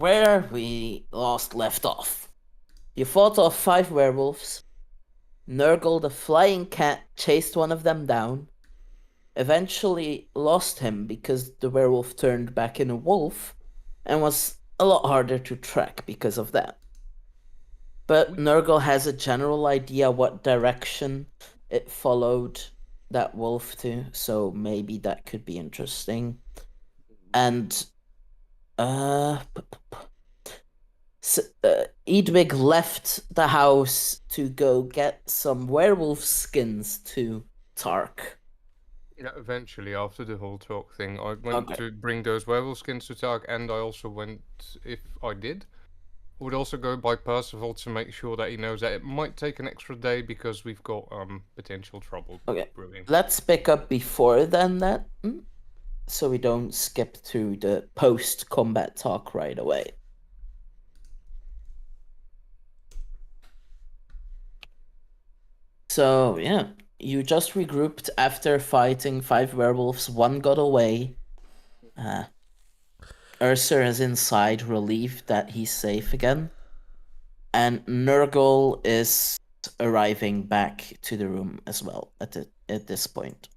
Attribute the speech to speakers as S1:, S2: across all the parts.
S1: where we last left off. You fought off 5 werewolves. Nurgle the flying cat chased one of them down. Eventually lost him because the werewolf turned back in a wolf and was a lot harder to track because of that. But Nurgle has a general idea what direction it followed that wolf to, so maybe that could be interesting. And Edwig left the house to go get some werewolf skins to Tark.
S2: Yeah, eventually, after the whole talk thing, I went to bring those werewolf skins to Tark, and I also went, if I did, would also go by Percival to make sure that he knows that it might take an extra day because we've got potential trouble brewing.
S1: Let's pick up before then so we don't skip through the post-combat talk right away. So, yeah, you just regrouped after fighting 5 werewolves. 1 got away. Ursa is inside, relieved that he's safe again. And Nurgle is arriving back to the room as well at this point.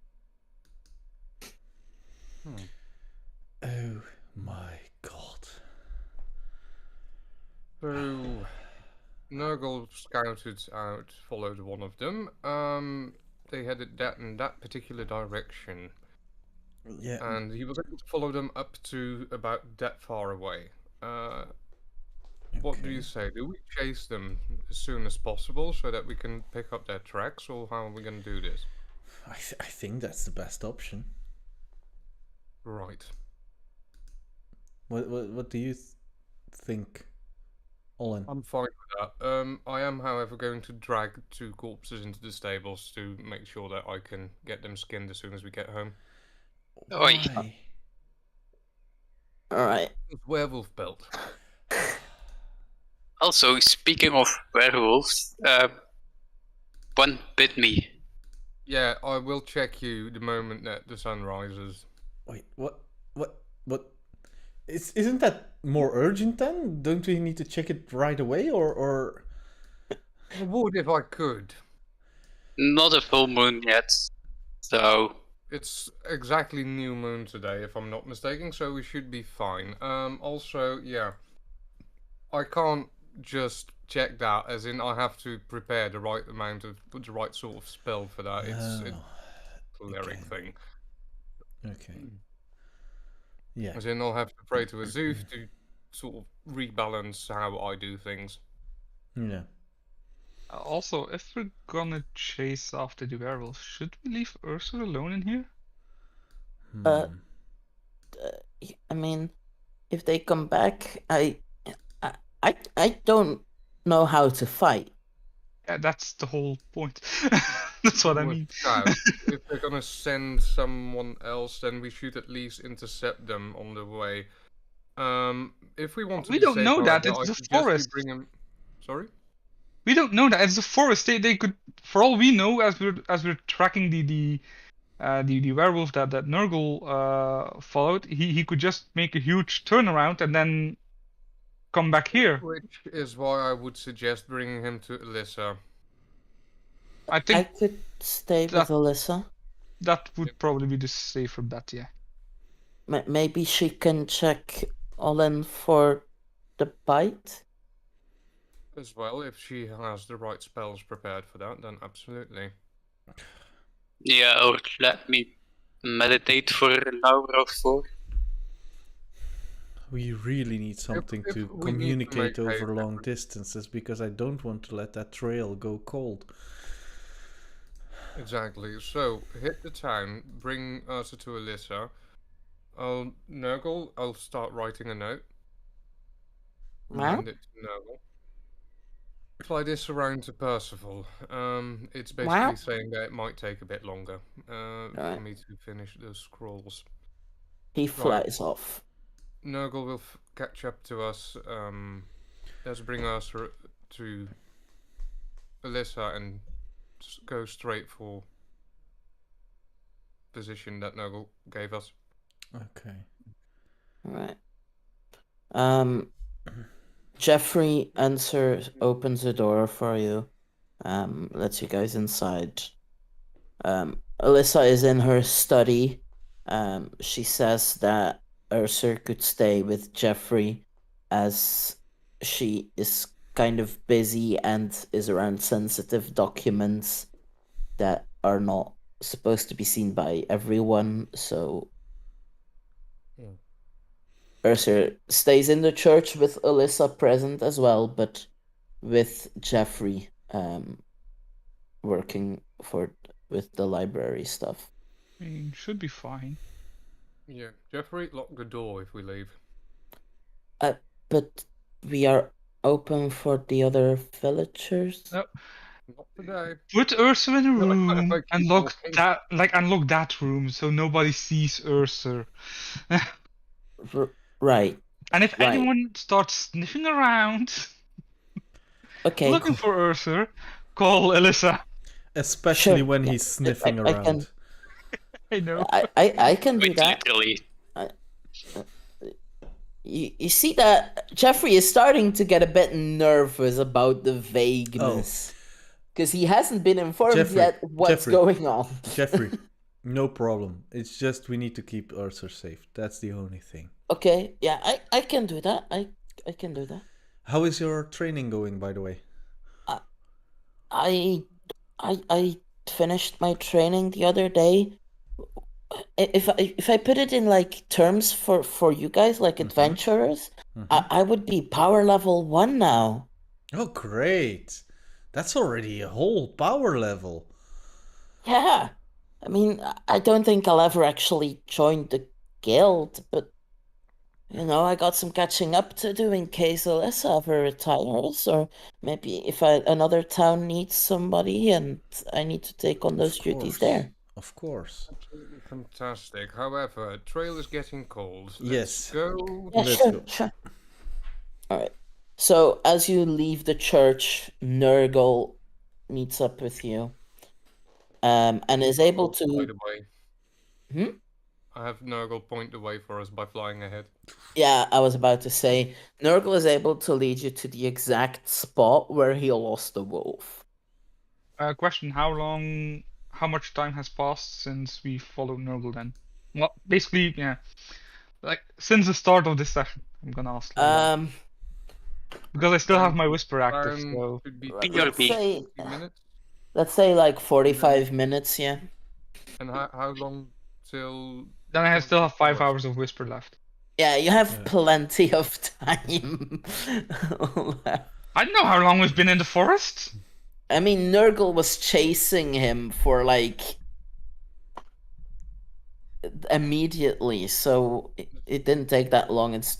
S3: Oh my god.
S2: So, Nurgle scouted out, followed one of them. They headed in that particular direction.
S3: Yeah.
S2: And he was able to follow them up to about that far away. What do you say? Do we chase them as soon as possible so that we can pick up their tracks, or how are we going to do this?
S3: I think that's the best option.
S2: Right.
S3: What do you think, Olin?
S2: I'm fine with that. I am, however, going to drag 2 corpses into the stables to make sure that I can get them skinned as soon as we get home.
S3: Why?
S1: Alright.
S2: Werewolf belt.
S4: Also, speaking of werewolves, one bit me.
S2: Yeah, I will check you the moment that the sun rises.
S3: Wait, what? Isn't that more urgent then? Don't we need to check it right away, or?
S2: I would if I could.
S4: Not a full moon yet, so...
S2: It's exactly new moon today, if I'm not mistaken, so we should be fine. Also, yeah, I can't just check that, as in I have to prepare the right amount of, the right sort of spell for that. It's a cleric thing.
S3: Okay. Yeah.
S2: As in I'll have to pray to Azuf to sort of rebalance how I do things.
S3: Yeah.
S5: Also, if we're gonna chase after the werewolf, should we leave Ursa alone in here?
S1: I mean, if they come back, I don't know how to fight.
S5: Yeah, that's the whole point. That's what I mean.
S2: If they're gonna send someone else, then we should at least intercept them on the way. If we want to,
S5: we don't know that. It's the forest.
S2: Sorry.
S5: We don't know that. It's the forest. They could, for all we know, as we're tracking the werewolf that Nurgle followed, he could just make a huge turnaround and then come back here.
S2: Which is why I would suggest bringing him to Alyssa.
S5: I think
S1: I could stay with Alyssa.
S5: That would probably be the safer bet, yeah.
S1: Maybe she can check Olin for the bite?
S2: As well, if she has the right spells prepared for that, then absolutely.
S4: Yeah, or let me meditate for an hour or 4.
S3: We really need something to communicate over long distances, because I don't want to let that trail go cold.
S2: Exactly. So, hit the town, bring Ursa to Alyssa. Nurgle, I'll start writing a note. Hand it to Nurgle. Fly this around to Percival. It's basically saying that it might take a bit longer for me to finish those scrolls.
S1: He flies off.
S2: Nurgle will catch up to us. Let's bring us to Alyssa and go straight for position that Nurgle gave us.
S3: Okay.
S1: Alright. Jeffrey opens the door for you, lets you guys inside. Alyssa is in her study. She says that Ursa could stay with Jeffrey as she is kind of busy and is around sensitive documents that are not supposed to be seen by everyone, so Ursa stays in the church with Alyssa present as well, but with Jeffrey working with the library stuff.
S5: I mean, should be fine.
S2: Yeah, Jeffrey, lock the door if we leave.
S1: But we are open for the other villagers.
S5: No.
S2: Not today.
S5: Put Ursa in a room
S2: If I
S5: and
S2: keep
S5: lock
S2: walking.
S5: unlock that room so nobody sees Ursa.
S1: Right.
S5: And if
S1: Right.
S5: anyone starts sniffing around,
S1: Okay.
S5: looking for Ursa, call Alyssa.
S3: Especially
S1: Sure,
S3: when
S1: yeah,
S3: he's sniffing
S1: I
S3: around.
S1: can-
S5: I know.
S1: I can do
S4: Quite
S1: that.
S4: literally.
S1: You see that Jeffrey is starting to get a bit nervous about the vagueness. Because he hasn't been informed
S3: Jeffrey,
S1: yet what's
S3: Jeffrey,
S1: going on.
S3: Jeffrey, no problem. It's just we need to keep Ursa safe. That's the only thing.
S1: Okay, yeah, I can do that. I can do that.
S3: How is your training going, by the way?
S1: I finished my training the other day. If I put it in like terms for you guys, like adventurers, I would be power level 1 now.
S3: Oh, great! That's already a whole power level.
S1: Yeah, I mean, I don't think I'll ever actually join the guild, but you know, I got some catching up to do in case Alyssa ever retires, or maybe if another town needs somebody and I need to take on those duties there.
S3: Of course.
S2: Absolutely fantastic. However, trail is getting cold.
S3: Yes.
S2: Let's go.
S1: Yeah,
S3: Let's
S1: sure,
S3: go.
S1: sure. All right. So as you leave the church, Nurgle meets up with you, and is able
S2: By
S1: to.
S2: the way.
S1: Hmm?
S2: I have Nurgle point the way for us by flying ahead.
S1: Yeah, I was about to say, Nurgle is able to lead you to the exact spot where he lost the wolf.
S5: Question: how much time has passed since we followed Nurgle then? Well, basically, yeah, like since the start of this session. I'm gonna ask. Because I still have my whisper active, so
S2: Should be
S4: PRP.
S2: 40 minutes.
S1: Let's say like 45 minutes, yeah.
S2: And how long till?
S5: then I still have 5 hours of whisper left.
S1: Yeah, you have plenty of time.
S5: I don't know how long we've been in the forest.
S1: I mean, Nurgle was chasing him for like immediately, so it didn't take that long. It's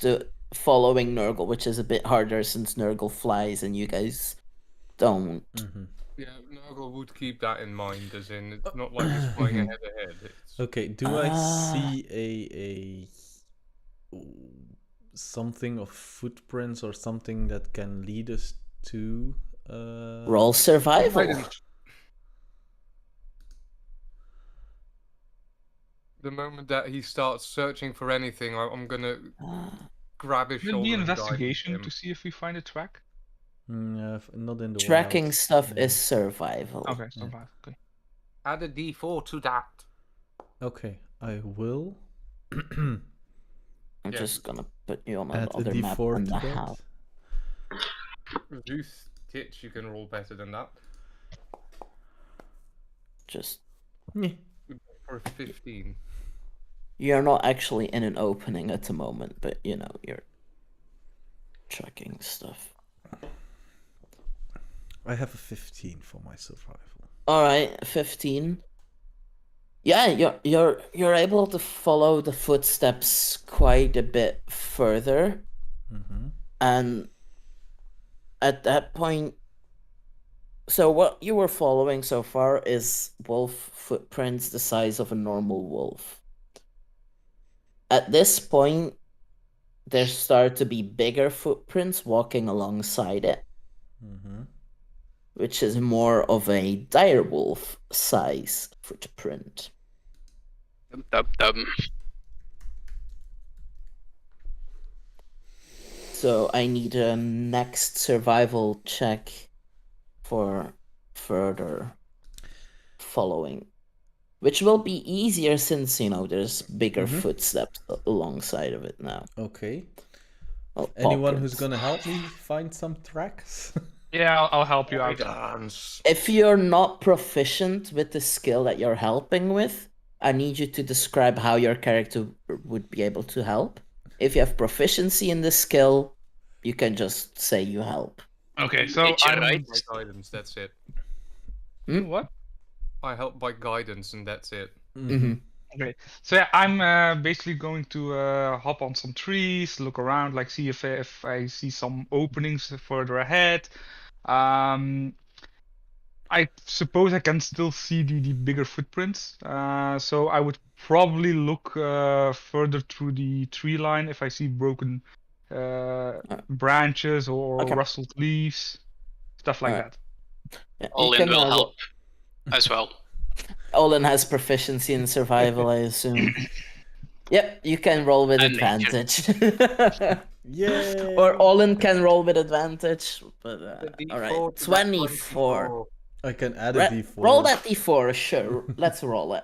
S1: following Nurgle, which is a bit harder since Nurgle flies and you guys don't.
S2: Yeah, Nurgle would keep that in mind, as in it's not like he's flying ahead. It's...
S3: Okay, do I see a something of footprints or something that can lead us to
S1: roll survival?
S2: The moment that he starts searching for anything, I'm gonna grab his shoulder.
S5: Will be
S2: and guide
S5: investigation
S2: him.
S5: to see if we find a track.
S3: Not in the
S1: Tracking
S3: wild.
S1: stuff is survival.
S5: Okay, survival. Okay.
S2: Add a D4 to that.
S3: Okay, I will.
S1: I'm just gonna put you on
S3: Add
S1: another
S3: a
S1: map
S3: D4
S1: on
S3: to
S1: the
S3: that.
S1: house.
S2: Reduce Titch, you can roll better than that.
S1: Just
S2: For 15.
S1: you're not actually in an opening at the moment, but you know, you're tracking stuff.
S3: I have a 15 for my survival.
S1: All right, 15. Yeah, you're able to follow the footsteps quite a bit further, and at that point, so what you were following so far is wolf footprints the size of a normal wolf. At this point, there start to be bigger footprints walking alongside it, which is more of a direwolf size footprint. So I need a next survival check for further following. Which will be easier since, there's bigger footsteps alongside of it now.
S3: Okay.
S1: Well,
S3: Anyone who's
S1: footprints.
S3: gonna help me find some tracks?
S5: Yeah, I'll help you out.
S2: Dance.
S1: If you're not proficient with the skill that you're helping with, I need you to describe how your character would be able to help. If you have proficiency in the skill, you can just say you help.
S5: Okay, so
S4: Nature,
S5: I'm
S4: right?
S2: By guidance, that's it.
S5: What?
S2: I help by guidance, and that's it.
S1: Mm-hmm.
S5: Okay, so yeah, I'm basically going to hop on some trees, look around, like see if I see some openings further ahead. I suppose I can still see the bigger footprints. So I would probably look further through the tree line if I see broken branches or
S1: Okay.
S5: rustled leaves, stuff like
S1: Alright.
S5: that.
S1: Yeah,
S4: Olin will help as well.
S1: Olin has proficiency in survival, I assume. Yep, you can roll with
S4: And nature.
S1: advantage.
S3: Yay!
S1: Or Olin can roll with advantage, but
S2: The
S1: all right,
S2: D4 to that
S1: 24.
S3: I can add a d4.
S1: Roll that d4, sure. Let's roll it.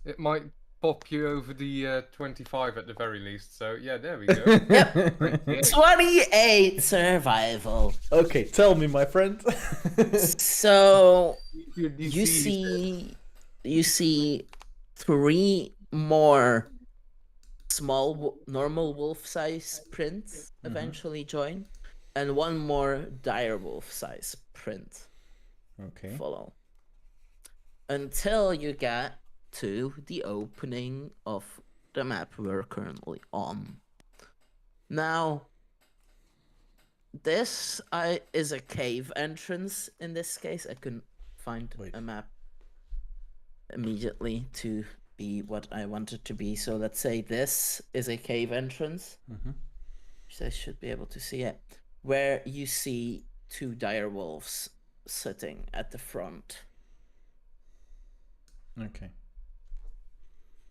S2: It might pop you over the 25 at the very least. So yeah, there we go.
S1: Yep,
S2: 28.
S1: 28 survival.
S3: Okay, tell me, my friend.
S1: So
S2: Your DC
S1: you see 3 more small normal wolf size prints eventually join, and 1 more dire wolf size print
S3: Okay.
S1: follow, until you get to the opening of the map we're currently on. Now, this is a cave entrance. In this case, I couldn't find a map immediately to be what I wanted to be. So let's say this is a cave entrance. So I should be able to see it. Where you see 2 dire wolves sitting at the front.
S3: Okay.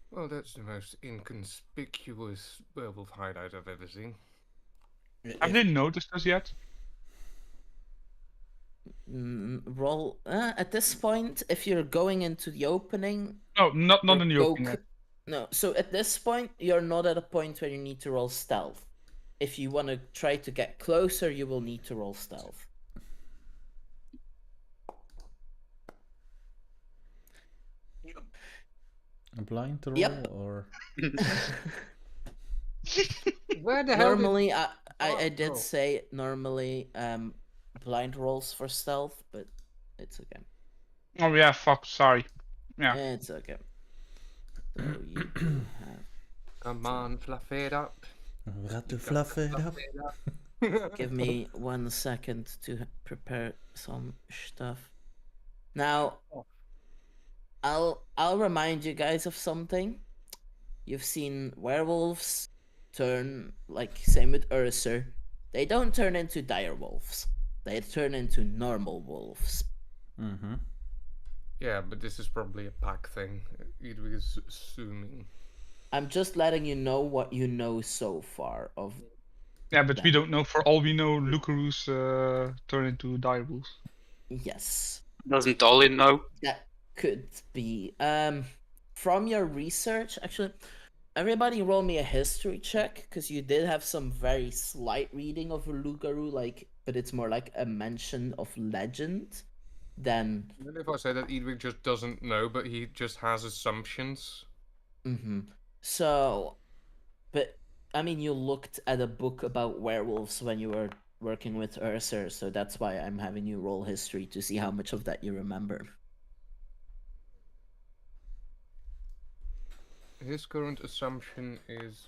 S2: Well, that's the most inconspicuous werewolf hideout I've ever seen.
S5: Have they noticed us yet?
S1: Roll at this point. If you're going into the opening,
S5: No, not in the opening.
S1: No, so at this point, you're not at a point where you need to roll stealth. If you want to try to get closer, you will need to roll stealth.
S3: A blind roll
S1: Yep.
S3: or
S2: Where the hell
S1: Normally, I did
S2: Oh.
S1: say normally blind rolls for stealth, but it's okay.
S5: Oh yeah, fuck. Sorry. Yeah.
S1: It's okay. So you do have.
S2: Come on, fluff it up.
S3: got to fluff it up.
S1: Give me 1 second to prepare some stuff. Now, I'll remind you guys of something. You've seen werewolves turn, like same with Ursa. They don't turn into dire wolves. They turn into normal wolves.
S2: Yeah, but this is probably a pack thing. It was assuming.
S1: I'm just letting you know what you know so far of.
S5: Yeah, but we don't know. For all we know, Lucaroos turn into dire wolves.
S1: Yes.
S4: Doesn't Olin know?
S1: That could be. From your research, actually, everybody roll me a history check, because you did have some very slight reading of Lugaroo, but it's more like a mention of legend than.
S2: Even if I say that Edwig just doesn't know, but he just has assumptions.
S1: So, but I mean, you looked at a book about werewolves when you were working with Ursa, so that's why I'm having you roll history to see how much of that you remember.
S2: His current assumption is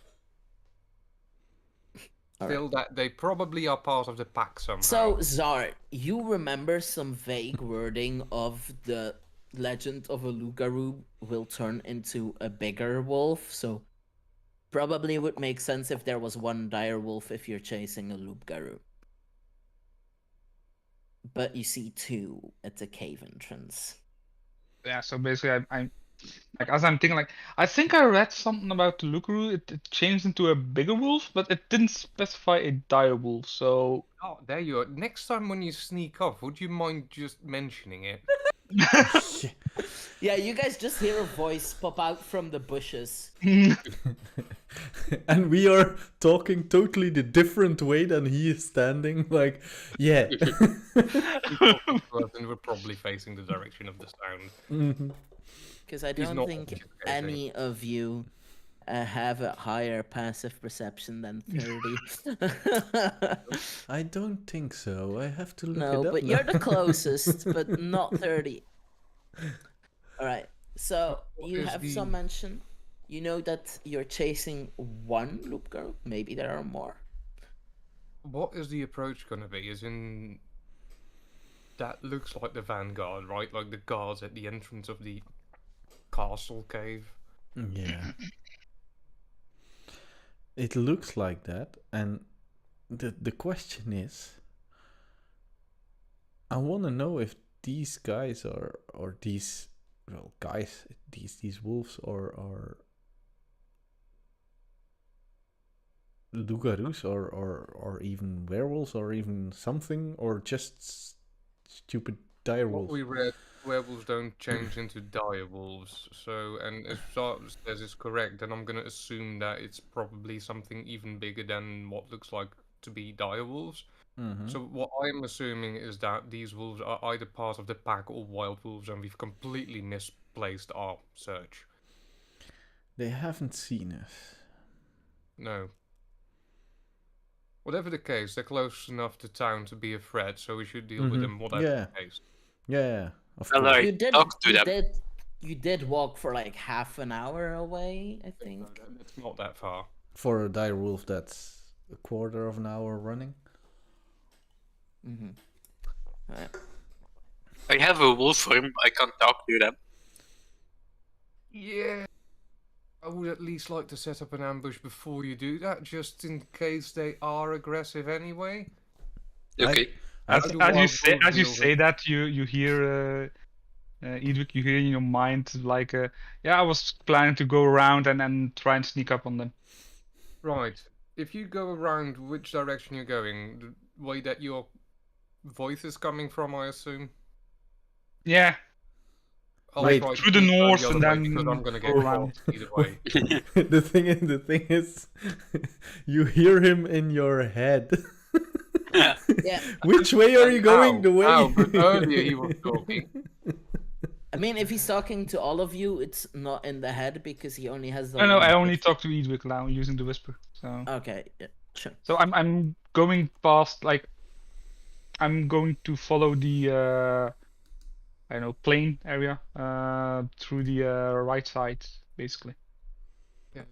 S2: still that they probably are part of the pack somehow.
S1: So, Zart, you remember some vague wording of the legend of a Lugaroo will turn into a bigger wolf, so probably would make sense if there was 1 dire wolf if you're chasing a Lugaroo. But you see 2 at the cave entrance.
S5: Yeah, so basically Like as I'm thinking, like I think I read something about the Lookaroo. It changed into a bigger wolf, but it didn't specify a dire wolf. So
S2: Oh, there you are. Next time when you sneak off, would you mind just mentioning it?
S1: Yeah, you guys just hear a voice pop out from the bushes.
S3: And we are talking totally the different way than he is standing. Like, yeah.
S2: And we're probably facing the direction of the sound.
S1: Because I
S2: He's
S1: don't
S2: not
S1: think
S2: communicating.
S1: any of you have a higher passive perception than 30.
S3: I don't think so. I have to look
S1: No,
S3: it up
S1: but
S3: now.
S1: you're the closest, but not 30. Alright, so
S2: What
S1: you
S2: is
S1: have
S2: the-
S1: some mention. You know that you're chasing one loop girl. Maybe there are more.
S2: What is the approach going to be? As in, that looks like the vanguard, right? Like the guards at the entrance of the castle cave.
S3: Yeah. It looks like that, and the question is, I want to know if these guys or these guys, these wolves are Lugaroos or even werewolves or even something, or just stupid dire
S2: What
S3: wolves.
S2: we read, werewolves don't change into dire wolves. So, and if Zart says it's correct, then I'm going to assume that it's probably something even bigger than what looks like to be dire wolves.
S3: Mm-hmm.
S2: So what I'm assuming is that these wolves are either part of the pack or wild wolves, and we've completely misplaced our search.
S3: They haven't seen us.
S2: No. Whatever the case, they're close enough to town to be a threat, so we should deal with them whatever
S3: Yeah.
S2: the case.
S3: Yeah, of
S4: Well,
S3: course.
S4: I
S1: You did.
S4: talked to
S1: You
S4: them.
S1: did. You did walk for like half an hour away, I think.
S2: It's not that far.
S3: For a dire wolf, that's a quarter of an hour running.
S1: Right.
S4: I have a wolf form. I can't talk to them.
S2: Yeah. I would at least like to set up an ambush before you do that, just in case they are aggressive anyway.
S4: Okay.
S5: As
S2: do
S5: you
S2: wild
S5: say
S2: wolves
S5: as you
S2: deal
S5: say
S2: with-
S5: that, you hear Edwick, you hear in your mind like, yeah, I was planning to go around and try and sneak up on them.
S2: Right. If you go around which direction you're going, the way that your voice is coming from, I assume.
S5: Yeah,
S2: I'll
S3: Wait.
S2: try to
S5: through the
S2: go
S5: north
S2: other
S5: and
S2: way,
S5: then
S2: because I'm gonna get
S5: go
S2: caught
S5: around.
S2: either way.
S3: the thing is, you hear him in your head.
S1: Yeah.
S3: Which way are you going? The way.
S2: Ow, but earlier he was talking.
S1: I mean, if he's talking to all of you, it's not in the head because he only has the.
S5: No, I
S1: one
S5: only
S1: voice.
S5: talk to Edwick now using the whisper. So
S1: Okay. Yeah. Sure.
S5: so I'm going past, like, I'm going to follow the I don't know, plain area through the right side, basically.
S2: Yeah.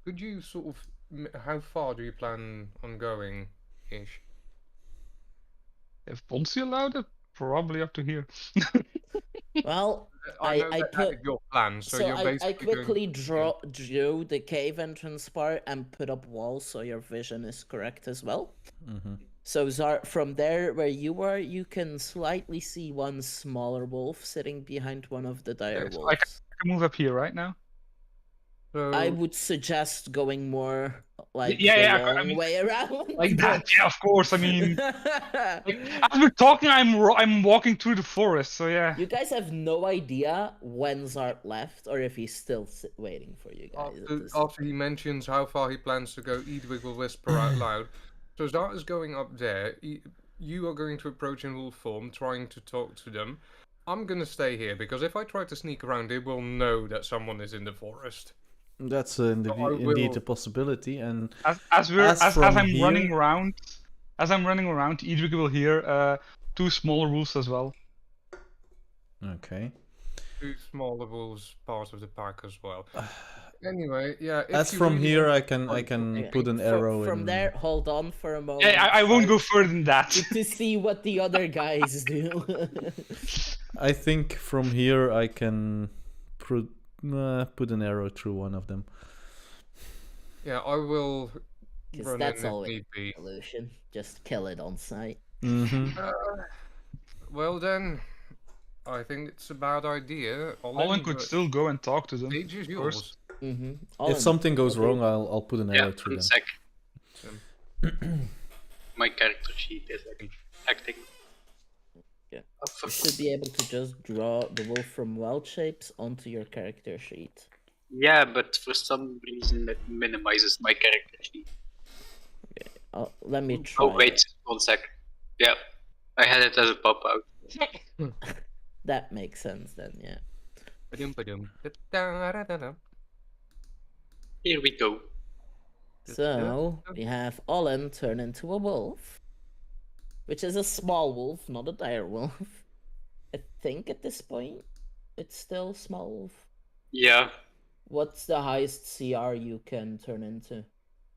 S2: Could you sort of, how far do you plan on going, ish?
S5: If Boncy allowed it, probably up to here.
S1: Well,
S2: I know
S1: I
S2: that
S1: put.
S2: is your plan, so you're
S1: I
S2: basically
S1: quickly
S2: going...
S1: drew the cave entrance part and put up walls so your vision is correct as well.
S3: Mm-hmm.
S1: So Zar, from there where you were, you can slightly see one smaller wolf sitting behind one of the dire
S5: Yes, I
S1: wolves.
S5: can move up here right now.
S2: So,
S1: I would suggest going more like
S5: Yeah,
S1: the
S5: I
S1: long
S5: mean,
S1: way around.
S5: like that. Yeah, of course. I mean, as we're talking, I'm walking through the forest. So yeah.
S1: You guys have no idea when Zart left or if he's still waiting for you guys.
S2: after he mentions how far he plans to go, Edwig will whisper out loud. So Zart is going up there. You are going to approach in wolf form, trying to talk to them. I'm going to stay here, because if I try to sneak around, they will know that someone is in the forest.
S3: That's
S2: will-
S3: indeed a possibility, and
S5: As
S3: from
S5: I'm
S3: here-
S5: running around, Edwick will hear two smaller wolves as well.
S3: okay.
S2: Two smaller wolves, part of the pack as well. Anyway, yeah. If
S3: As
S2: you
S3: from
S2: really
S3: here,
S2: want
S3: I
S2: to
S3: can
S2: fight-
S3: put an arrow
S1: from
S3: in.
S1: there, hold on for a moment.
S5: Yeah, I won't go
S1: Zart,
S5: further than that.
S1: to see what the other guys do.
S3: I think from here I can put an arrow through one of them.
S2: Yeah, I will
S1: Because
S2: run
S1: that's
S2: in if
S1: always
S2: need be.
S1: solution. Just kill it on sight.
S3: Mm-hmm.
S2: Well then, I think it's a bad idea.
S5: Olin could still go and talk to them.
S2: Stage is yours.
S3: If something goes wrong, I'll put an arrow through
S4: one
S3: them.
S4: sec. My character sheet is acting.
S1: Yeah.
S4: Oh,
S1: You should be able to just draw the wolf from wild shapes onto your character sheet.
S4: Yeah, but for some reason it minimizes my character sheet.
S1: Let me try.
S4: Oh wait, 1 sec. Yeah, I had it as a pop out.
S1: That makes sense then, yeah.
S4: Here we go.
S1: So, we have Olin turn into a wolf. Which is a small wolf, not a dire wolf. I think at this point, it's still small wolf.
S4: Yeah.
S1: What's the highest CR you can turn into?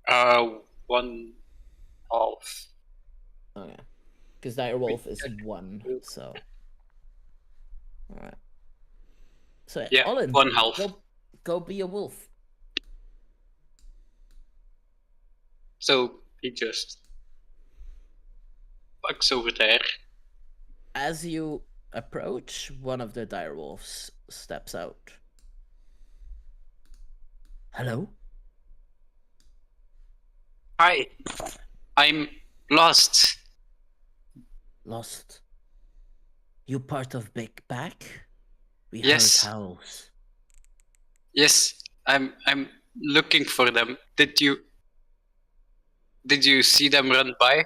S4: 1/2.
S1: Okay. Because dire wolf is 1, so... Alright. So,
S4: Yeah,
S1: Olin,
S4: 1/2.
S1: go be a wolf.
S4: So he just bugs over there.
S1: As you approach, one of the dire wolves steps out. Hello?
S4: Hi, I'm lost.
S1: Lost. You part of Big Pack? We
S4: Yes.
S1: heard howls.
S4: Yes, I'm looking for them. Did you see them run by?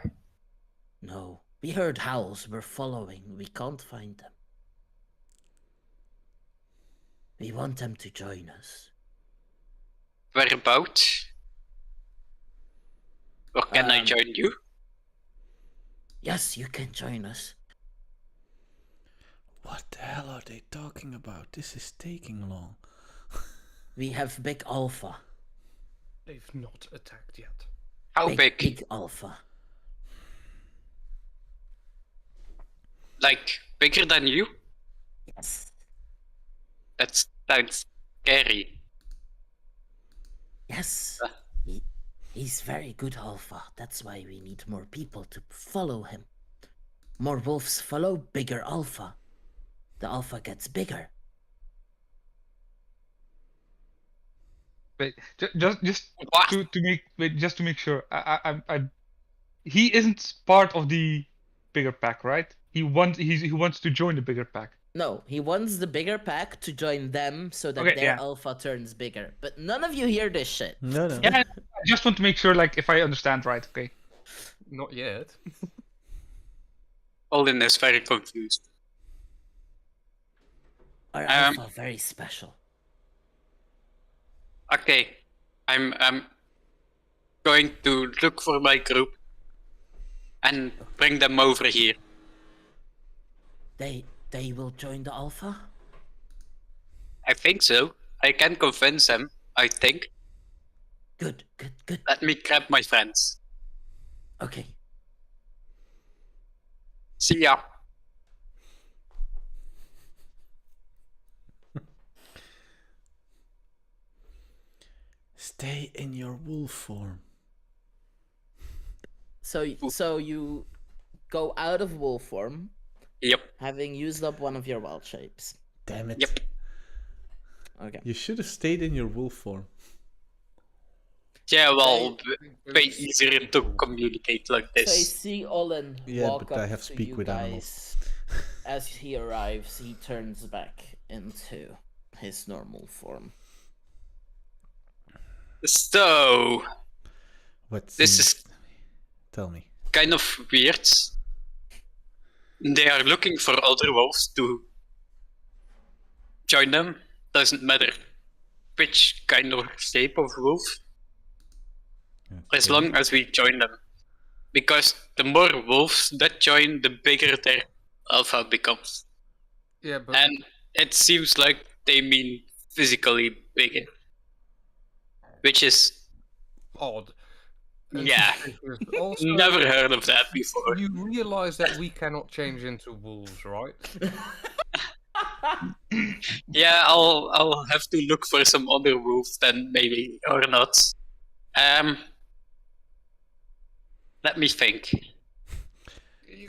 S1: No. We heard howls. We're following. We can't find them. We want them to join us.
S4: Whereabouts? Or can I join you?
S1: Yes, you can join us.
S3: What the hell are they talking about? This is taking long.
S1: We have Big Alpha.
S2: They've not attacked yet.
S4: How big?
S1: Big Alpha.
S4: Like bigger than you?
S1: Yes.
S4: That sounds scary.
S1: Yes. He's very good Alpha. That's why we need more people to follow him. More wolves follow bigger Alpha. The Alpha gets bigger.
S5: Wait, just
S4: What?
S5: to make sure. He isn't part of the bigger pack, right? He wants to join the bigger pack.
S1: No, he wants the bigger pack to join them so that
S5: Okay,
S1: their
S5: yeah.
S1: Alpha turns bigger. But none of you hear this shit.
S3: No.
S5: Yeah, I just want to make sure, like, if I understand right. Okay.
S2: Not yet.
S4: Olin is very confused.
S1: Our Alpha very special.
S4: Okay, I'm going to look for my group and bring them over here.
S1: They will join the Alpha?
S4: I think so. I can convince them, I think.
S1: Good.
S4: Let me grab my friends.
S1: Okay.
S4: See ya.
S3: Stay in your wolf form.
S1: So you go out of wolf form,
S4: Yep.
S1: having used up one of your wild shapes.
S3: Damn it.
S4: Yep.
S1: Okay.
S3: You should have stayed in your wolf form.
S4: Yeah, well, way easier to communicate like
S1: So you
S4: this.
S1: see Olin
S3: Yeah,
S1: walk
S3: but
S1: up
S3: I have
S1: to
S3: speak
S1: you
S3: with
S1: guys.
S3: animals.
S1: As he arrives, he turns back into his normal form.
S4: So,
S3: What?
S4: this is
S3: Tell me.
S4: kind of weird. They are looking for other wolves to join them. Doesn't matter which kind of shape of wolf, as long as we join them. Because the more wolves that join, the bigger their alpha becomes.
S2: Yeah, but
S4: And it seems like they mean physically bigger. Which is,
S2: odd.
S4: yeah,
S2: Also,
S4: never heard of that before.
S2: you realize that we cannot change into wolves, right?
S4: Yeah, I'll have to look for some other wolves then, maybe, or not. Let me think.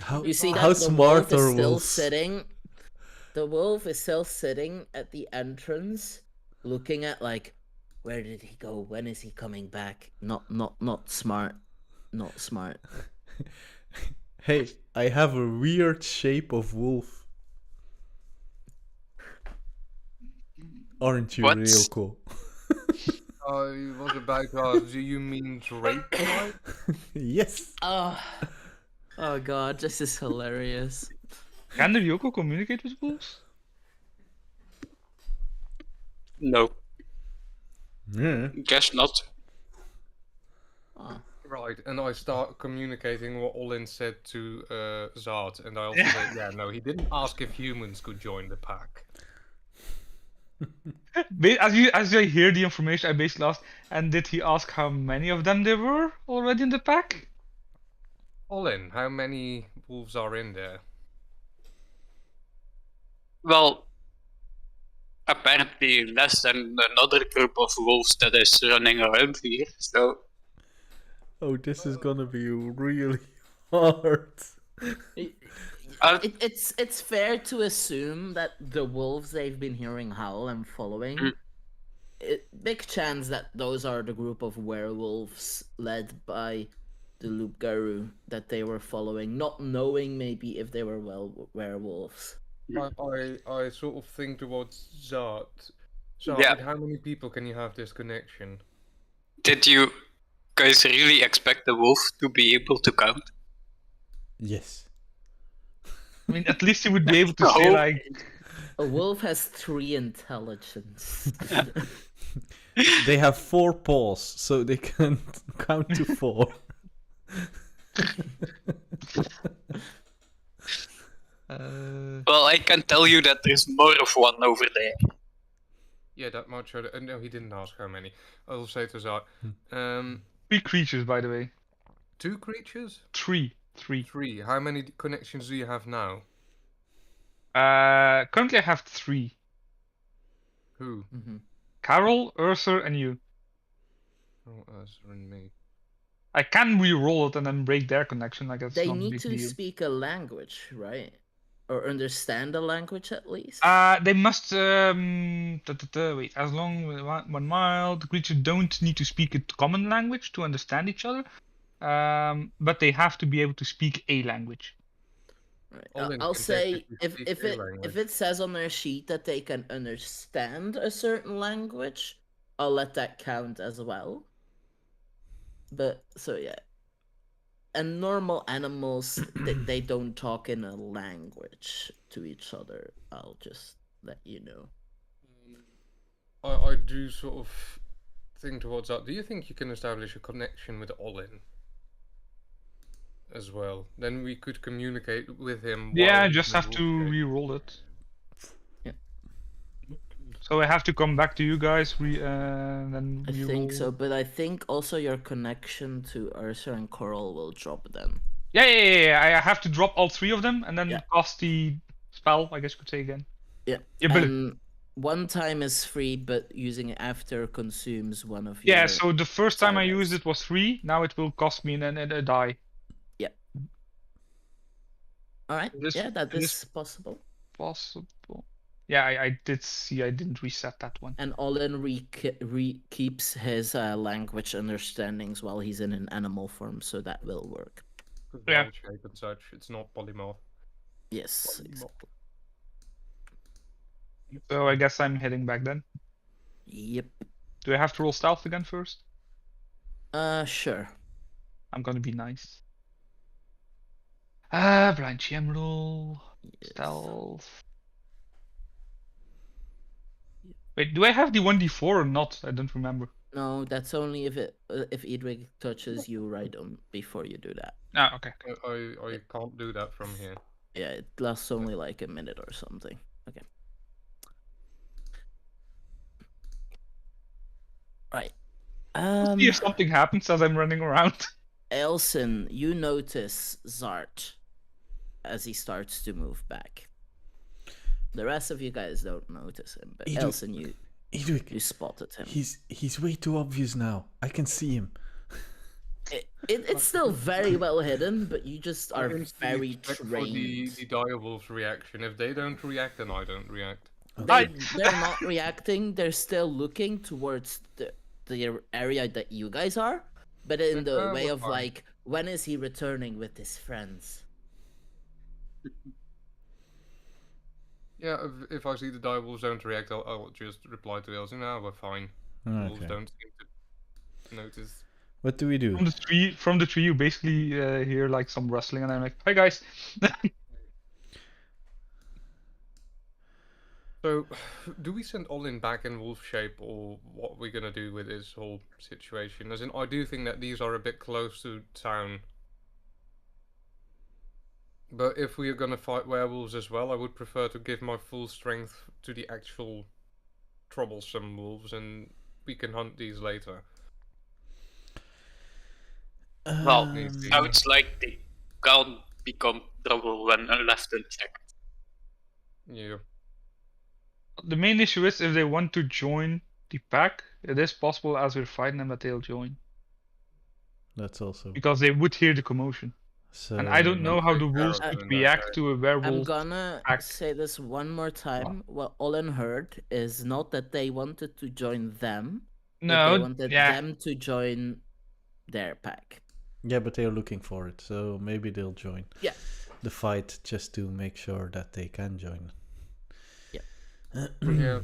S3: How,
S1: You see that
S3: how
S1: the
S3: smart
S1: wolf is
S3: are
S1: still
S3: wolves?
S1: sitting The wolf is still sitting at the entrance, looking at like, where did he go? When is he coming back? Not smart. Not smart.
S3: Hey, I have a weird shape of wolf. Aren't you,
S4: What?
S3: Eilcyn?
S2: I was about to ask, do you mean Drake-like?
S3: Yes.
S1: Oh god, this is hilarious.
S5: Can the Ryoko communicate with wolves?
S4: No,
S3: Yeah.
S4: guess not.
S1: Oh.
S2: Right, and I start communicating what Olin said to Zart, and I also say, yeah, no, he didn't ask if humans could join the pack.
S5: As I hear the information, I basically asked, and did he ask how many of them there were already in the pack?
S2: Olin, how many wolves are in there?
S4: Well, apparently less than another group of wolves that is running around here, so...
S3: Oh, this is gonna be really hard.
S1: It's fair to assume that the wolves they've been hearing howl and following, big chance that those are the group of werewolves led by the Loup-Garou that they were following, not knowing maybe if they were werewolves.
S2: I sort of think towards Zart. Zart,
S4: Yeah.
S2: with how many people can you have this connection?
S4: Did you guys really expect the wolf to be able to count?
S3: Yes.
S5: I mean, at least he would be able to say
S4: No.
S5: like...
S1: A wolf has 3 intelligence.
S3: They have 4 paws, so they can count to 4.
S4: Well, I can tell you that there's more of one over there.
S2: Yeah, that much. No, he didn't ask how many. I'll say to Zart.
S5: 3 creatures, by the way.
S2: 2 creatures?
S5: 3.
S2: 3. How many connections do you have now?
S5: Currently I have 3.
S2: Who?
S5: Carol, Ursa, and you.
S2: Oh, Ezra and me.
S5: I can re-roll it and then break their connection. Like, it's
S1: They
S5: not a
S1: need
S5: big
S1: to
S5: deal.
S1: speak a language, right? Or understand a language at least?
S5: They must wait. As long as 1 mile, the creatures don't need to speak a common language to understand each other. But they have to be able to speak a language.
S1: Right.
S2: Olin
S1: I'll
S2: can
S1: say
S2: technically
S1: if
S2: speak a language.
S1: if it says on their sheet that they can understand a certain language, I'll let that count as well. But so yeah. And normal animals they don't talk in a language to each other. I'll just let you know.
S2: I do sort of think towards that. Do you think you can establish a connection with Olin as well? Then we could communicate with him.
S5: Yeah, I
S2: while
S5: just
S2: he's in
S5: have to
S2: Wolfgate.
S5: re-roll it.
S1: Yeah.
S5: So I have to come back to you guys. Then
S1: I
S5: re-roll.
S1: think so, but I think also your connection to Ursa and Coral will drop then.
S5: Yeah. I have to drop all 3 of them and then
S1: Yeah.
S5: cast the spell. I guess you could say again.
S1: Yeah.
S5: Yeah, but
S1: And 1 time is free, but using it after consumes one of your...
S5: yeah. So the first time I
S1: Silence.
S5: used it was 3. Now it will cost me a die.
S1: Alright,
S5: This-
S1: yeah, that
S5: this-
S1: is possible.
S5: Possible. Yeah, I did see. I didn't reset that one.
S1: And Olin keeps his language understandings while he's in an animal form, so that will work.
S2: With
S5: Yeah.
S2: mind shape and such. It's not polymorph.
S1: Yes, exactly.
S5: So I guess I'm heading back then.
S1: Yep.
S5: Do I have to roll stealth again first?
S1: Sure.
S5: I'm gonna be nice. Blind GM roll.
S1: Yes.
S5: Stealth. Wait, do I have the 1d4 or not? I don't remember.
S1: No, that's only if Edwig touches you right on before you do that.
S5: Ah, okay.
S2: I can't do that from here.
S1: Yeah, it lasts only like a minute or something. Okay. Right.
S5: See if something happens as I'm running around.
S1: Eilcyn, you notice Zart as he starts to move back. The rest of you guys don't notice him, but Eilcyn, you
S3: Edwig,
S1: spotted him.
S3: he's way too obvious now. I can see him.
S1: It's still very well hidden, but you just are
S2: instantly
S1: very
S2: check for
S1: trained.
S2: the direwolf's reaction. If they don't react, then I don't react.
S1: They're not reacting. They're still looking towards the area that you guys are, but in the way
S2: we're
S1: of
S2: fine.
S1: like, when is he returning with his friends?
S2: Yeah, if I see the direwolves don't react, I'll just reply to Eilcyn. Now we're fine. Wolves don't seem to notice.
S3: What do we do?
S5: From the tree, you basically hear like some rustling, and I'm like, "Hi guys."
S2: So, do we send Olin back in wolf shape, or what are we gonna do with this whole situation? As in, I do think that these are a bit close to town. But if we are gonna fight werewolves as well, I would prefer to give my full strength to the actual troublesome wolves, and we can hunt these later.
S4: Well, sounds like they can't become trouble when left unchecked.
S2: Yeah.
S5: The main issue is if they want to join the pack, it is possible as we're fighting them that they'll join.
S3: That's also
S5: because they would hear the commotion.
S3: so.
S5: And I don't know how the
S2: Take care
S5: wolves
S2: of
S5: would
S2: them in that
S5: react
S2: case.
S5: to a
S1: I'm
S5: werewolf.
S1: gonna
S5: pack.
S1: say this one more time. What Olin heard is not that they wanted to join them, but they wanted them to join their pack.
S3: Yeah, but they're looking for it, so maybe they'll join.
S1: Yeah.
S3: The fight just to make sure that they can join.
S1: Yeah.
S2: Yeah,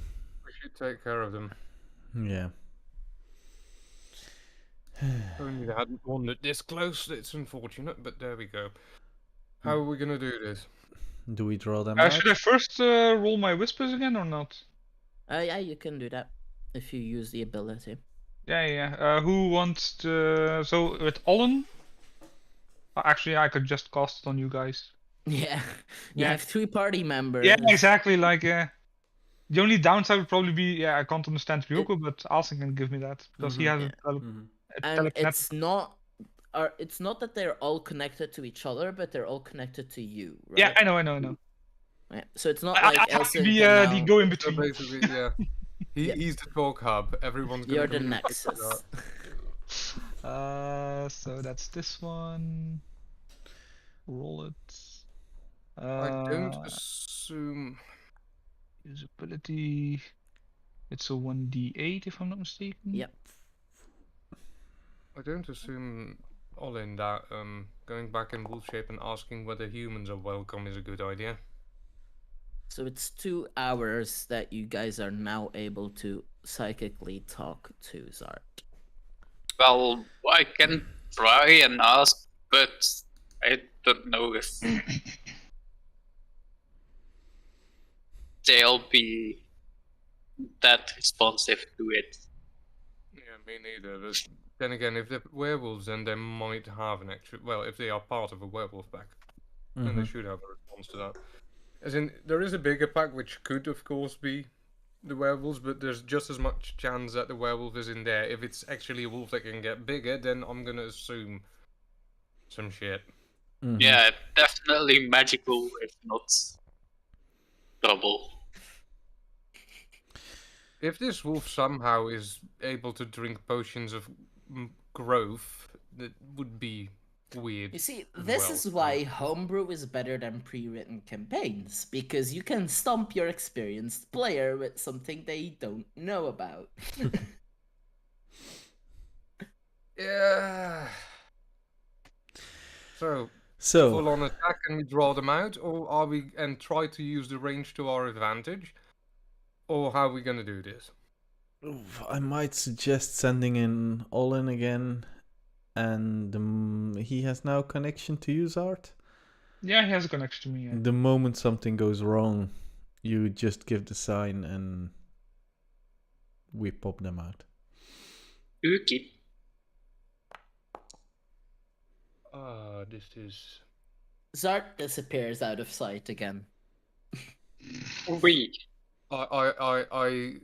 S2: we should take care of them.
S3: Yeah.
S2: Only they hadn't wandered this close. It's unfortunate, but there we go. How are we gonna do this?
S3: Do we draw them out?
S5: Should I first roll my whispers again or not?
S1: Yeah, you can do that if you use the ability.
S5: Yeah. Who wants to? So with Olin. Actually, I could just cast it on you guys.
S1: Yeah, you have 3 party members.
S5: Yeah, exactly. Like, the only downside would probably be, I can't understand Ryoko, but Eilcyn can give me that because he has a
S1: And it's not that they're all connected to each other, but they're all connected to you, right?
S5: Yeah, I know.
S1: Yeah. So it's not like
S5: I have
S1: Eilcyn
S5: to be
S1: can
S5: the
S1: now...
S5: go in
S2: So
S5: between.
S2: basically, yeah. He's the talk hub. Everyone's gonna
S1: You're the
S2: communicate with
S1: nexus.
S2: that.
S5: So that's this one. Roll it.
S2: I don't assume.
S5: Usability. It's a 1d8 if I'm not mistaken.
S1: Yep.
S2: I don't assume Olin that going back in wolf shape and asking whether humans are welcome is a good idea.
S1: So it's 2 hours that you guys are now able to psychically talk to Zart.
S4: Well, I can try and ask, but I don't know if they'll be that responsive to it.
S2: Yeah, me neither. But then again, if they're werewolves, then they might have an extra. Well, if they are part of a werewolf pack, then they should have a response to that. As in, there is a bigger pack which could, of course, be the werewolves, but there's just as much chance that the werewolf is in there. If it's actually a wolf that can get bigger, then I'm gonna assume some shit.
S4: Yeah, definitely magical, if not double.
S2: If this wolf somehow is able to drink potions of growth, that would be weird.
S1: You see, this is why homebrew is better than pre-written campaigns, because you can stump your experienced player with something they don't know about.
S2: Yeah. So full on attack and we draw them out, or are we and try to use the range to our advantage, or how are we gonna do this?
S3: I might suggest sending in Olin again, and he has now connection to you, Zart.
S5: Yeah, he has a connection to me. Yeah.
S3: The moment something goes wrong, you just give the sign and we pop them out.
S4: Okay.
S2: This is...
S1: Zart disappears out of sight again.
S4: We.
S2: I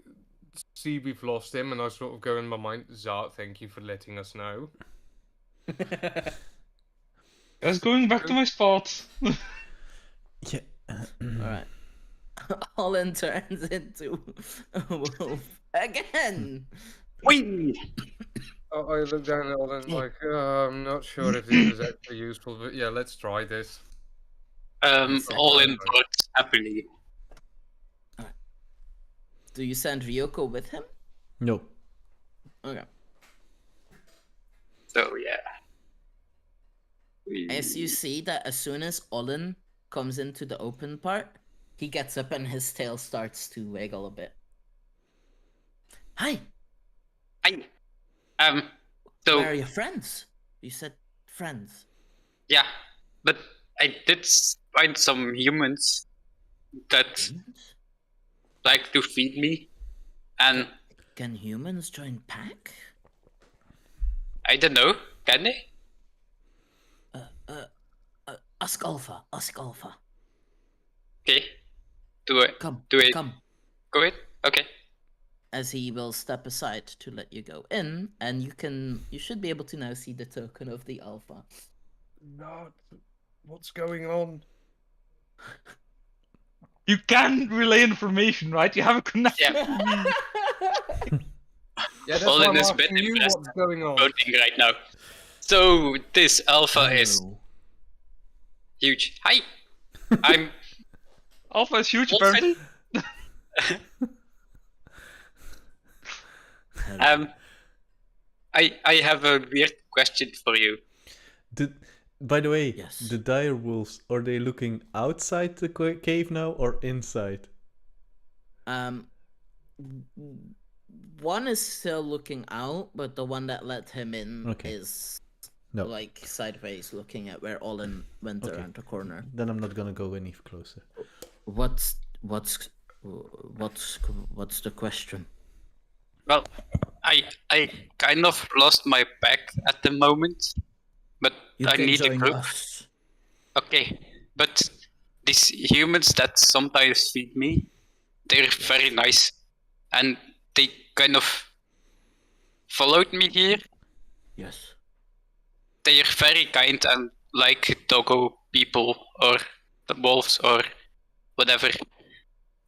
S2: see we've lost him, and I sort of go in my mind, Zart, thank you for letting us know.
S5: Just going back to my spot.
S3: Yeah.
S1: Alright. Olin turns into a wolf again.
S4: We.
S2: I look down at Olin like, I'm not sure if this is actually useful, but yeah, let's try this.
S4: All in works happily.
S1: Do you send Ryoko with him?
S3: No.
S1: Okay.
S4: So yeah.
S1: As you see that as soon as Olin comes into the open part, he gets up and his tail starts to wiggle a bit. Hi,
S4: Hi. So
S1: where are your friends? You said friends.
S4: yeah, but I did find some humans that
S1: Humans?
S4: like to feed me, and
S1: Can humans join pack?
S4: I don't know, can they?
S1: Ask Alpha. Ask Alpha.
S4: Okay. Do it.
S1: Come.
S4: Do it.
S1: Come.
S4: Go ahead. Okay.
S1: As he will step aside to let you go in, and you should be able to now see the token of the Alpha.
S2: Not. What's going on?
S5: You can relay information, right? You have a connection
S4: Yeah.
S5: to me.
S2: Yeah, that's
S4: Olin
S2: why I'm
S4: is a bit
S2: asking you
S4: impressed.
S2: what's going on.
S4: Voting right now. So this alpha is
S1: Oh.
S4: huge. Hi. I'm
S5: Alpha is huge,
S4: Wolfen.
S5: apparently.
S4: I have a weird question for you.
S3: By the way,
S1: Yes.
S3: the dire wolves, are they looking outside the cave now or inside?
S1: One is still looking out, but the one that let him in
S3: Okay.
S1: is
S3: No.
S1: like sideways, looking at where Olin went
S3: Okay.
S1: around the corner.
S3: Then I'm not gonna go any closer.
S1: What's the question?
S4: Well, I kind of lost my pack at the moment, but
S1: You
S4: I
S1: can
S4: need a
S1: join
S4: group.
S1: us.
S4: Okay, but these humans that sometimes feed me, they're very nice, and they kind of followed me here.
S1: Yes.
S4: They are very kind and like doggo people or the wolves or whatever.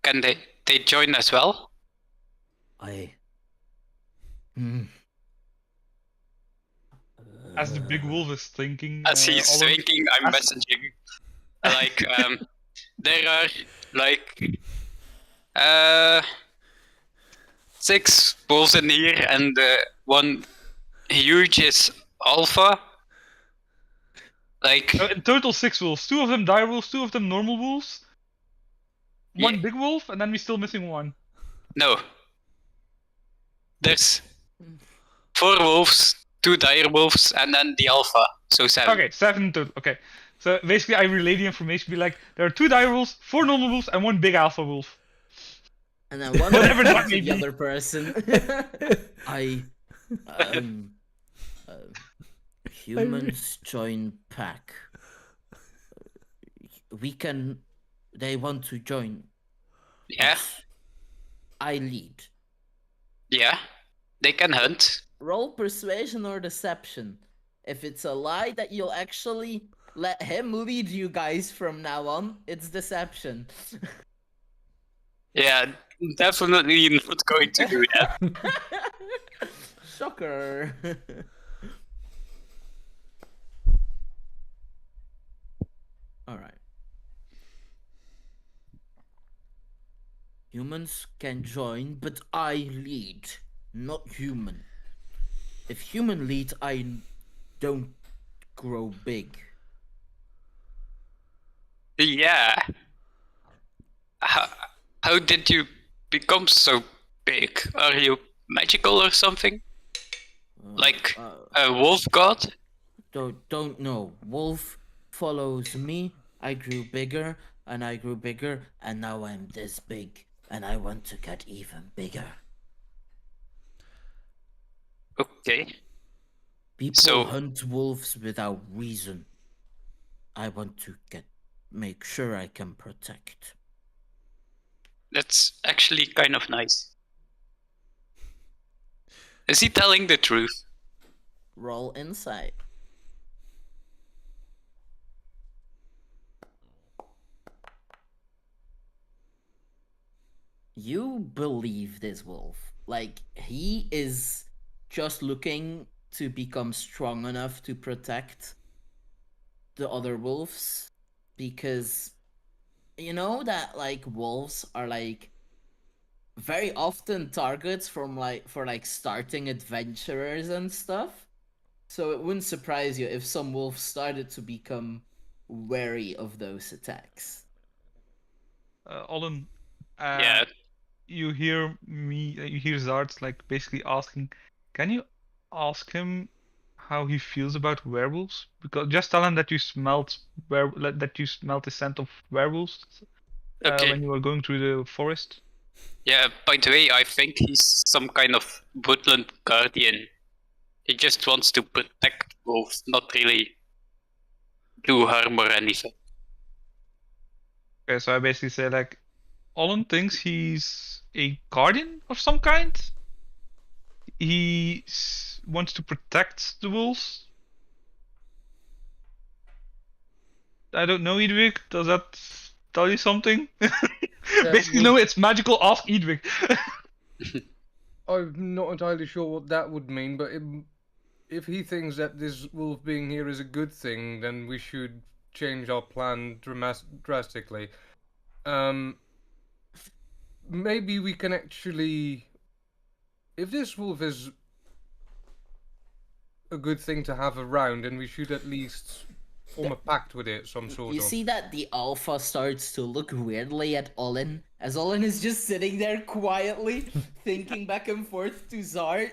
S4: Can they join as well?
S5: As the big wolf is thinking.
S4: As he's
S5: Olin-
S4: thinking, I'm
S5: as-
S4: messaging. Like there are like 6 wolves in here, and one huge is alpha. Like
S5: In total, 6 wolves. 2 of them dire wolves, 2 of them normal wolves. One
S4: Yeah.
S5: big wolf, and then we're still missing 1.
S4: no, there's 4 wolves, 2 dire wolves, and then the alpha. So 7.
S5: Okay, 7 in total. Okay. So basically, I relay the information. Be like, there are 2 dire wolves, 4 normal wolves, and 1 big alpha wolf.
S1: And then one
S5: Whatever that
S1: to
S5: may
S1: the
S5: be.
S1: other person. Humans join pack. They want to join.
S4: Yeah,
S1: I lead.
S4: yeah, they can hunt.
S1: Roll persuasion or deception. If it's a lie that you'll actually let him lead you guys from now on, it's deception.
S4: Yeah, definitely not going to do that.
S1: Shocker. Alright. Humans can join, but I lead, not human. If human leads, I don't grow big.
S4: Yeah. How did you become so big? Are you magical or something? Like a wolf god?
S1: Don't know. Wolf follows me. I grew bigger, and I grew bigger, and now I'm this big, and I want to get even bigger.
S4: Okay.
S1: People hunt wolves without reason. I want to make sure I can protect.
S4: That's actually kind of nice. Is he telling the truth?
S1: Roll insight. You believe this wolf. Like, he is just looking to become strong enough to protect the other wolves, because you know that like wolves are like very often targets from like for like starting adventurers and stuff. So it wouldn't surprise you if some wolves started to become wary of those attacks.
S5: Olin,
S4: Yeah.
S5: you hear Zart like basically asking, can you ask him how he feels about werewolves? Because just tell him that you smelled the scent of werewolves
S4: Okay.
S5: when you were going through the forest.
S4: Yeah, by the way, I think he's some kind of woodland guardian. He just wants to protect wolves, not really do harm or anything.
S5: Okay, so I basically say like, Olin thinks he's a guardian of some kind. He wants to protect the wolves. I don't know, Edwig. Does that tell you something? Basically,
S2: well-
S5: no, it's magical. Ask Edwig.
S2: I'm not entirely sure what that would mean, but if he thinks that this wolf being here is a good thing, then we should change our plan drastically. Maybe we can actually... If this wolf is a good thing to have around, then we should at least form a pact with it, some sort
S1: You
S2: of...
S1: see that the alpha starts to look weirdly at Olin, as Olin is just sitting there quietly, thinking back and forth to Zart.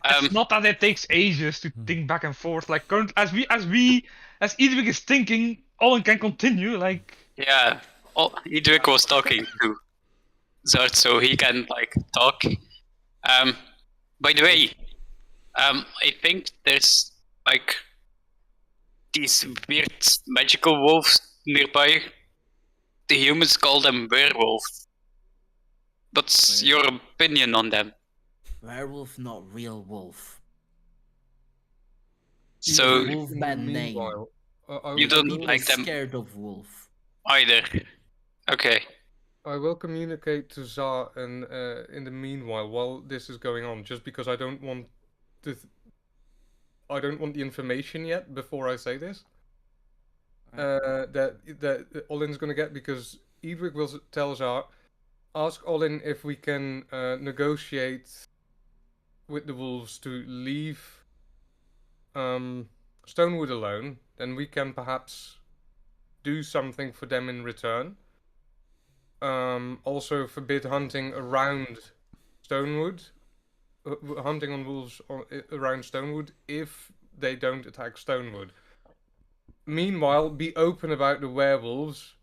S5: It's not that it takes ages to think back and forth. Like as Edwig is thinking, Olin can continue. Like
S4: Yeah, Edric was talking to Zart, so he can like talk. By the way, I think there's like these weird magical wolves nearby. The humans call them werewolves. What's your opinion on them?
S1: Werewolf, not real wolf.
S4: So
S1: Wolf bad name.
S2: Meanwhile,
S4: You don't
S1: People
S4: like them
S1: scared of wolf.
S4: either. Okay.
S2: I will communicate to Zar and in the meanwhile, while this is going on, just because I don't want I don't want the information yet before I say this. That Olin's gonna get, because Edwig will tell Zar, ask Olin if we can negotiate with the wolves to leave Stonewood alone. Then we can perhaps do something for them in return. Also forbid hunting around Stonewood, hunting on wolves around Stonewood if they don't attack Stonewood. Meanwhile, be open about the werewolves.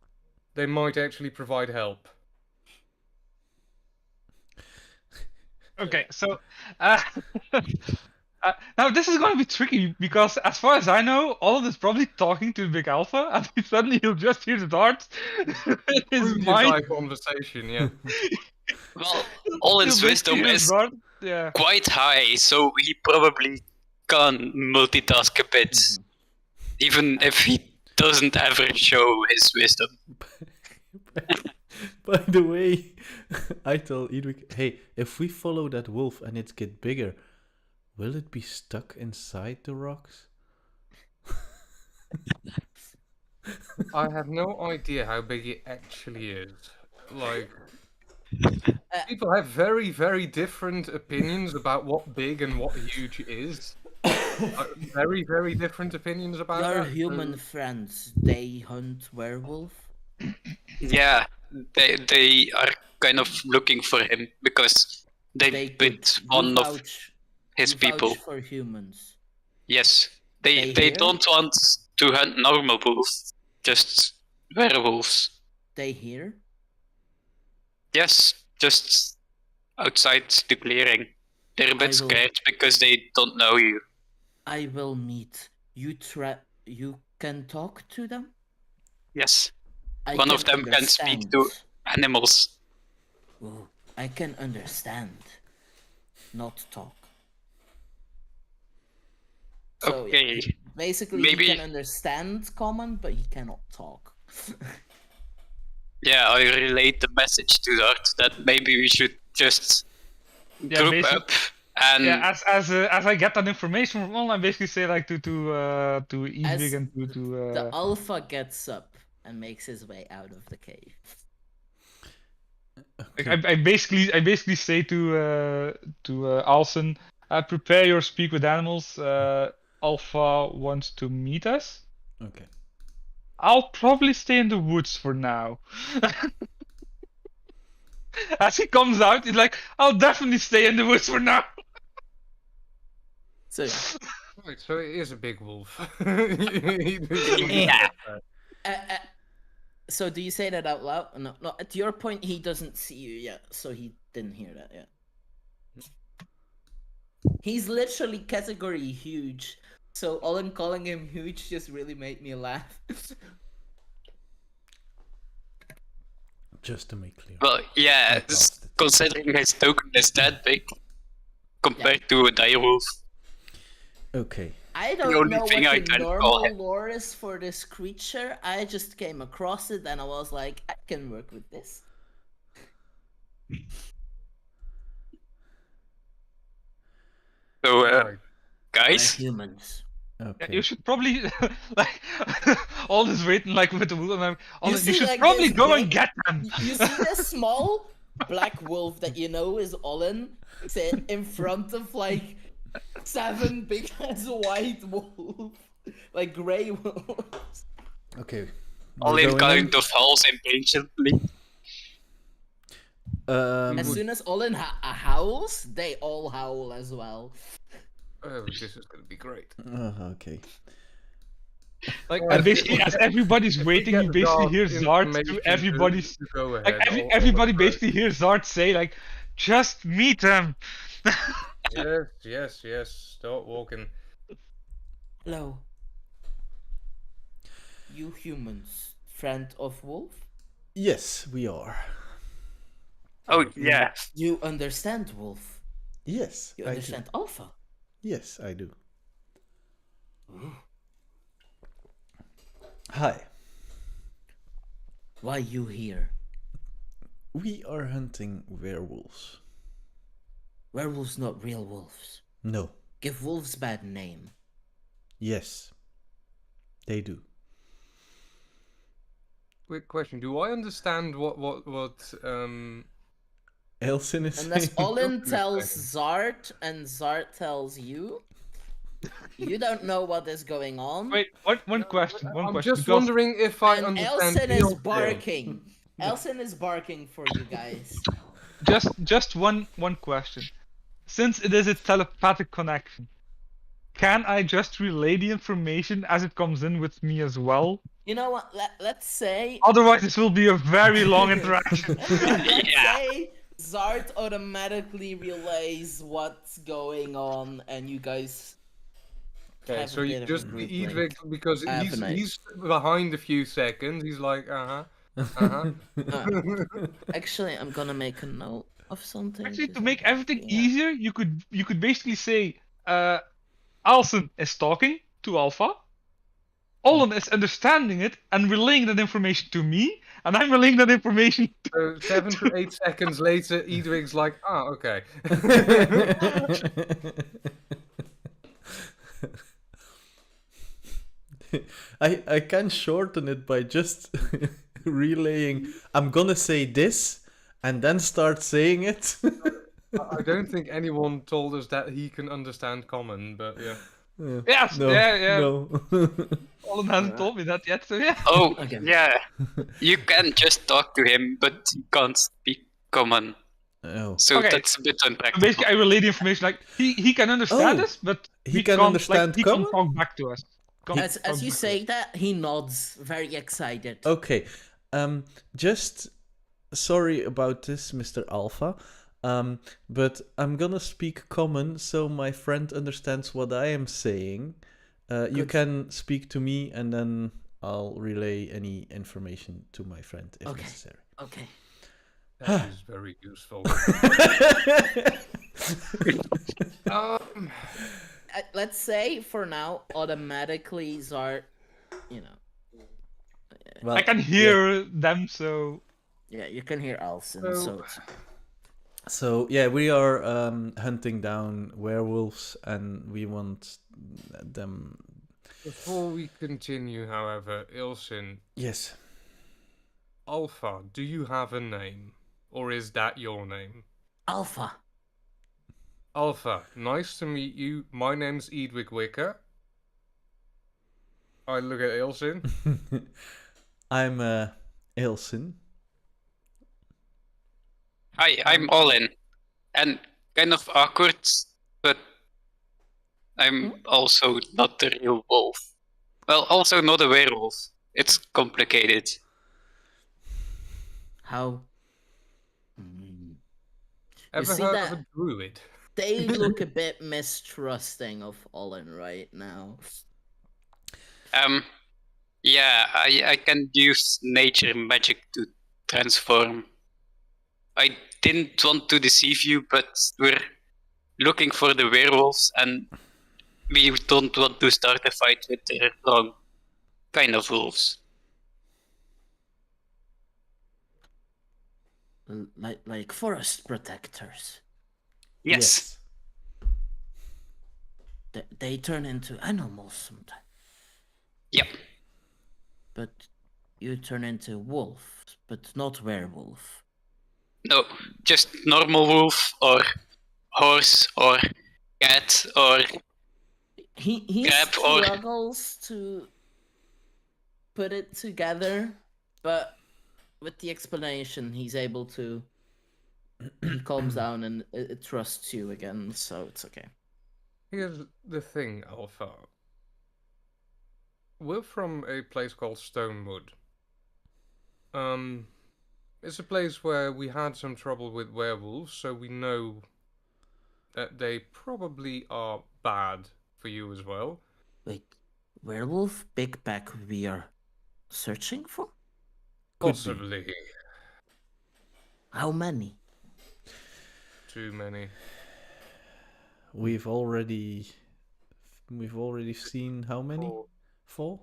S2: They might actually provide help.
S5: okay, so now this is going to be tricky because, as far as I know, Olin is probably talking to the Big Alpha, and suddenly he'll just hear the darts in his
S2: Through the
S5: mind.
S2: entire conversation, yeah.
S4: Well, Olin's
S5: He'll
S4: wisdom
S5: basically hear his
S4: is
S5: dart. Yeah.
S4: quite high, so he probably can multitask a bit, even if he doesn't ever show his wisdom.
S3: By the way, I told Edwig, hey, if we follow that wolf and it gets bigger, will it be stuck inside the rocks?
S2: I have no idea how big it actually is. Like, people have very, very different opinions about what big and what huge is. Very, very different opinions about
S1: Your
S2: that.
S1: human friends, they hunt werewolf?
S4: Yeah, they are kind of looking for him because they bit one of his people.
S1: Vouch for humans.
S4: Yes,
S1: They
S4: they
S1: hear?
S4: don't want to hunt normal wolves, just werewolves.
S1: They hear?
S4: Yes, just outside the clearing. They're a
S1: I
S4: bit
S1: will-
S4: scared because they don't know you.
S1: I will meet. You can talk to them?
S4: Yes,
S1: I
S4: one of them can speak to animals.
S1: Oh, I can understand. Not talk. So, yeah,
S4: Okay,
S1: basically,
S4: maybe-
S1: he can understand common, but he cannot talk.
S4: yeah, I relate the message to Dart that maybe we should just
S5: Yeah,
S4: group up And
S5: Yeah, as I get that information from online, I basically say like to
S1: As
S5: Edwig and to
S1: the alpha gets up and makes his way out of the cave.
S5: like, I basically say to Eilcyn, prepare your speak with animals. Alpha wants to meet us.
S3: Okay.
S5: I'll probably stay in the woods for now. As he comes out, he's like, I'll definitely stay in the woods for now.
S1: So
S2: Right, so it is a big wolf.
S4: yeah,
S1: so do you say that out loud? No, no. At your point, he doesn't see you yet, so he didn't hear that yet. He's literally category huge, so Olin calling him huge just really made me laugh.
S3: Just to make clear.
S4: well, yeah,
S3: I passed it.
S4: considering his token is that big compared to a direwolf.
S3: Okay.
S1: I
S4: The
S1: don't
S4: only
S1: know
S4: thing I
S1: what the
S4: can call
S1: normal
S4: him.
S1: lore is for this creature. I just came across it and I was like, I can work with this.
S4: So,
S2: Right.
S1: We're
S4: guys,
S1: humans.
S5: Yeah,
S3: Okay.
S5: you should probably like all this waiting like with the wolf. And you
S1: see,
S5: should
S1: like,
S5: probably
S1: this
S5: go and
S1: big-
S5: get them.
S1: You see this small black wolf that you know is Olin sit in front of like 7 big ass white wolves, like grey wolves.
S3: Okay.
S4: all
S3: We're
S4: in
S3: going
S4: kind of howls impatiently.
S1: As
S3: would-
S1: soon as Olin howls, they all howl as well.
S2: Oh, this is gonna be great.
S3: okay.
S5: Like
S2: Well,
S5: basically, as everybody's
S2: If we
S5: waiting,
S2: get
S5: you basically hear
S2: Zard's
S5: Zard
S2: information
S5: to everybody's
S2: to go
S5: like
S2: ahead, I'll
S5: everybody
S2: approach.
S5: basically hears Zard say like, just meet them.
S2: Yes. Start walking.
S1: Hello. You humans, friend of wolf?
S3: Yes, we are.
S4: Oh, yeah.
S1: You understand wolf?
S3: Yes,
S1: You
S3: I do.
S1: understand alpha?
S3: Yes, I do. Hi.
S1: Why you here?
S3: We are hunting werewolves.
S1: Werewolves not real wolves.
S3: No.
S1: Give wolves bad name.
S3: Yes. They do.
S2: Quick question: do I understand what
S3: Eilcyn is
S1: Unless
S3: saying.
S1: Olin tells Zard and Zard tells you, you don't know what is going on.
S5: Wait, one question.
S2: I'm
S5: Question.
S2: just
S5: because
S2: wondering if I
S1: And
S2: understand.
S1: Eilcyn is
S2: Neil's thing.
S1: barking. Eilcyn is barking for you guys.
S5: just one question. Since it is a telepathic connection, can I just relay the information as it comes in with me as well?
S1: You know what? Let's say.
S5: Otherwise, this will be a very long interaction.
S1: Let's
S4: Yeah.
S1: say Zard automatically relays what's going on, and you guys.
S2: Okay,
S1: have
S2: so
S1: a
S2: you
S1: bit of
S2: just
S1: a group
S2: Edvig
S1: link.
S2: because
S1: I have an idea.
S2: he's behind a few seconds. He's like,
S1: Actually, I'm gonna make a note of something.
S5: Actually,
S1: just
S5: to make everything
S1: yeah.
S5: easier, you could basically say, Eilcyn is talking to Alpha. Olin is understanding it and relaying that information to me, and I'm relaying that information to...
S2: So 7 to 8 seconds later, Edvig's like, okay.
S3: I can shorten it by just relaying. I'm gonna say this and then start saying it.
S2: I don't think anyone told us that he can understand common, but yeah.
S5: Yes,
S3: No,
S5: yeah.
S3: no.
S5: Olin hasn't told me that yet, so yeah.
S4: Oh,
S1: Okay.
S4: yeah. You can just talk to him, but he can't speak common.
S3: Oh.
S4: So
S5: Okay.
S4: that's a bit
S5: So
S4: unpractical.
S5: basically, I relay the information like he can understand
S3: Oh,
S5: us, but
S3: he
S5: we
S3: can
S5: can't,
S3: understand
S5: like, he can't
S3: common?
S5: talk back to us. Can't
S1: As
S5: talk
S1: you
S5: back to
S1: say
S5: us.
S1: that, he nods, very excited.
S3: Okay. Just sorry about this, Mr. Alpha. But I'm gonna speak common so my friend understands what I am saying. You
S1: Good.
S3: can speak to me and then I'll relay any information to my friend if
S1: Okay.
S3: necessary.
S1: Okay.
S2: That is very useful.
S1: Let's say for now, automatically Zard,
S3: Well,
S5: I can hear them, so
S1: yeah, you can hear Eilcyn,
S2: So-
S1: so it's...
S3: So yeah, we are hunting down werewolves, and we want them.
S2: Before we continue, however, Eilcyn,
S3: Yes.
S2: Alpha, do you have a name? Or is that your name?
S1: Alpha.
S2: Alpha, nice to meet you. My name's Edwig Wicker. I look at Eilcyn.
S3: I'm Eilcyn.
S4: Hi, I'm all in. And kind of awkward, but I'm also not the real wolf. Well, also not a werewolf. It's complicated.
S1: How? Mm.
S2: Ever
S1: see
S2: heard
S1: that-
S2: of a druid?
S1: They look a bit mistrusting of Olin right now.
S4: Yeah, I can use nature magic to transform. I didn't want to deceive you, but we're looking for the werewolves, and we don't want to start a fight with the wrong kind of wolves.
S1: Like forest protectors.
S4: Yes.
S1: They turn into animals sometimes.
S4: Yep.
S1: But you turn into wolf, but not werewolf.
S4: No, just normal wolf or horse or cat or
S1: He
S4: crab or
S1: struggles to put it together, but with the explanation, he's able to. He calms down and it trusts you again, so it's okay.
S2: Here's the thing, Alpha. We're from a place called Stonewood. It's a place where we had some trouble with werewolves, so we know that they probably are bad for you as well.
S1: Wait, werewolf big pack we are searching for?
S2: Possibly.
S1: How many?
S2: Too many.
S3: We've already seen how many? 4,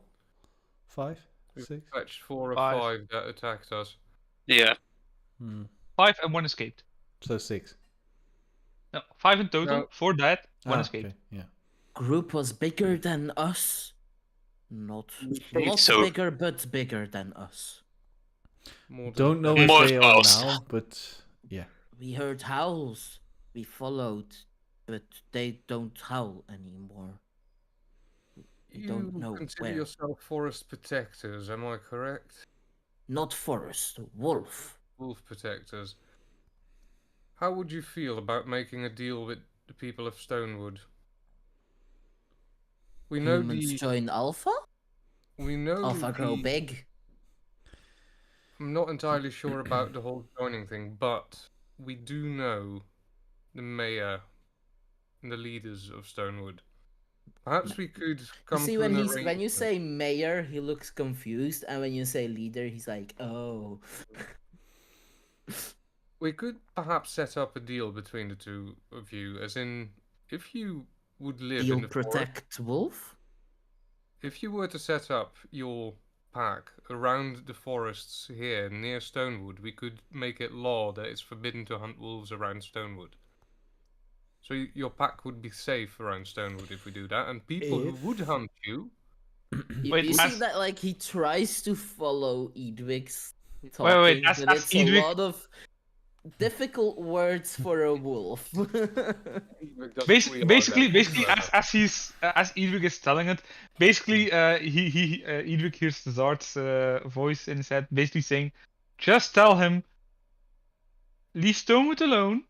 S3: 5,
S2: We've
S3: 6.
S2: fetched 4 or
S5: 5.
S2: 5 that attacked us.
S4: yeah.
S5: 5 and 1 escaped.
S3: So 6.
S5: No, 5 in total.
S2: No.
S5: 4 dead, 1 escaped.
S3: Okay, yeah.
S1: Group was bigger than us. Not
S4: think so.
S1: bigger, but bigger than us.
S2: More than
S3: Don't know
S2: that.
S3: if
S4: More
S3: they are
S4: fast.
S3: now, but yeah.
S1: We heard howls. We followed, but they don't howl anymore. We don't
S2: You
S1: know
S2: consider
S1: where.
S2: yourself forest protectors, am I correct?
S1: Not forest, wolf.
S2: Wolf protectors. How would you feel about making a deal with the people of Stonewood? We know
S1: Humans join Alpha?
S2: we know
S1: Alpha grow
S2: the-
S1: big.
S2: I'm not entirely sure about the whole joining thing, but we do know the mayor and the leaders of Stonewood. Perhaps we could come
S1: You see,
S2: to
S1: when
S2: an
S1: when you
S2: arrangement.
S1: say mayor, he looks confused, and when you say leader, he's like, oh.
S2: We could perhaps set up a deal between the two of you, as in, if you would live in
S1: You'll
S2: the forest,
S1: protect wolf?
S2: if you were to set up your pack around the forests here near Stonewood, we could make it law that it's forbidden to hunt wolves around Stonewood. So your pack would be safe around Stonewood if we do that, and people who would hunt you.
S5: Wait,
S1: You see
S5: as-
S1: that, like, he tries to follow Edwig's talking,
S5: wait,
S1: but
S5: as
S1: it's a
S5: Edwig-
S1: lot of difficult words for a wolf.
S5: Basically, as he's as Edwig is telling it, basically, Edwig hears the Zard's voice in his head, basically saying, "Just tell him, leave Stonewood alone.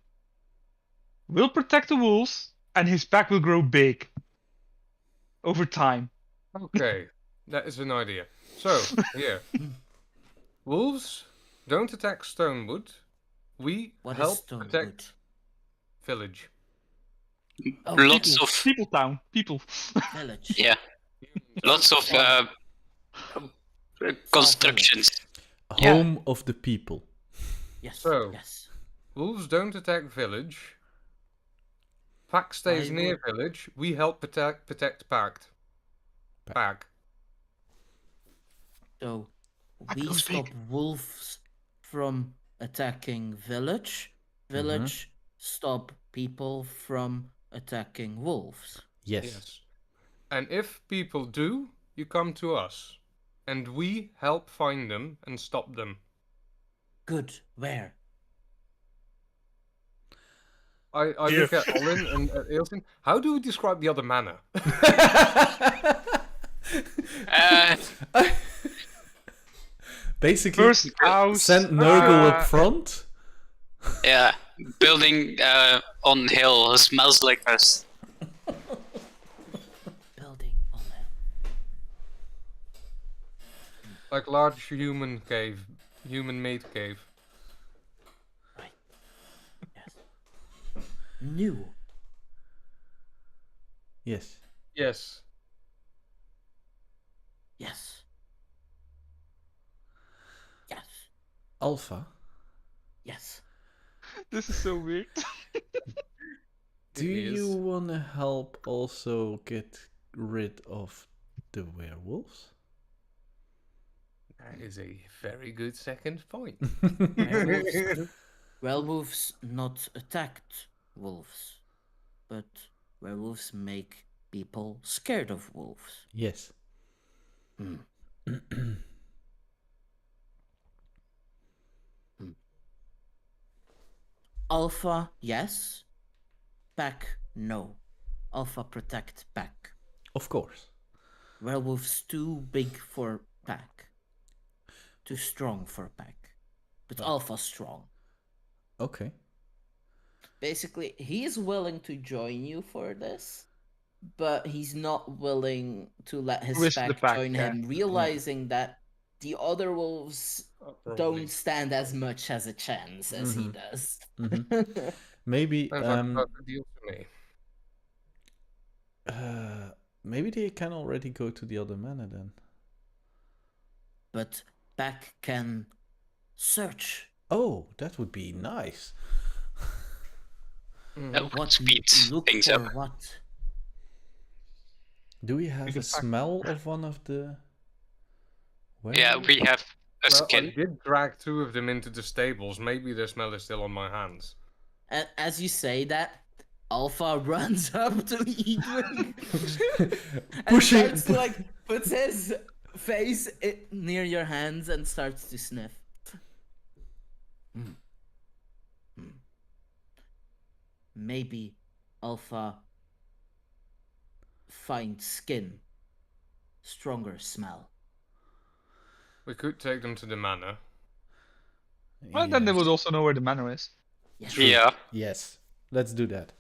S5: We'll protect the wolves, and his pack will grow big over time."
S2: Okay, that is an idea. So, here. Wolves don't attack Stonewood. We
S1: What is
S2: help
S1: Stonewood?
S2: protect village.
S1: Oh,
S4: Lots
S1: people,
S4: of
S5: People town, people.
S1: village.
S4: yeah. Lots of constructions. Yeah.
S3: Home of the people.
S1: Yes,
S2: So-
S1: yes.
S2: Wolves don't attack village. Pack stays
S1: Why
S2: near
S1: would-
S2: village. We help protect Pact. Pack.
S1: So,
S5: That
S1: we
S5: goes
S1: stop
S5: big.
S1: wolves from attacking village, village stop people from attacking wolves?
S3: Yes.
S2: Yes. And if people do, you come to us. And we help find them and stop them.
S1: Good. Where?
S2: I look at Olin and at Eilcyn. How do we describe the other manor?
S3: Basically,
S5: First house.
S3: send Nurgle up front.
S4: Yeah, building on hill smells like us.
S1: Building on that.
S2: Like large human cave, human-made cave.
S1: Right. Yes. New.
S3: Yes.
S2: Yes.
S1: Yes. Yes.
S3: Alpha,
S1: Yes.
S5: This is so weird.
S3: do
S2: It
S3: you
S2: is.
S3: want to help also get rid of the werewolves?
S2: That is a very good second point.
S1: Werewolves not attacked wolves, but werewolves make people scared of wolves.
S3: Yes.
S1: Hmm. Alpha, yes. Pack, no. Alpha protect pack.
S3: Of course.
S1: Werewolves too big for pack. Too strong for pack. But Alpha strong.
S3: Okay.
S1: Basically, he is willing to join you for this, but he's not willing to let his
S5: Risk the
S1: pack
S5: pack,
S1: join
S5: yeah.
S1: him, realizing that the other wolves
S2: Probably.
S1: don't stand as much as a chance as he does.
S3: Maybe
S2: Sounds like a perfect deal to me.
S3: maybe they can already go to the other manor then.
S1: But pack can search.
S3: Oh, that would be nice.
S4: That would
S1: What
S4: speed
S1: look
S4: things
S1: for
S4: up.
S1: what?
S3: Do we have a
S5: can pack-
S3: smell of one of the
S4: Yeah,
S3: werewolves?
S4: we have a
S2: Well,
S4: skin.
S2: I did drag 2 of them into the stables. Maybe the smell is still on my hands.
S1: And as you say that, Alpha runs up to Edwin and
S3: Pushing-
S1: starts to, like, puts his face near your hands and starts to sniff. Maybe Alpha finds skin. Stronger smell.
S2: We could take them to the manor.
S5: Well, then they
S3: Yes.
S5: would also know where the manor is.
S1: Yes.
S4: Yeah.
S3: Yes. Let's do that.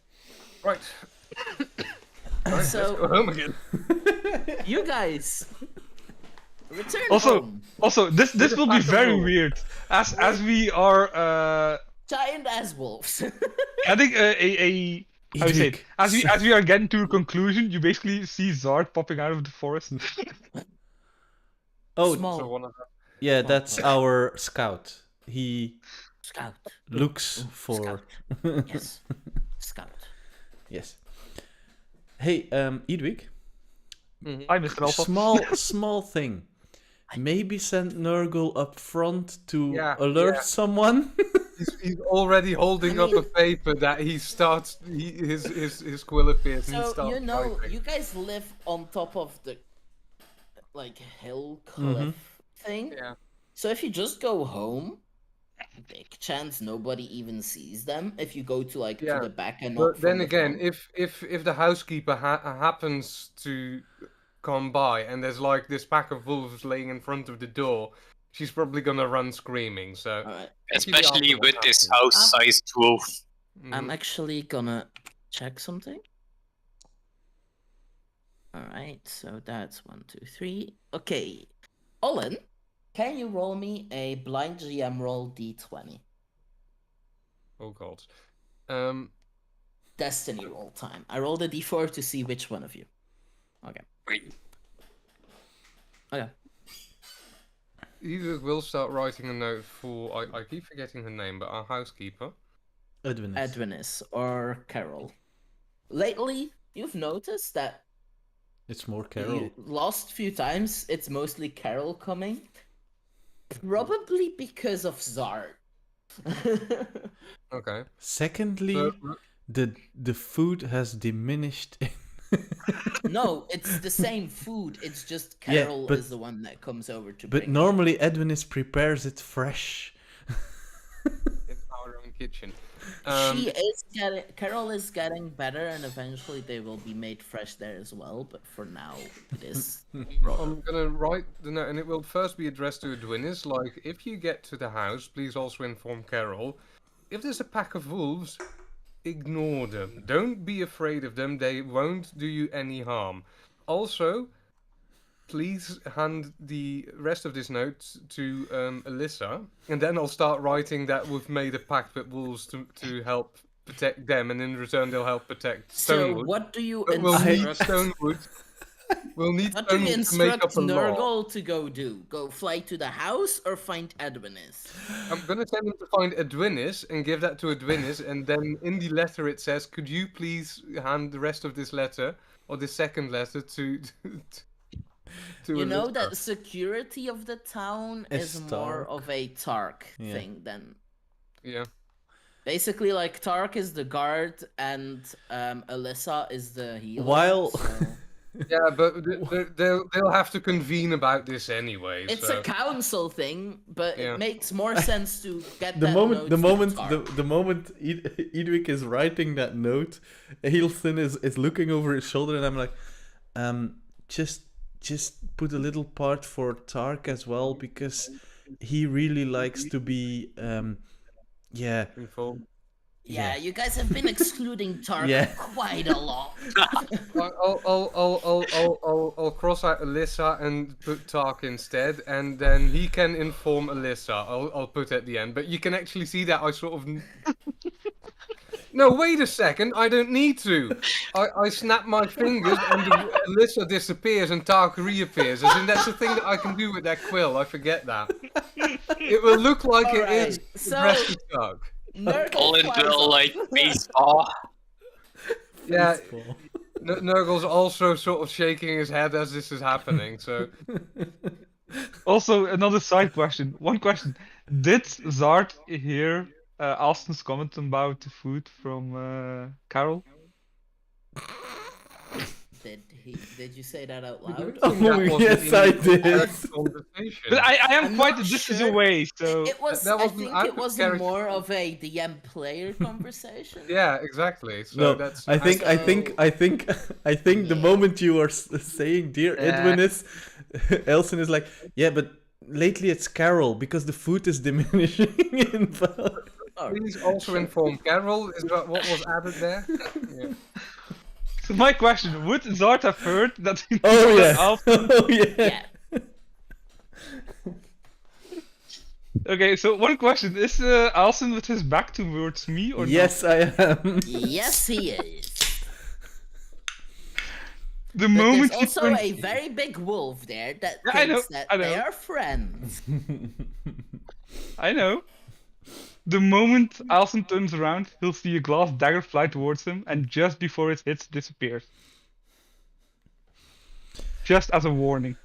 S2: Right. Right,
S1: So-
S2: let's go home again.
S1: You guys return
S5: Also,
S1: home.
S5: this
S2: With a
S5: will be
S2: pack of
S5: very
S2: wolves.
S5: weird as we are.
S1: Giant as wolves.
S5: I think how you say it?
S3: Edric,
S5: As we are getting to a conclusion, you basically see Zard popping out of the forest.
S3: Oh,
S1: Small
S2: So one of them.
S3: yeah, that's our scout. He
S1: scout.
S3: looks for.
S1: Scout. Yes. Scout.
S3: Yes. Hey, Edwig,
S5: Hi, Mr. Alpha.
S3: small thing. Maybe send Nurgle up front to
S2: Yeah,
S3: alert
S2: yeah.
S3: someone.
S2: He's already holding up a paper that he starts. His quill appears and he
S1: So
S2: starts
S1: you know,
S2: typing.
S1: you guys live on top of the hill cliff thing.
S2: Yeah.
S1: So if you just go home, big chance nobody even sees them. If you go to
S2: Yeah,
S1: to the back and not
S2: But
S1: from
S2: then
S1: the
S2: again,
S1: front.
S2: if the housekeeper happens to come by and there's like this pack of wolves laying in front of the door, she's probably gonna run screaming. So
S1: Alright,
S4: Especially
S2: after
S4: with
S2: what
S4: this
S2: happens.
S4: house-sized wolf.
S1: I'm actually gonna check something. Alright, so that's 1, 2, 3. Okay. Olin, can you roll me a blind GM roll D20?
S2: Oh god.
S1: Destiny roll time. I rolled a D4 to see which one of you. Okay.
S4: Wait,
S1: Okay.
S2: Edith will start writing a note for. I keep forgetting her name, but our housekeeper.
S3: Edwin.
S1: Edwinis or Carol. Lately, you've noticed that
S3: It's more Carol.
S1: you last few times it's mostly Carol coming. Probably because of Zard.
S2: Okay.
S3: Secondly,
S2: So,
S3: the food has diminished.
S1: No, it's the same food. It's just
S3: Yeah,
S1: Carol
S3: but-
S1: is the one that comes over to
S3: But
S1: bring
S3: normally Edwin prepares it fresh.
S2: in our own kitchen.
S1: Carol is getting better, and eventually they will be made fresh there as well. But for now, it is.
S2: I'm gonna write the note, and it will first be addressed to Edwinis. Like, if you get to the house, please also inform Carol. If there's a pack of wolves, ignore them. Don't be afraid of them. They won't do you any harm. Also, please hand the rest of this note to Alyssa, and then I'll start writing that we've made a pact with wolves to help protect them, and in return they'll help protect
S1: So
S2: Stonewood.
S1: what do you
S2: But we'll need
S1: instruct?
S2: Stonewood. We'll need
S1: What do you
S2: Stonewood to make
S1: instruct
S2: up a law.
S1: Nurgle to go do? Go fly to the house or find Edwinis?
S2: I'm gonna send him to find Edwinis and give that to Edwinis, and then in the letter it says, "Could you please hand the rest of this letter or the second letter to
S1: You know
S2: Alyssa?"
S1: that security of the town
S3: Is
S1: is more
S3: Tark.
S1: of a Tark
S3: Yeah.
S1: thing than.
S2: Yeah.
S1: Basically, like Tark is the guard and Alyssa is the healer.
S3: While-
S1: so-
S2: Yeah, but they'll have to convene about this anyway.
S1: It's
S2: so.
S1: a council thing, but
S2: Yeah.
S1: it makes more sense to get
S3: The
S1: that
S3: moment,
S1: note
S3: the
S1: to
S3: moment,
S1: Tark.
S3: the moment Edwick is writing that note, Eilcyn is looking over his shoulder, and I'm like, just put a little part for Tark as well, because he really likes to be, yeah,
S2: Inform.
S1: Yeah, you guys have been excluding Tark
S3: Yeah.
S1: quite a lot.
S2: I'll cross out Alyssa and put Tark instead, and then he can inform Alyssa. I'll put at the end, but you can actually see that I sort of. No, wait a second. I don't need to. I snap my fingers and Alyssa disappears and Tark reappears. As in, that's the thing that I can do with that quill. I forget that. It will look like it
S1: Alright,
S2: is
S1: so-
S2: addressed to Tark.
S1: Nurgle
S4: Colin
S1: flies
S4: will
S1: off.
S4: like baseball.
S2: Yeah,
S3: baseball.
S2: Nurgle's also sort of shaking his head as this is happening. So
S5: Also, another side question. One question: did Zard hear Alston's comment about the food from Carol?
S1: Did you say that out loud?
S3: Oh,
S2: that wasn't
S3: yes,
S2: in
S3: I
S2: the
S3: did.
S2: direct conversation.
S5: But I am
S1: I'm
S5: quite
S1: not
S5: a distance
S1: sure.
S5: away, so
S1: It was.
S2: That
S1: I
S2: wasn't
S1: think
S2: out
S1: it
S2: of
S1: was
S2: character.
S1: more of a DM player conversation.
S2: Yeah, exactly. So
S3: No,
S2: that's.
S3: I think the moment you are saying "Dear
S2: Yeah.
S3: Edwinis," Eilcyn is like, yeah, but lately it's Carol because the food is diminishing in value.
S1: Oh,
S2: Please also inform Carol. Is that what was added there? Yeah.
S5: so my question: would Zard have heard that?
S3: Oh
S5: that
S3: yeah,
S5: Alston-
S3: oh yeah.
S1: yeah.
S5: Okay, so one question: is Alston with his back towards me or
S3: Yes, I am.
S1: Yes, he is.
S5: not? The
S1: But
S5: moment
S1: there's
S5: he
S1: also
S5: turns-
S1: a very big wolf there that
S5: Yeah, I know,
S1: thinks that
S5: I know.
S1: they are friends.
S5: I know. The moment Alston turns around, he'll see a glass dagger fly towards him, and just before it hits, disappears. Just as a warning.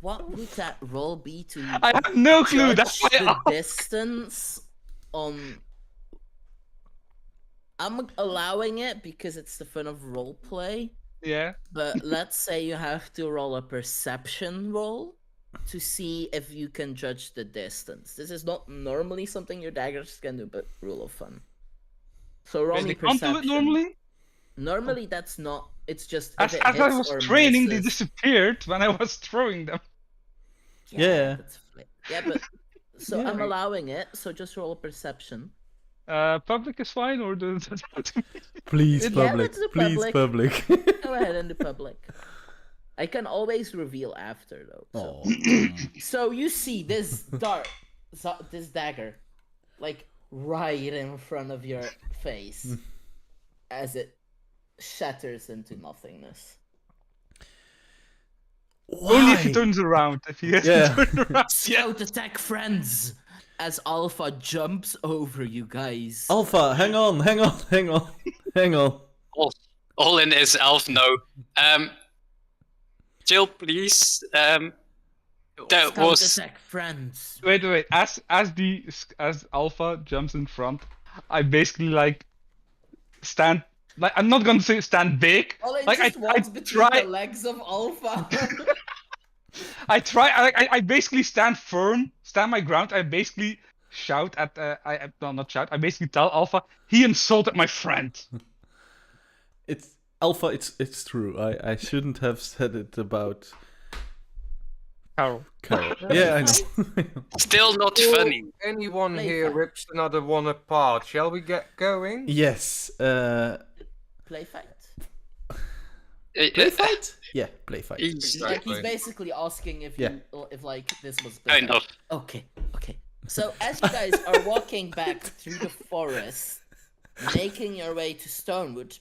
S1: What would that roll be to
S5: I have no clue.
S1: judge
S5: That's why
S1: the distance on? I'm allowing it because it's the fun of roleplay.
S5: yeah.
S1: But let's say you have to roll a perception roll to see if you can judge the distance. This is not normally something your daggers can do, but rule of fun. So roll
S5: Wait,
S1: me
S5: they can't
S1: perception.
S5: do it normally?
S1: Normally that's not. It's just
S5: As,
S1: if it
S5: as I
S1: hits
S5: was
S1: or
S5: training, they
S1: misses.
S5: disappeared when I was throwing them.
S3: Yeah.
S1: That's yeah, but so
S5: Yeah.
S1: I'm allowing it. So just roll a perception.
S5: Public is fine, or does it have to be?
S3: Please,
S1: Yeah,
S3: public.
S1: let's do
S3: Please, public.
S1: Go ahead and do public. I can always reveal after though. So.
S3: Oh.
S1: So you see this dart, this dagger, like right in front of your face, as it shatters into nothingness.
S5: Only if he
S3: Why?
S5: turns around. If he has
S3: Yeah.
S5: to turn around.
S1: Scout attack, friends! As Alpha jumps over you guys.
S3: Alpha, hang on.
S4: All in is elf now. Jill, please. That
S1: Scout
S4: was
S1: attack, friends.
S5: Wait. As Alpha jumps in front, I basically like stand. Like I'm not gonna say stand big.
S1: Olin
S5: Like
S1: just
S5: I
S1: walks between the
S5: try.
S1: legs of Alpha.
S5: I basically stand firm, stand my ground. I basically shout at no, not shout. I basically tell Alpha he insulted my friend.
S3: It's Alpha. It's true. I shouldn't have said it about
S5: Carol.
S3: Carol. Yeah, I know.
S4: still not
S2: Before
S4: funny.
S2: anyone
S1: Play
S2: here
S1: fight.
S2: rips another one apart, shall we get going?
S3: Yes.
S1: Play fight.
S3: Play fight. Yeah, play fight.
S1: Like he's
S2: Exactly.
S1: basically asking if
S3: Yeah.
S1: if like this was
S4: Kind
S1: better.
S4: of.
S1: Okay. So as you guys are walking back through the forest, making your way to Stonewood,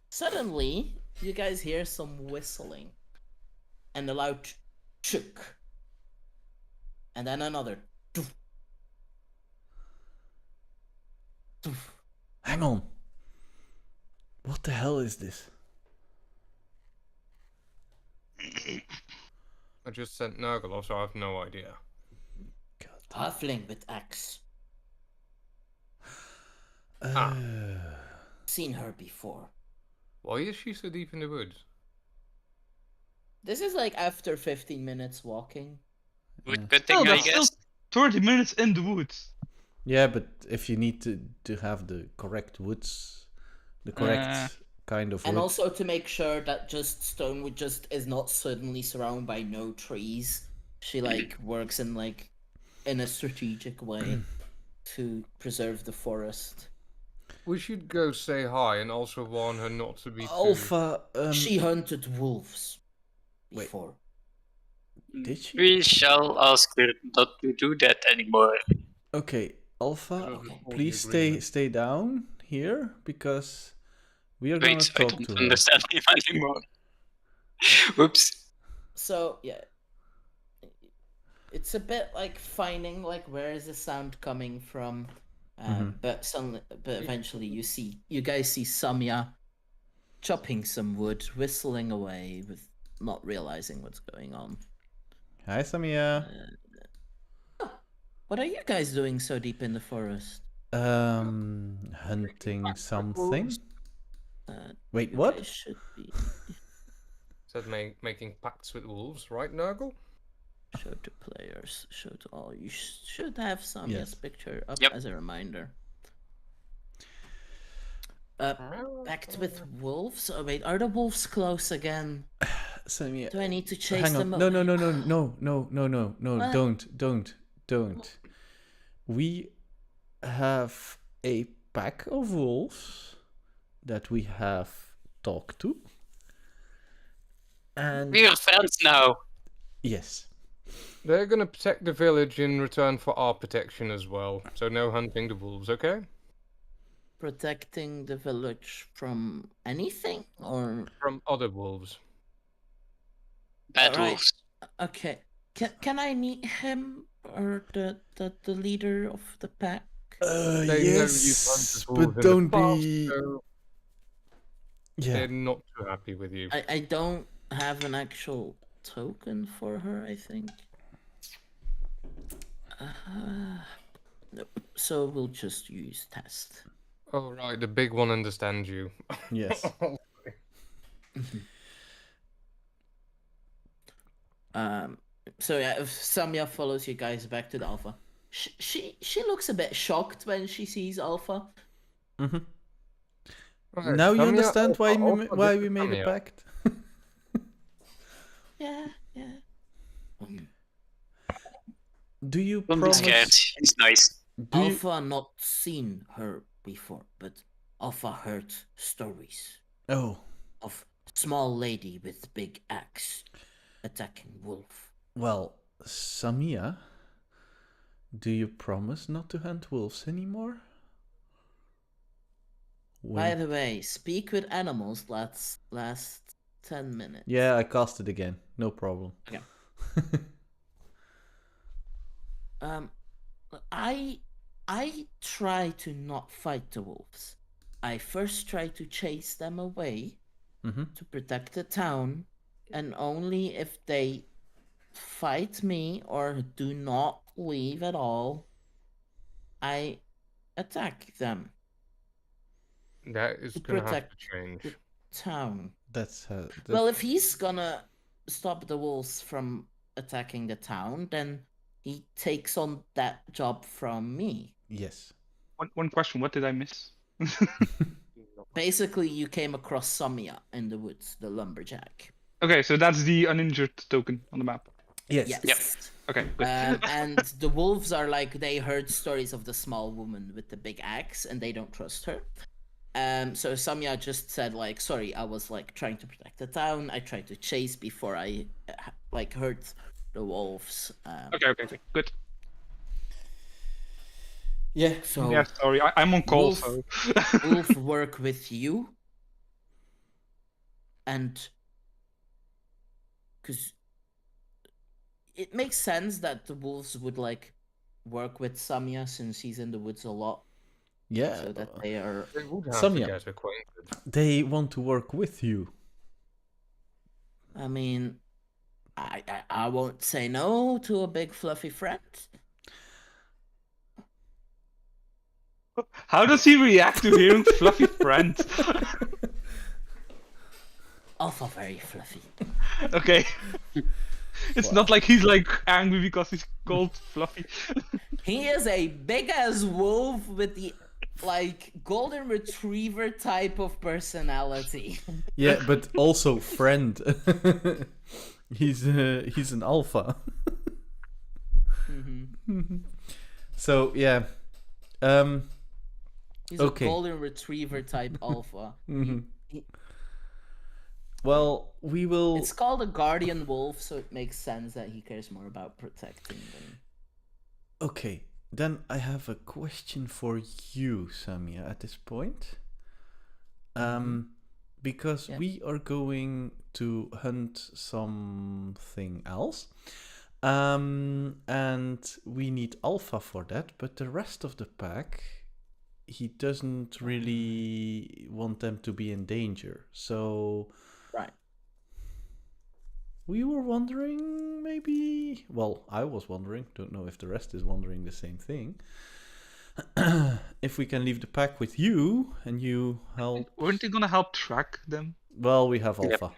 S1: suddenly you guys hear some whistling and a loud chook, and then another. Doof. Doof.
S3: Hang on. What the hell is this?
S2: I just sent Nurgle off, so I have no idea.
S1: Halfling with axe.
S2: Ah.
S1: Seen her before.
S2: Why is she so deep in the woods?
S1: This is like after 15 minutes walking.
S4: Good thing,
S5: Oh,
S4: I
S5: that's still
S4: guess.
S5: 30 minutes in the woods.
S3: Yeah, but if you need to have the correct woods, the correct kind of
S1: And
S3: wood.
S1: also to make sure that just Stonewood just is not suddenly surrounded by no trees. She like works in a strategic way to preserve the forest.
S2: We should go say hi and also warn her not to be too...
S3: Alpha.
S1: She hunted wolves
S3: Wait.
S1: before.
S3: Did she?
S4: We shall ask her not to do that anymore.
S3: Okay, Alpha.
S1: Okay.
S3: Please stay down here because we are
S4: Wait,
S3: gonna
S4: I
S3: talk
S4: don't
S3: to her.
S4: understand him anymore. Whoops.
S1: So yeah, it's a bit like finding like where is the sound coming from, but eventually you guys see Samya chopping some wood, whistling away with not realizing what's going on.
S3: Hi, Samia.
S1: What are you guys doing so deep in the forest?
S3: Hunting something. Wait,
S1: You
S3: what?
S1: guys should be
S2: Said making pacts with wolves, right, Nurgle?
S1: show to players, show to all. You should have Samya's
S3: Yes.
S1: picture up
S4: Yep.
S1: as a reminder. Packed with wolves? Oh wait, are the wolves close again?
S3: Samia.
S1: Do I need to chase
S3: Hang
S1: them
S3: on.
S1: away?
S3: No.
S1: What?
S3: Don't. We have a pack of wolves that we have talked to. And
S4: We're friends now.
S3: yes.
S2: They're gonna protect the village in return for our protection as well. So no hunting the wolves, okay?
S1: Protecting the village from anything or
S2: From other wolves.
S4: Bad
S1: Alright.
S4: wolves.
S1: okay. Can I meet him or the leader of the pack?
S2: They know you've
S3: Yes,
S2: hunted wolves
S3: but
S2: in the
S3: don't
S2: past,
S3: be.
S2: so
S3: Yeah.
S2: they're not too happy with you.
S1: I don't have an actual token for her, I think. Nope. So we'll just use test.
S2: Oh right, the big one understands you.
S3: Yes.
S1: So yeah, if Samya follows you guys back to the Alpha, she looks a bit shocked when she sees Alpha.
S3: Mhm.
S2: Right,
S3: Now you
S2: Samia,
S3: understand why
S2: Alpha,
S3: why
S2: this
S3: we
S2: is
S3: made a
S2: Samia.
S3: pact.
S1: Yeah.
S3: Do you
S4: Don't be
S3: promise?
S4: scared. He's nice.
S3: Do you,
S1: Alpha not seen her before, but Alpha heard stories
S3: oh,
S1: of small lady with big axe attacking wolf.
S3: well, Samia, do you promise not to hunt wolves anymore?
S1: By the way, speak with animals last 10 minutes.
S3: Yeah, I cast it again. No problem.
S1: Okay. I try to not fight the wolves. I first try to chase them away
S3: Mm-hmm.
S1: to protect the town, and only if they fight me or do not leave at all, I attack them
S2: That is
S1: to
S2: gonna have to
S1: protect
S2: change.
S1: the town.
S3: That's
S1: Well, if he's gonna stop the wolves from attacking the town, then he takes on that job from me.
S3: yes.
S5: One question. What did I miss?
S1: Basically, you came across Samia in the woods, the lumberjack.
S5: Okay, so that's the uninjured token on the map.
S3: Yes.
S1: Yes.
S5: Okay, good.
S1: And the wolves are like, they heard stories of the small woman with the big axe and they don't trust her. So Samya just said like, sorry, I was like trying to protect the town. I tried to chase before I like hurt the wolves.
S5: Okay, good.
S3: Yeah.
S1: So
S5: Yeah, sorry, I'm on call,
S1: Wolf-
S5: so.
S1: wolf work with you, and because it makes sense that the wolves would like work with Samya since he's in the woods a lot,
S3: Yeah.
S1: so that they are.
S2: They would have
S3: Samya.
S2: to get acquainted.
S3: They want to work with you.
S1: I mean, I won't say no to a big fluffy friend.
S5: How does he react to hearing fluffy friends?
S1: Also very fluffy.
S5: Okay. It's not like he's like angry because he's called fluffy.
S1: He is a big ass wolf with the like golden retriever type of personality.
S3: Yeah, but also friend. He's an alpha. So yeah.
S1: He's
S3: Okay.
S1: a golden retriever type alpha.
S3: Well, we will.
S1: It's called a guardian wolf, so it makes sense that he cares more about protecting them.
S3: Okay, then I have a question for you, Samia, at this point. Because
S1: Yeah.
S3: we are going to hunt something else. And we need Alpha for that, but the rest of the pack, he doesn't really want them to be in danger. So
S1: Right.
S3: we were wondering, maybe. Well, I was wondering. Don't know if the rest is wondering the same thing. If we can leave the pack with you and you help.
S5: Weren't they gonna help track them?
S3: Well, we have Alpha.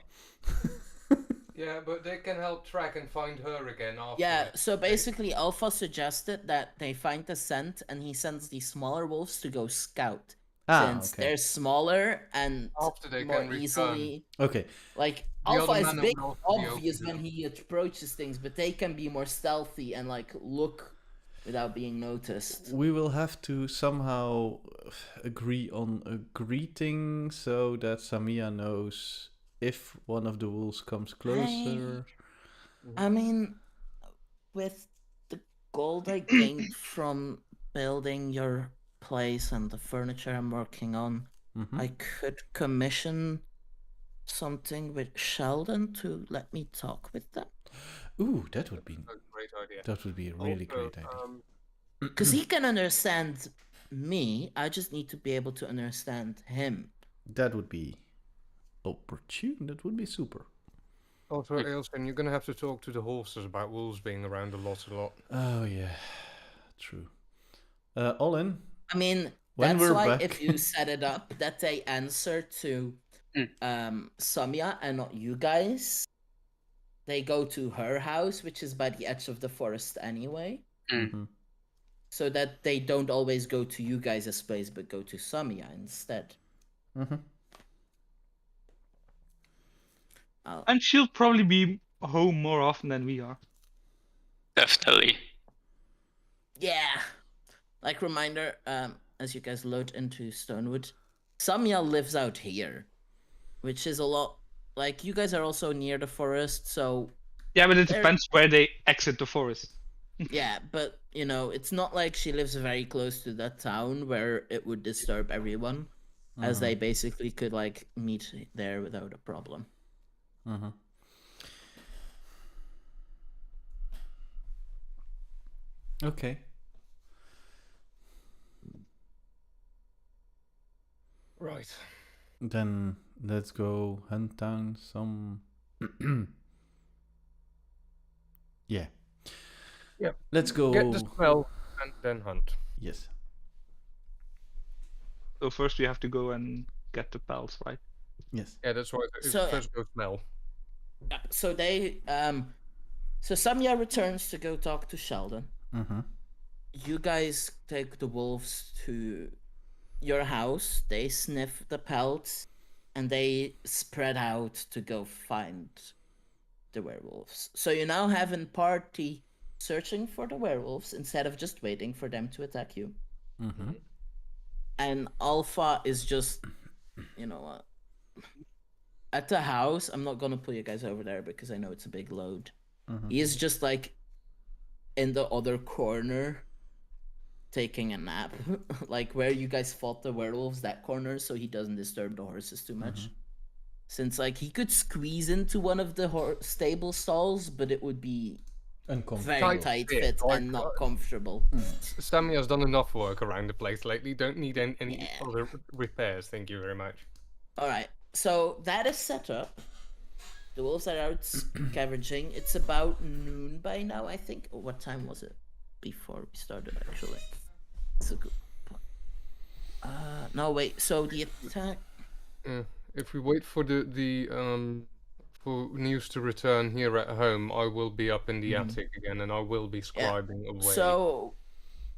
S2: Yeah, but they can help track and find her again after.
S1: Yeah, so basically Alpha suggested that they find the scent and he sends the smaller wolves to go scout. Since
S3: Okay.
S1: they're smaller and
S2: After they
S1: more
S2: can return.
S1: easily
S3: Okay.
S1: like
S2: The
S1: Alpha
S2: other
S1: is
S2: man
S1: big
S2: would also be
S1: obvious
S2: open to
S1: when he approaches things, but they can be more stealthy and like look without being noticed.
S3: We will have to somehow agree on a greeting so that Samia knows if one of the wolves comes closer.
S1: I mean, with the gold I gained from building your place and the furniture I'm working on, I could commission something with Sheldon to let me talk with them.
S3: Ooh, that would be
S2: A great idea.
S3: a really
S2: Also,
S3: great idea.
S1: Because he can understand me, I just need to be able to understand him.
S3: That would be opportune. That would be super.
S2: Also, Eilcyn, you're gonna have to talk to the horses about wolves being around a lot.
S3: Oh yeah, true. Olin,
S1: I mean,
S3: when
S1: that's
S3: we're
S1: why
S3: back,
S1: if you set it up that they answer to Samya and not you guys, they go to her house, which is by the edge of the forest anyway. So that they don't always go to you guys' place, but go to Samya instead.
S5: And she'll probably be home more often than we are.
S4: Definitely.
S1: Yeah. Like reminder, as you guys load into Stonewood, Samya lives out here, which is a lot. Like you guys are also near the forest, so
S5: Yeah, but it depends where they exit the forest.
S1: yeah. But you know, it's not like she lives very close to that town where it would disturb everyone, as they basically could like meet there without a problem.
S3: Okay.
S2: Right.
S3: Then let's go hunt down some Yeah.
S2: Yep.
S3: Let's go.
S2: Get the smell and then hunt.
S3: Yes.
S5: So first we have to go and get the pals, right?
S3: Yes.
S2: Yeah, that's right.
S1: So-
S2: First go smell.
S1: So they so Samya returns to go talk to Sheldon.
S3: Mm-hmm.
S1: You guys take the wolves to your house. They sniff the pelts, and they spread out to go find the werewolves. So you now have a party searching for the werewolves instead of just waiting for them to attack you.
S3: Mm-hmm.
S1: And Alpha is just, at the house. I'm not gonna pull you guys over there because I know it's a big load.
S3: Mm-hmm.
S1: He is just like in the other corner taking a nap. Like where you guys fought the werewolves, that corner, so he doesn't disturb the horses too much. Since like he could squeeze into one of the stable stalls, but it would be
S3: Uncomfortable.
S1: very
S2: Tight
S1: tight
S2: fit,
S1: fit
S2: like,
S1: and not comfortable.
S2: Sammy has done enough work around the place lately. Don't need any
S1: Yeah.
S2: other repairs. Thank you very much.
S1: Alright, so that is set up. The wolves are out scavenging. It's about noon by now, I think. Or what time was it before we started, actually? It's a good point. No, wait, so the attack...
S2: If we wait for the for news to return here at home, I will be up in the attic again, and I will be scribing away.
S1: So,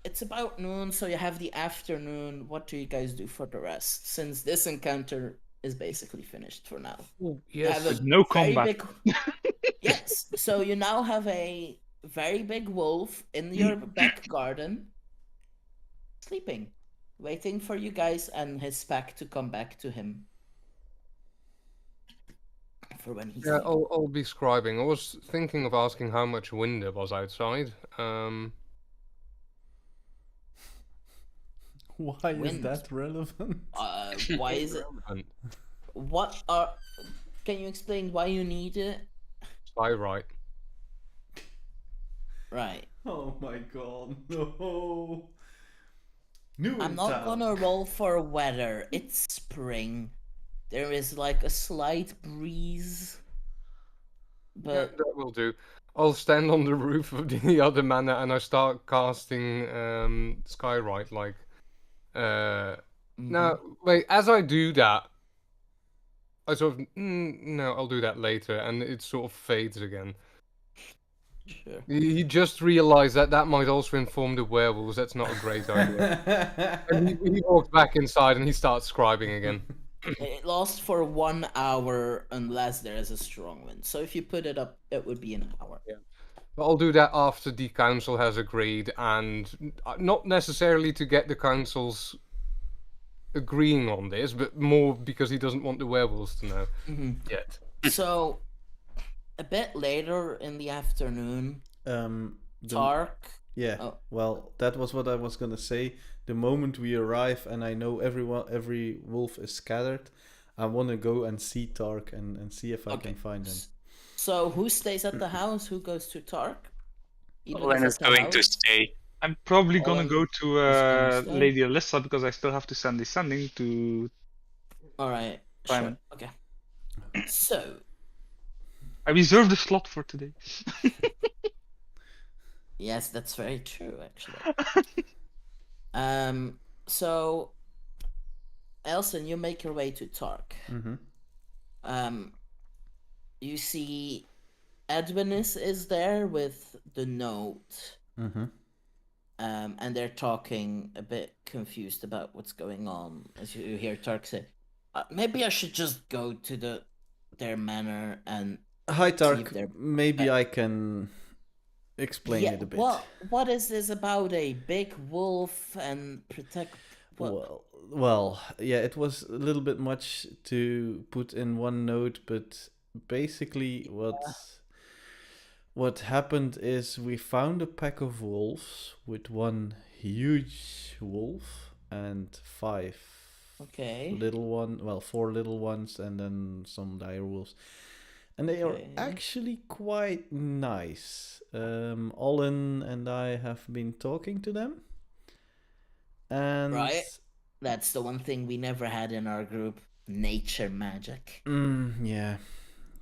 S1: it's about noon, so you have the afternoon. What do you guys do for the rest? Since this encounter is basically finished for now.
S2: Oh,
S1: You
S2: yes.
S1: have a
S5: With no
S1: very
S5: combat.
S1: big... Yes, so you now have a very big wolf in your back garden, sleeping, waiting for you guys and his pack to come back to him. For when he's
S2: Yeah, I'll be scribing. I was thinking of asking how much wind there was outside.
S3: Why is
S1: Wind.
S3: that relevant?
S1: Why is it?
S2: relevant.
S1: What are? Can you explain why you need it?
S2: Spy right.
S1: Right.
S3: Oh my god, no. New
S1: I'm
S3: in
S1: not
S3: town.
S1: gonna roll for weather. It's spring. There is like a slight breeze.
S2: Yeah,
S1: But
S2: that will do. I'll stand on the roof of the other manor and I start casting Skyrite like Now wait, as I do that I sort of no, I'll do that later and it sort of fades again.
S1: sure.
S2: He just realized that might also inform the werewolves. That's not a great idea. And he walks back inside and he starts scribing again.
S1: It lasts for 1 hour unless there is a strong wind. So if you put it up, it would be an hour.
S2: Yeah. But I'll do that after the council has agreed, and not necessarily to get the council's agreeing on this, but more because he doesn't want the werewolves to know yet.
S1: So a bit later in the afternoon, Tark.
S3: Yeah,
S1: Oh.
S3: well, that was what I was gonna say. The moment we arrive and I know every wolf is scattered, I want to go and see Tark and see if I can find him.
S1: So who stays at the house? Who goes to Tark?
S4: Olen is going to stay.
S5: I'm probably gonna
S1: Olen
S5: go to
S1: gonna stay.
S5: Lady Alyssa because I still have to send the sending to
S1: Alright,
S5: Simon.
S1: sure. Okay. So,
S5: I reserved a slot for today.
S1: yes, that's very true, actually. So, Eilcyn, you make your way to Tark. You see Edwin is there with the note. And they're talking a bit confused about what's going on. As you hear Tark say, maybe I should just go to their manor and
S3: Hi
S1: see if
S3: Tark,
S1: they're...
S3: maybe I can explain it a bit.
S1: What is this about a big wolf and protect... What?
S3: Well, yeah, it was a little bit much to put in one note, but basically what happened is we found a pack of wolves with one huge wolf and 5 4 little ones and then some dire wolves. And they are actually quite nice. Olin and I have been talking to them. And
S1: Right. That's the one thing we never had in our group. Nature magic.
S3: Yeah.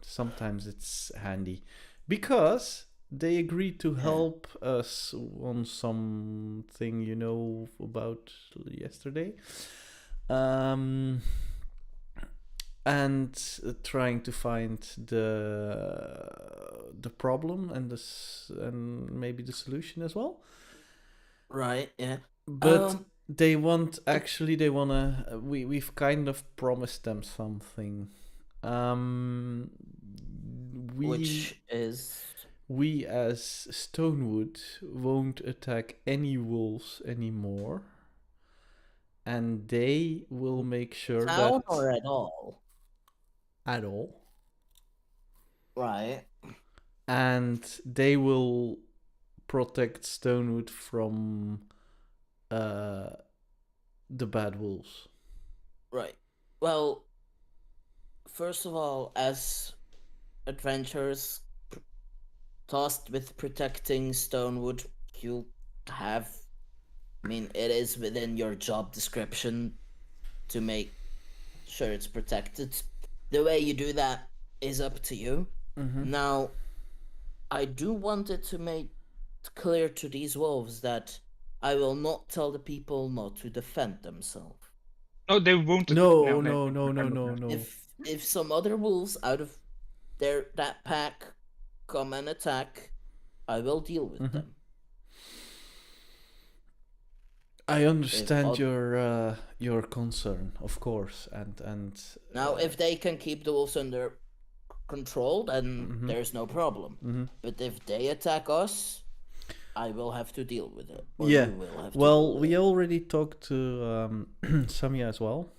S3: Sometimes it's handy. Because they agreed to help us on something about yesterday. And trying to find the problem and and maybe the solution as well.
S1: Right. Yeah.
S3: But they wanna. We've kind of promised them something.
S1: Which is
S3: we as Stonewood won't attack any wolves anymore, and they will make sure
S1: town
S3: that
S1: or at all.
S3: at all.
S1: Right.
S3: And they will protect Stonewood from the bad wolves.
S1: Right. Well, first of all, as adventurers tasked with protecting Stonewood, you have. I mean, it is within your job description to make sure it's protected. The way you do that is up to you.
S3: Mm-hmm.
S1: Now, I do want it to make clear to these wolves that I will not tell the people not to defend themselves.
S5: No, they won't.
S3: No.
S1: If some other wolves out of that pack come and attack, I will deal with them.
S3: I understand your concern, of course, and
S1: now if they can keep the wolves under control, then there's no problem. But if they attack us, I will have to deal with it. Or
S3: yeah.
S1: You will have
S3: well, we already talked to Samia as well.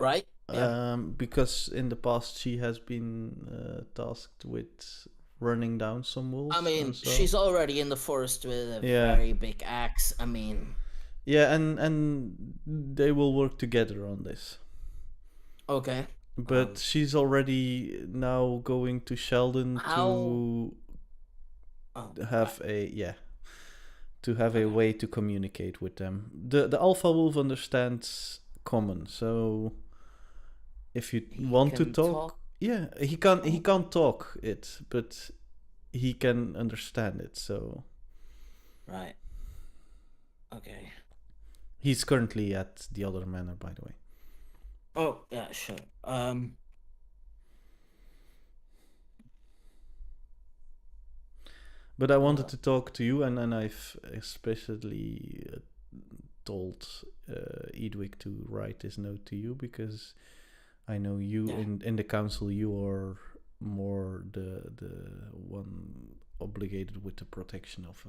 S1: Right. Yeah.
S3: Because in the past she has been tasked with running down some wolves.
S1: I mean, she's already in the forest with a very big axe. I mean.
S3: Yeah, and they will work together on this.
S1: Okay.
S3: But she's already now going to Sheldon to have a way to communicate with them. The alpha wolf understands common, so if you want to talk, yeah, he can't talk it, but he can understand it. So
S1: right. Okay.
S3: He's currently at the other manor, by the way.
S1: Oh yeah, sure.
S3: But I wanted to talk to you, and I've especially told Edwig to write this note to you because I know you in the council you are more the one obligated with the protection of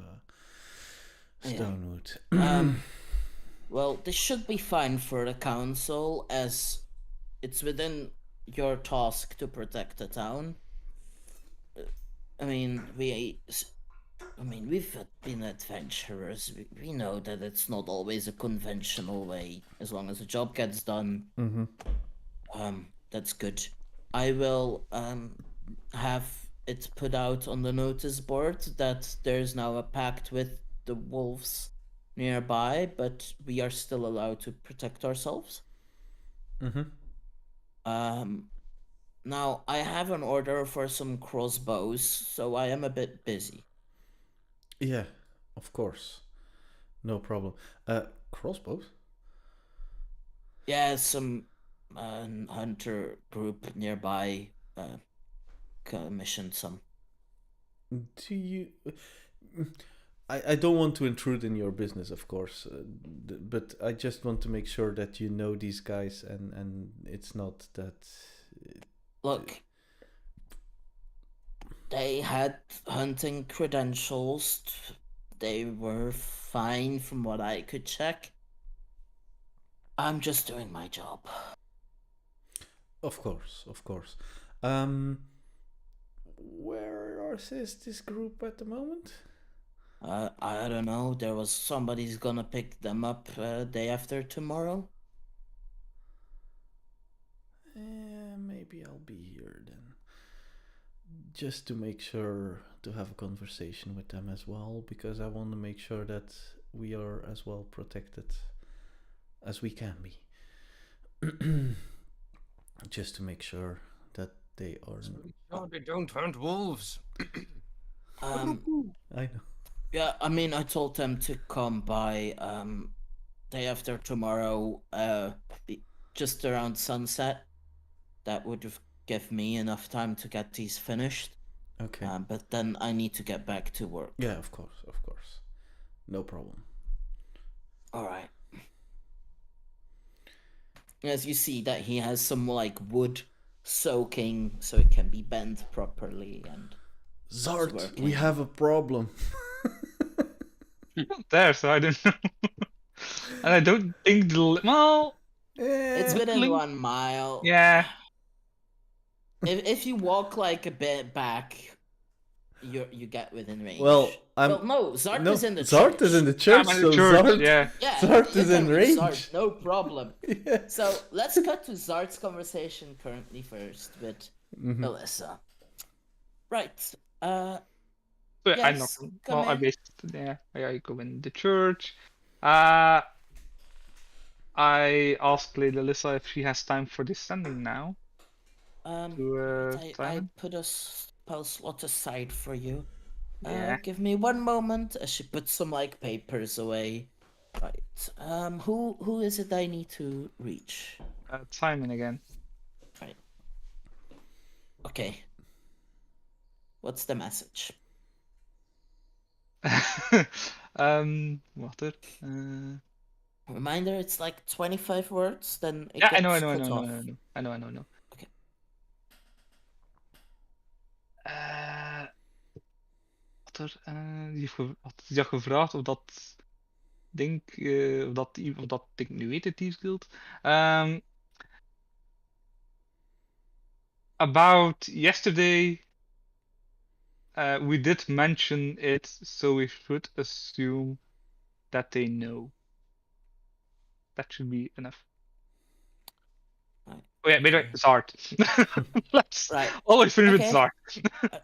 S3: Stonewood.
S1: Well, this should be fine for the council as it's within your task to protect the town. I mean, we've been adventurers. We know that it's not always a conventional way. As long as the job gets done, that's good. I will have it put out on the notice board that there's now a pact with the wolves nearby, but we are still allowed to protect ourselves. Now I have an order for some crossbows, so I am a bit busy.
S3: Yeah, of course. No problem. Crossbows?
S1: Yeah, some hunter group nearby commissioned some.
S3: Do you... I don't want to intrude in your business, of course, but I just want to make sure that you know these guys and it's not that...
S1: Look, they had hunting credentials. They were fine from what I could check. I'm just doing my job.
S3: Of course. Where is this group at the moment?
S1: I don't know. There was somebody's gonna pick them up day after tomorrow.
S3: Maybe I'll be here then. Just to make sure to have a conversation with them as well, because I want to make sure that we are as well protected as we can be. Just to make sure that they are...
S2: They don't hunt wolves.
S3: I know.
S1: Yeah, I mean, I told them to come by day after tomorrow, just around sunset. That would give me enough time to get these finished.
S3: Okay.
S1: But then I need to get back to work.
S3: Yeah, of course. No problem.
S1: All right. As you see that he has some like wood soaking so it can be bent properly and
S3: Zart,
S1: working.
S3: we have a problem.
S5: Not there, so I don't know. And I don't think well.
S1: It's within 1 mile.
S5: Yeah.
S1: If you walk like a bit back, you get within range.
S3: Well,
S1: no, Zart is in the
S3: Zart
S1: church.
S3: is in the church,
S5: I'm in
S3: so
S5: the church,
S3: Zart,
S5: yeah.
S3: Zart is in range.
S1: Zart, no problem.
S3: Yeah.
S1: So let's cut to Zart's conversation currently first with Alyssa. Right.
S5: So
S1: Yes,
S5: I knock.
S1: come
S5: Well, I
S1: in.
S5: basically I go in the church. I asked Lady Alyssa if she has time for descending now.
S1: I put a spell slot aside for you.
S5: Yeah.
S1: Give me 1 moment as she puts some like papers away. Right. Who is it I need to reach?
S5: Simon again.
S1: Right. Okay. What's the message?
S5: Water.
S1: Reminder, it's like 25 words, then it
S5: Yeah,
S1: gets
S5: I know.
S1: cut off.
S5: I know.
S1: Okay.
S5: Water. Die had gevraagd of dat ding, of dat ding nu weet, het Thieves Guild. About yesterday, we did mention it, so we should assume that they know. That should be enough.
S1: Right.
S5: Oh yeah, by the way, Zart. Let's
S1: Right.
S5: always finish with
S1: Okay.
S5: Zart.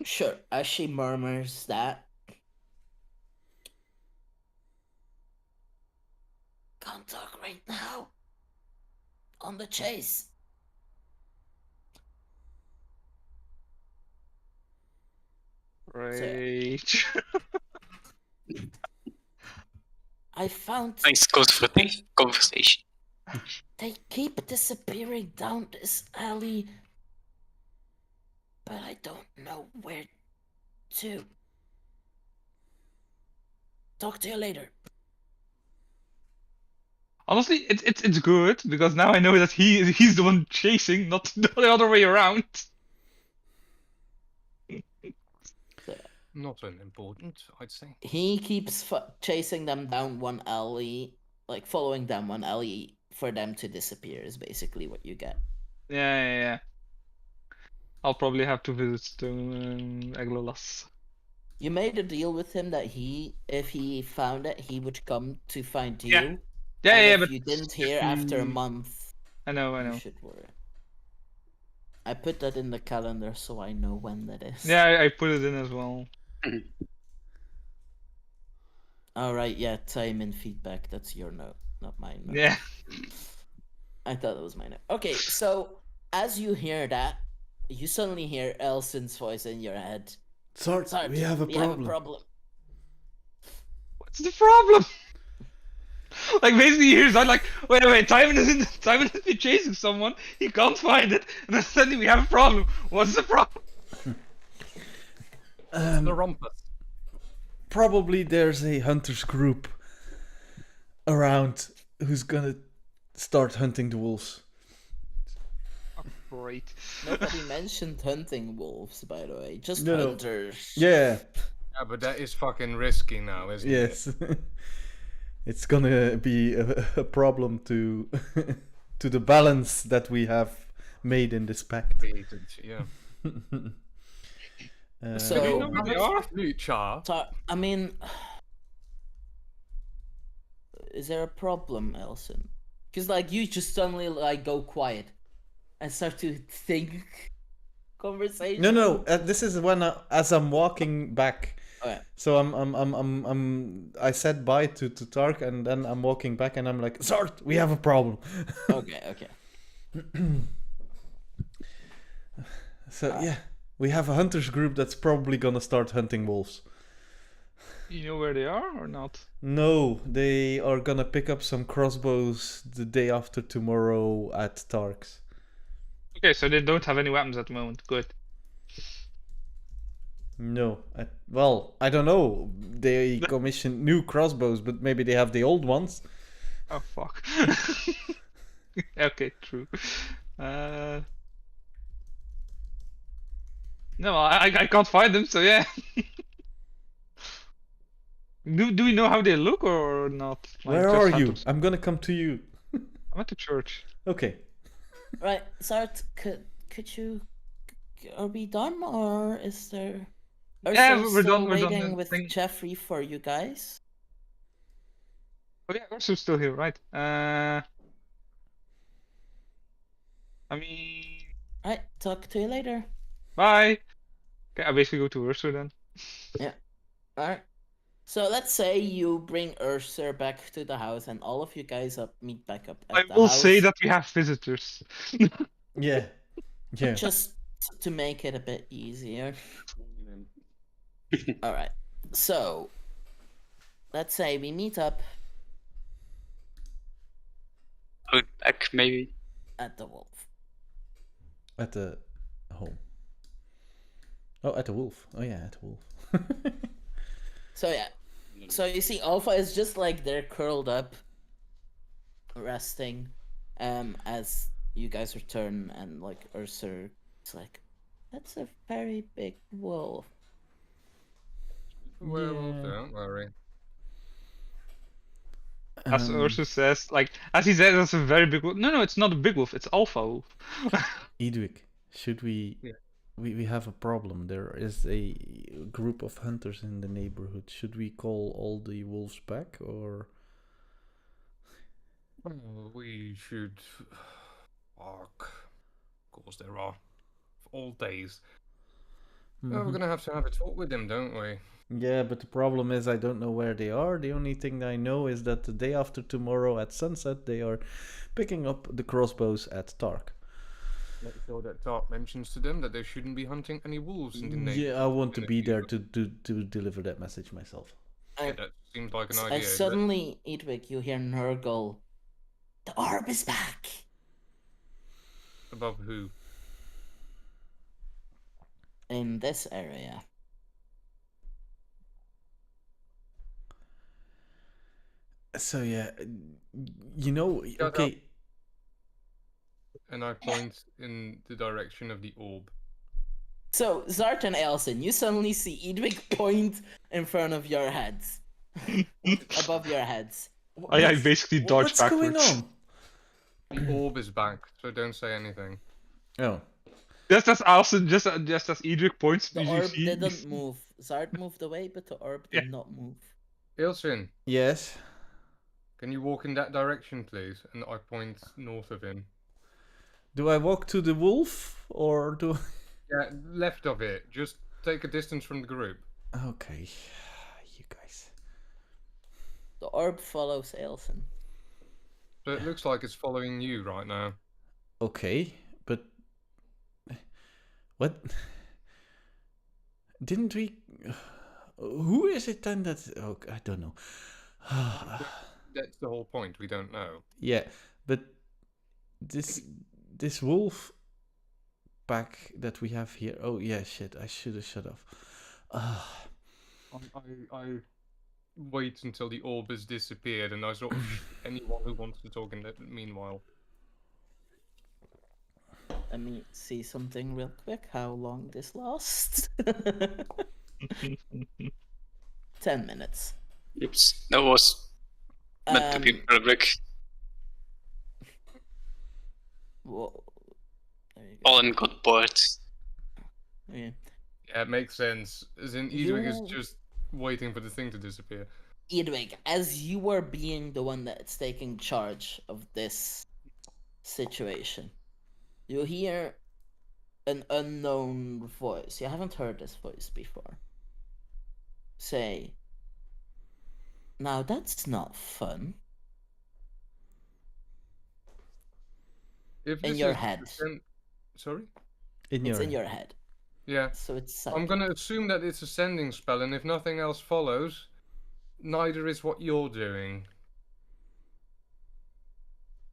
S1: Sure. As she murmurs that. Can't talk right now. On the chase.
S5: Rage.
S1: I found
S4: Nice conversation.
S1: they keep disappearing down this alley, but I don't know where to. Talk to you later.
S5: Honestly, it's good because now I know that he's the one chasing, not the other way around.
S2: Not unimportant, I'd say.
S1: He keeps chasing them down one alley, like following them one alley for them to disappear is basically what you get.
S5: Yeah. I'll probably have to visit Eglolas.
S1: You made a deal with him that if he found it, he would come to find you.
S5: Yeah,
S1: and if
S5: but
S1: you didn't hear after a month,
S5: I know.
S1: you should worry. I put that in the calendar so I know when that is.
S5: Yeah, I put it in as well.
S1: Alright, yeah, time and feedback. That's your note, not mine. Note.
S5: Yeah.
S1: I thought it was my note. Okay, so as you hear that, you suddenly hear Eilcyn's voice in your head.
S3: Zart, we have a problem.
S5: What's the problem? Like basically here's like, wait, Simon is chasing someone, he can't find it, and then suddenly we have a problem. What's the problem?
S2: The rumpus.
S3: Probably there's a hunters group around who's gonna start hunting the wolves.
S5: Oh, great.
S1: Nobody mentioned hunting wolves, by the way. Just
S3: No.
S1: hunters.
S3: Yeah.
S2: Yeah, but that is fucking risky now, isn't it?
S3: Yes. It's gonna be a problem to to the balance that we have made in this pact.
S2: Created, yeah.
S1: So-
S2: Do you
S1: So-
S2: know where they are? Lucha.
S1: I mean, is there a problem, Eilcyn? Because like you just suddenly like go quiet and start to think conversation.
S3: No. This is when as I'm walking back.
S1: Okay.
S3: So I said bye to Tark, and then I'm walking back, and I'm like, Zart, we have a problem.
S1: Okay.
S3: So yeah, We have a hunters group that's probably gonna start hunting wolves.
S5: You know where they are or not?
S3: No, they are gonna pick up some crossbows the day after tomorrow at Tark's.
S5: Okay, so they don't have any weapons at the moment. Good.
S3: No, well, I don't know. They commissioned new crossbows, but maybe they have the old ones.
S5: Oh fuck. Okay, true. No, I can't find them, so yeah. Do we know how they look or not? Like,
S3: Where
S5: just
S3: are
S5: had
S3: you?
S5: them-
S3: I'm gonna come to you.
S5: I'm at the church.
S3: Okay.
S1: Right, Zart, could you? Are we done, or is there?
S5: Yeah,
S1: Ursa's
S5: we're
S1: still
S5: done. We're done.
S1: waiting
S5: then.
S1: with
S5: Thank-
S1: Jeffrey for you guys.
S5: Oh yeah, Ursu's still here, right? I mean,
S1: Right, talk to you later.
S5: bye. Okay, I basically go to Ursu then.
S1: Alright. So let's say you bring Ursa back to the house, and all of you guys meet back up at
S5: I
S1: the
S5: will
S1: house.
S5: say that we have visitors.
S3: Yeah. Yeah.
S1: Just to make it a bit easier. Alright. So let's say we meet up
S4: Out back, maybe.
S1: at the wolf.
S3: At the home. Oh, at the wolf. Oh yeah, at the wolf.
S1: So yeah. So you see Alpha is just like they're curled up, resting, as you guys return, and like Ursa is like, that's a very big wolf.
S2: Werewolves,
S3: Yeah.
S2: don't worry.
S5: As Ursu says, like, as he says, that's a very big wolf. No, it's not a big wolf, it's Alpha Wolf.
S3: Edwick, should we...
S2: Yeah.
S3: We have a problem. There is a group of hunters in the neighborhood. Should we call all the wolves back, or...
S2: Well, we should. Fuck. Of course there are. For all days. Oh, we're gonna have to have a talk with them, don't we?
S3: Yeah, but the problem is I don't know where they are. The only thing I know is that the day after tomorrow at sunset they are picking up the crossbows at Tark.
S2: Make sure that Tark mentions to them that they shouldn't be hunting any wolves in the neighborhood.
S3: Yeah, I want to
S2: in the
S3: be there
S2: future.
S3: to deliver that message myself.
S2: Yeah, that seems like an
S1: And
S2: idea. but-
S1: suddenly, Edwick, you hear Nurgle. The orb is back.
S2: Above who?
S1: In this area.
S3: So yeah, you know,
S2: up.
S3: okay.
S2: And I point in the direction of the orb.
S1: So, Zart and Eilcyn, you suddenly see Edwick point in front of your heads. Above your heads.
S5: I basically dodge
S3: What's
S5: backwards.
S3: going on?
S2: The orb is back, so don't say anything.
S3: Oh,
S5: Just as Alson, just as Edric points,
S1: The
S5: you
S1: orb
S5: see,
S1: didn't move. Zart moved away, but the orb did
S5: Yeah.
S1: not move.
S2: Eilcyn,
S3: yes.
S2: can you walk in that direction, please? And I point north of him.
S3: Do I walk to the wolf or do?
S2: Yeah, left of it. Just take a distance from the group.
S3: Okay, you guys.
S1: The orb follows Eilcyn.
S2: So it looks like it's following you right now.
S3: Okay, but what? Didn't we? Who is it then? That oh, I don't know.
S2: That's the whole point. We don't know.
S3: Yeah, but this wolf pack that we have here. Oh yeah, shit! I should have shut off.
S2: I wait until the orb has disappeared, and I sort of anyone who wants to talk in that meanwhile.
S1: Let me see something real quick. How long this lasts? 10 minutes.
S4: Oops, that was meant to be public.
S1: Whoa. There you go.
S4: Olin got bored.
S1: Okay.
S2: Yeah, it makes sense. As in, Edwig is just waiting for the thing to disappear.
S1: Edwig, as you are being the one that's taking charge of this situation, you hear an unknown voice. You haven't heard this voice before. Say, now that's not fun.
S2: If
S1: In
S2: this
S1: your
S2: is
S1: head.
S2: Sorry?
S3: In
S1: It's
S3: your
S1: in your head.
S2: Yeah.
S1: So it's
S2: I'm
S1: psychic.
S2: gonna assume that it's a sending spell, and if nothing else follows, neither is what you're doing.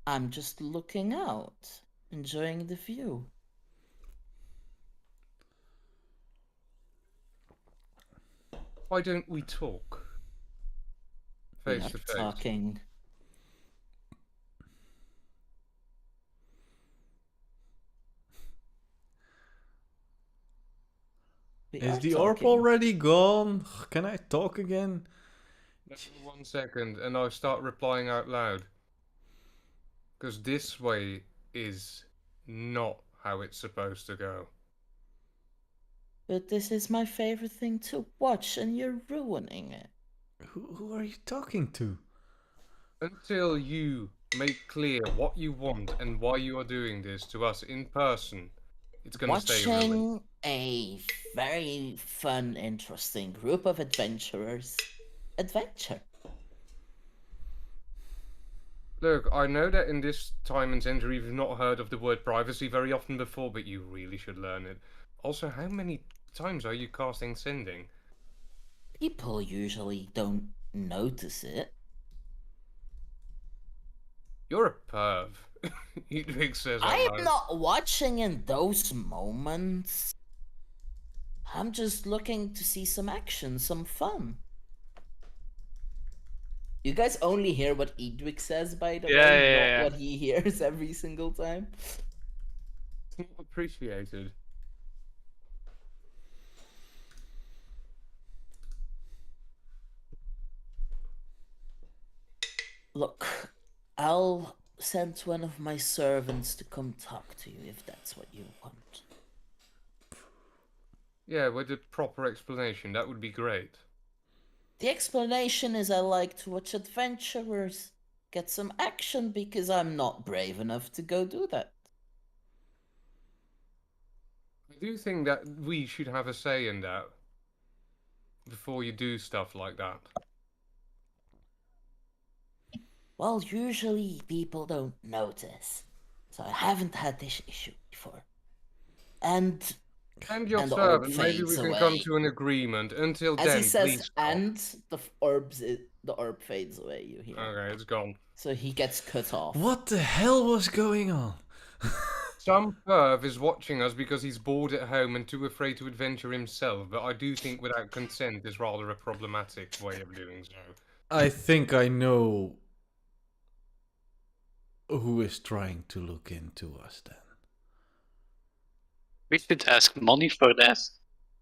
S1: I'm just looking out, enjoying the view.
S2: Why don't we talk?
S1: We
S2: Face
S1: are
S2: to face.
S1: talking. We
S3: Is
S1: are
S3: the orb
S1: talking.
S3: already gone? Can I talk again?
S2: 1 second, and I start replying out loud. Because this way is not how it's supposed to go.
S1: But this is my favorite thing to watch, and you're ruining it.
S3: Who are you talking to?
S2: Until you make clear what you want and why you are doing this to us in person, it's gonna stay ruined.
S1: Watching a very fun, interesting group of adventurers adventure.
S2: Look, I know that in this time and century you've not heard of the word privacy very often before, but you really should learn it. Also, how many times are you casting sending?
S1: People usually don't notice it.
S2: You're a perv. Edwig says out
S1: I
S2: loud.
S1: am not watching in those moments. I'm just looking to see some action, some fun. You guys only hear what Edwig says, by the way, not what he hears every single time.
S2: It's not appreciated.
S1: Look, I'll send one of my servants to come talk to you if that's what you want.
S2: Yeah, with a proper explanation, that would be great.
S1: The explanation is I like to watch adventurers get some action because I'm not brave enough to go do that.
S2: I do think that we should have a say in that before you do stuff like that.
S1: Well, usually people don't notice, so I haven't had this issue before. And
S2: Your
S1: and the orb
S2: servant, maybe we
S1: fades
S2: can come
S1: away.
S2: to an agreement. Until
S1: As
S2: then,
S1: he says,
S2: please stop.
S1: and the orb fades away. You hear?
S2: Okay, it's gone.
S1: So he gets cut off.
S3: What the hell was going on?
S2: Some perv is watching us because he's bored at home and too afraid to adventure himself, but I do think without consent is rather a problematic way of doing so.
S3: I think I know who is trying to look into us then.
S4: We should ask money for that.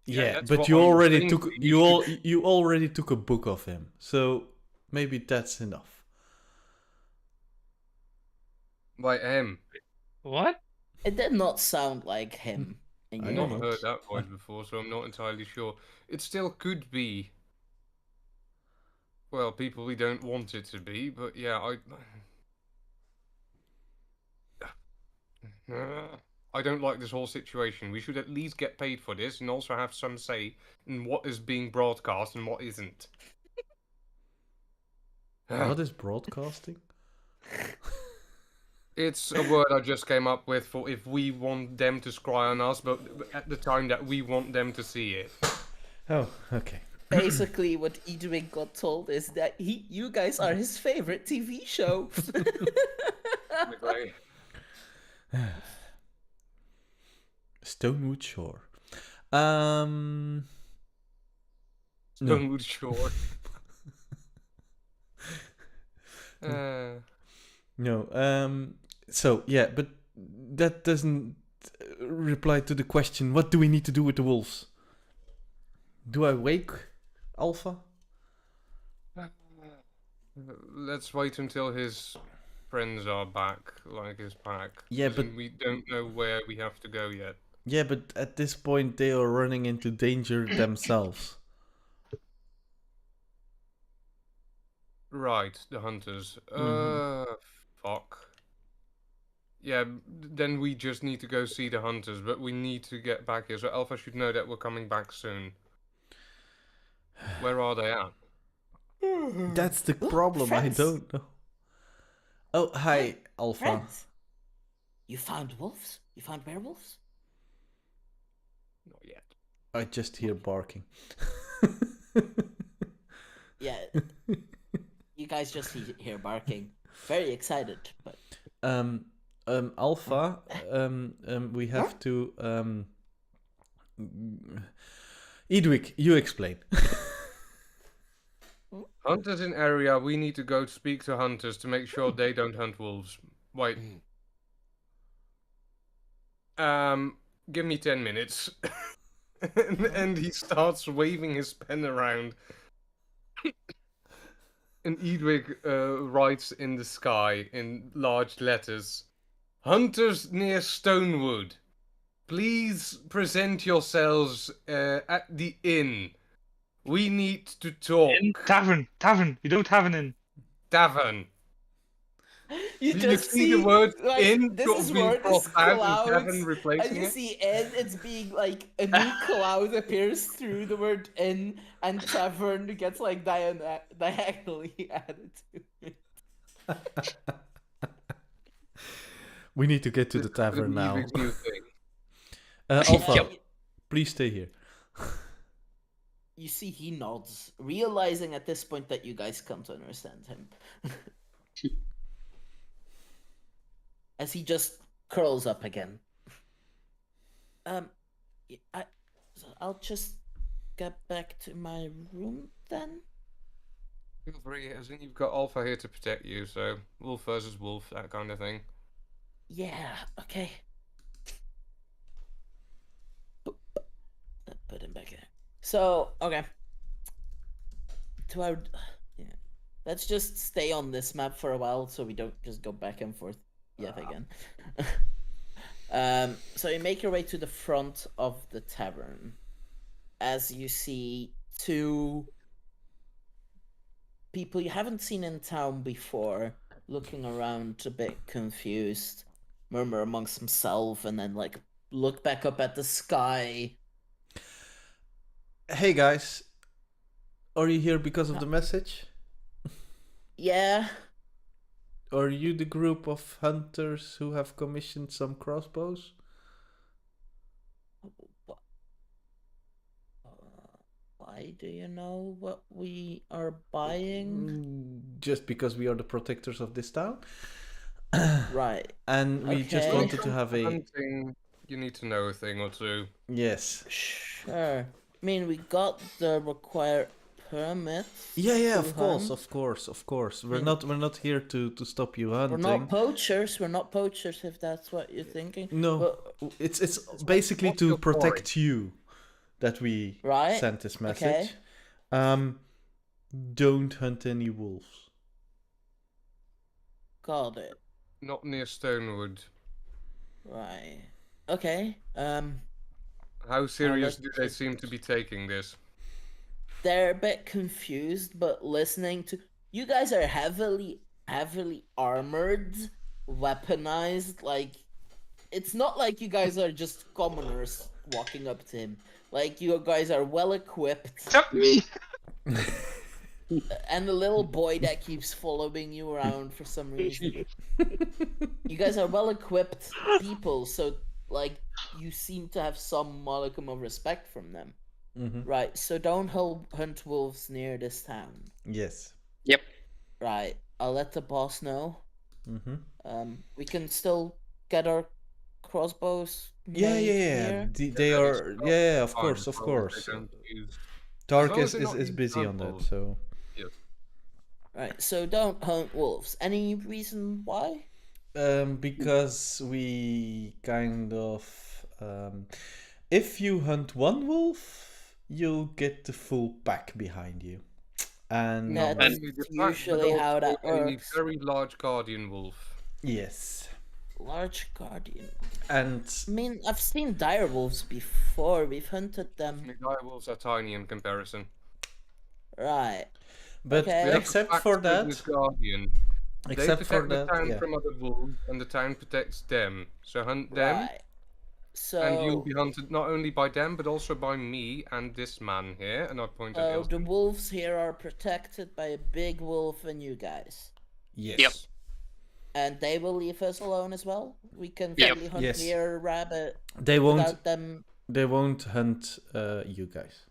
S3: Yeah,
S2: that's
S3: but
S2: what
S3: you
S2: I'm
S3: already
S2: thinking.
S3: took you already took a book of him, so maybe that's enough.
S2: By him.
S5: What?
S1: It did not sound like him.
S2: I've
S3: I
S2: not
S3: don't know.
S2: heard that voice before, so I'm not entirely sure. It still could be. Well, people we don't want it to be, but yeah, I don't like this whole situation. We should at least get paid for this and also have some say in what is being broadcast and what isn't.
S3: What is broadcasting?
S2: It's a word I just came up with for if we want them to scry on us, but at the time that we want them to see it.
S3: Oh, okay.
S1: Basically, what Edwin got told is that you guys are his favorite TV show.
S2: Anyway,
S3: Stonewood Shore. No.
S2: Stonewood Shore.
S3: No. So yeah, but that doesn't reply to the question. What do we need to do with the wolves? Do I wake Alpha?
S2: Let's wait until his friends are back, like his pack.
S3: Yeah,
S2: As
S3: but
S2: in we don't know where we have to go yet.
S3: yeah, but at this point they are running into danger themselves.
S2: Right, the hunters.
S3: Mhm.
S2: Fuck. Yeah, then we just need to go see the hunters, but we need to get back here, so Alpha should know that we're coming back soon. Where are they at?
S3: That's the
S1: Look,
S3: problem.
S1: friends.
S3: I don't know. Oh, hi,
S1: Hi,
S3: Alpha.
S1: Friends, you found wolves? You found werewolves?
S2: Not yet.
S3: I just hear barking.
S1: Yeah, you guys just hear barking. Very excited, but
S3: Alpha, we have to Edwick, you explain.
S2: Hunters in area, we need to go speak to hunters to make sure they don't hunt wolves. Wait. Give me 10 minutes. and he starts waving his pen around. And Edwig writes in the sky in large letters, "Hunters near Stonewood, please present yourselves at the inn. We need to talk."
S5: In tavern. We don't have an inn.
S2: Tavern.
S1: you
S2: Do
S1: just
S2: see the word
S1: like,
S2: inn
S1: this
S2: sort
S1: is
S2: of being
S1: where this
S2: crossed out and
S1: clouds,
S2: tavern
S1: and
S2: replacing
S1: you
S2: it?
S1: see in, it's being like a new cloud appears through the word inn, and tavern gets like diagonally added to it.
S3: We need to get to the
S2: This is gonna
S3: tavern
S2: be
S3: now.
S2: Edwig's new thing.
S3: Alpha,
S4: Yep.
S3: please stay here.
S1: You see he nods, realizing at this point that you guys come to understand him. As he just curls up again. I'll just get back to my room then.
S2: Feel free, as in you've got Alpha here to protect you, so wolf versus wolf, that kind of thing.
S1: Yeah, okay. Put him back in. So, okay. To our... Yeah. Let's just stay on this map for a while so we don't just go back and forth yet again. So you make your way to the front of the tavern. As you see two people you haven't seen in town before, looking around a bit confused, murmur amongst themselves, and then like look back up at the sky.
S3: Hey guys, are you here because of the message?
S1: Yeah.
S3: Are you the group of hunters who have commissioned some crossbows?
S1: Why do you know what we are buying?
S3: Just because we are the protectors of this town?
S1: Right.
S3: And we just
S1: Okay.
S3: wanted to have a...
S2: Hunting, you need to know a thing or two.
S3: Yes.
S1: Sure. I mean, we got the required permits.
S3: Yeah,
S1: to
S3: of course,
S1: hunt.
S3: of course. We're not here to stop you hunting.
S1: We're not poachers. We're not poachers, if that's what you're thinking.
S3: No,
S1: But,
S3: it's basically
S2: what's
S3: to
S2: your
S3: protect you that we
S1: Right,
S3: sent this
S1: okay.
S3: message. Don't hunt any wolves.
S1: Got it.
S2: Not near Stonewood.
S1: Right. Okay.
S2: How serious
S1: let's
S2: do they
S1: just-
S2: seem to be taking this?
S1: They're a bit confused, but listening to you guys are heavily armored, weaponized. Like, it's not like you guys are just commoners walking up to him. Like, you guys are well equipped,
S5: Except me.
S1: and the little boy that keeps following you around for some reason. You guys are well equipped people, so like you seem to have some modicum of respect from them.
S3: Mm-hmm.
S1: Right, so don't hunt wolves near this town.
S3: Yes.
S4: Yep.
S1: Right, I'll let the boss know.
S3: Mm-hmm.
S1: We can still get our crossbows
S3: Yeah.
S1: made here.
S3: They are. Yeah, of
S2: Fine,
S3: course,
S2: as long as they don't use-
S3: Dark
S2: long as
S3: is
S2: they're not
S3: busy
S2: using
S3: on that,
S2: wolves.
S3: so.
S1: Right, so don't hunt wolves. Any reason why?
S3: Because we kind of. If you hunt one wolf, you'll get the full pack behind you. And
S1: Yeah,
S2: Not
S1: that's
S2: only the fact,
S1: usually
S2: but
S1: how
S2: also
S1: that
S2: a
S1: works.
S2: very large guardian wolf.
S3: yes.
S1: Large guardian.
S3: And
S1: I mean, I've seen dire wolves before. We've hunted them.
S2: The dire wolves are tiny in comparison.
S1: Right.
S3: but
S1: Okay.
S2: We have
S3: except
S2: facts
S3: for
S2: with
S3: that,
S2: this guardian.
S3: except
S2: they
S3: for
S2: protect the
S3: that,
S2: town
S3: yeah.
S2: from other wolves, and the town protects them. So hunt them,
S1: Right. So
S2: and you'll be hunted not only by them, but also by me and this man here. And I point at
S1: the
S2: Eilcyn.
S1: wolves here are protected by a big wolf and you guys.
S3: Yes.
S4: Yep.
S1: And they will leave us alone as well. We can
S4: Yep.
S1: freely hunt
S3: Yes.
S1: near a rabbit
S3: They won't.
S1: without them.
S3: They won't hunt you guys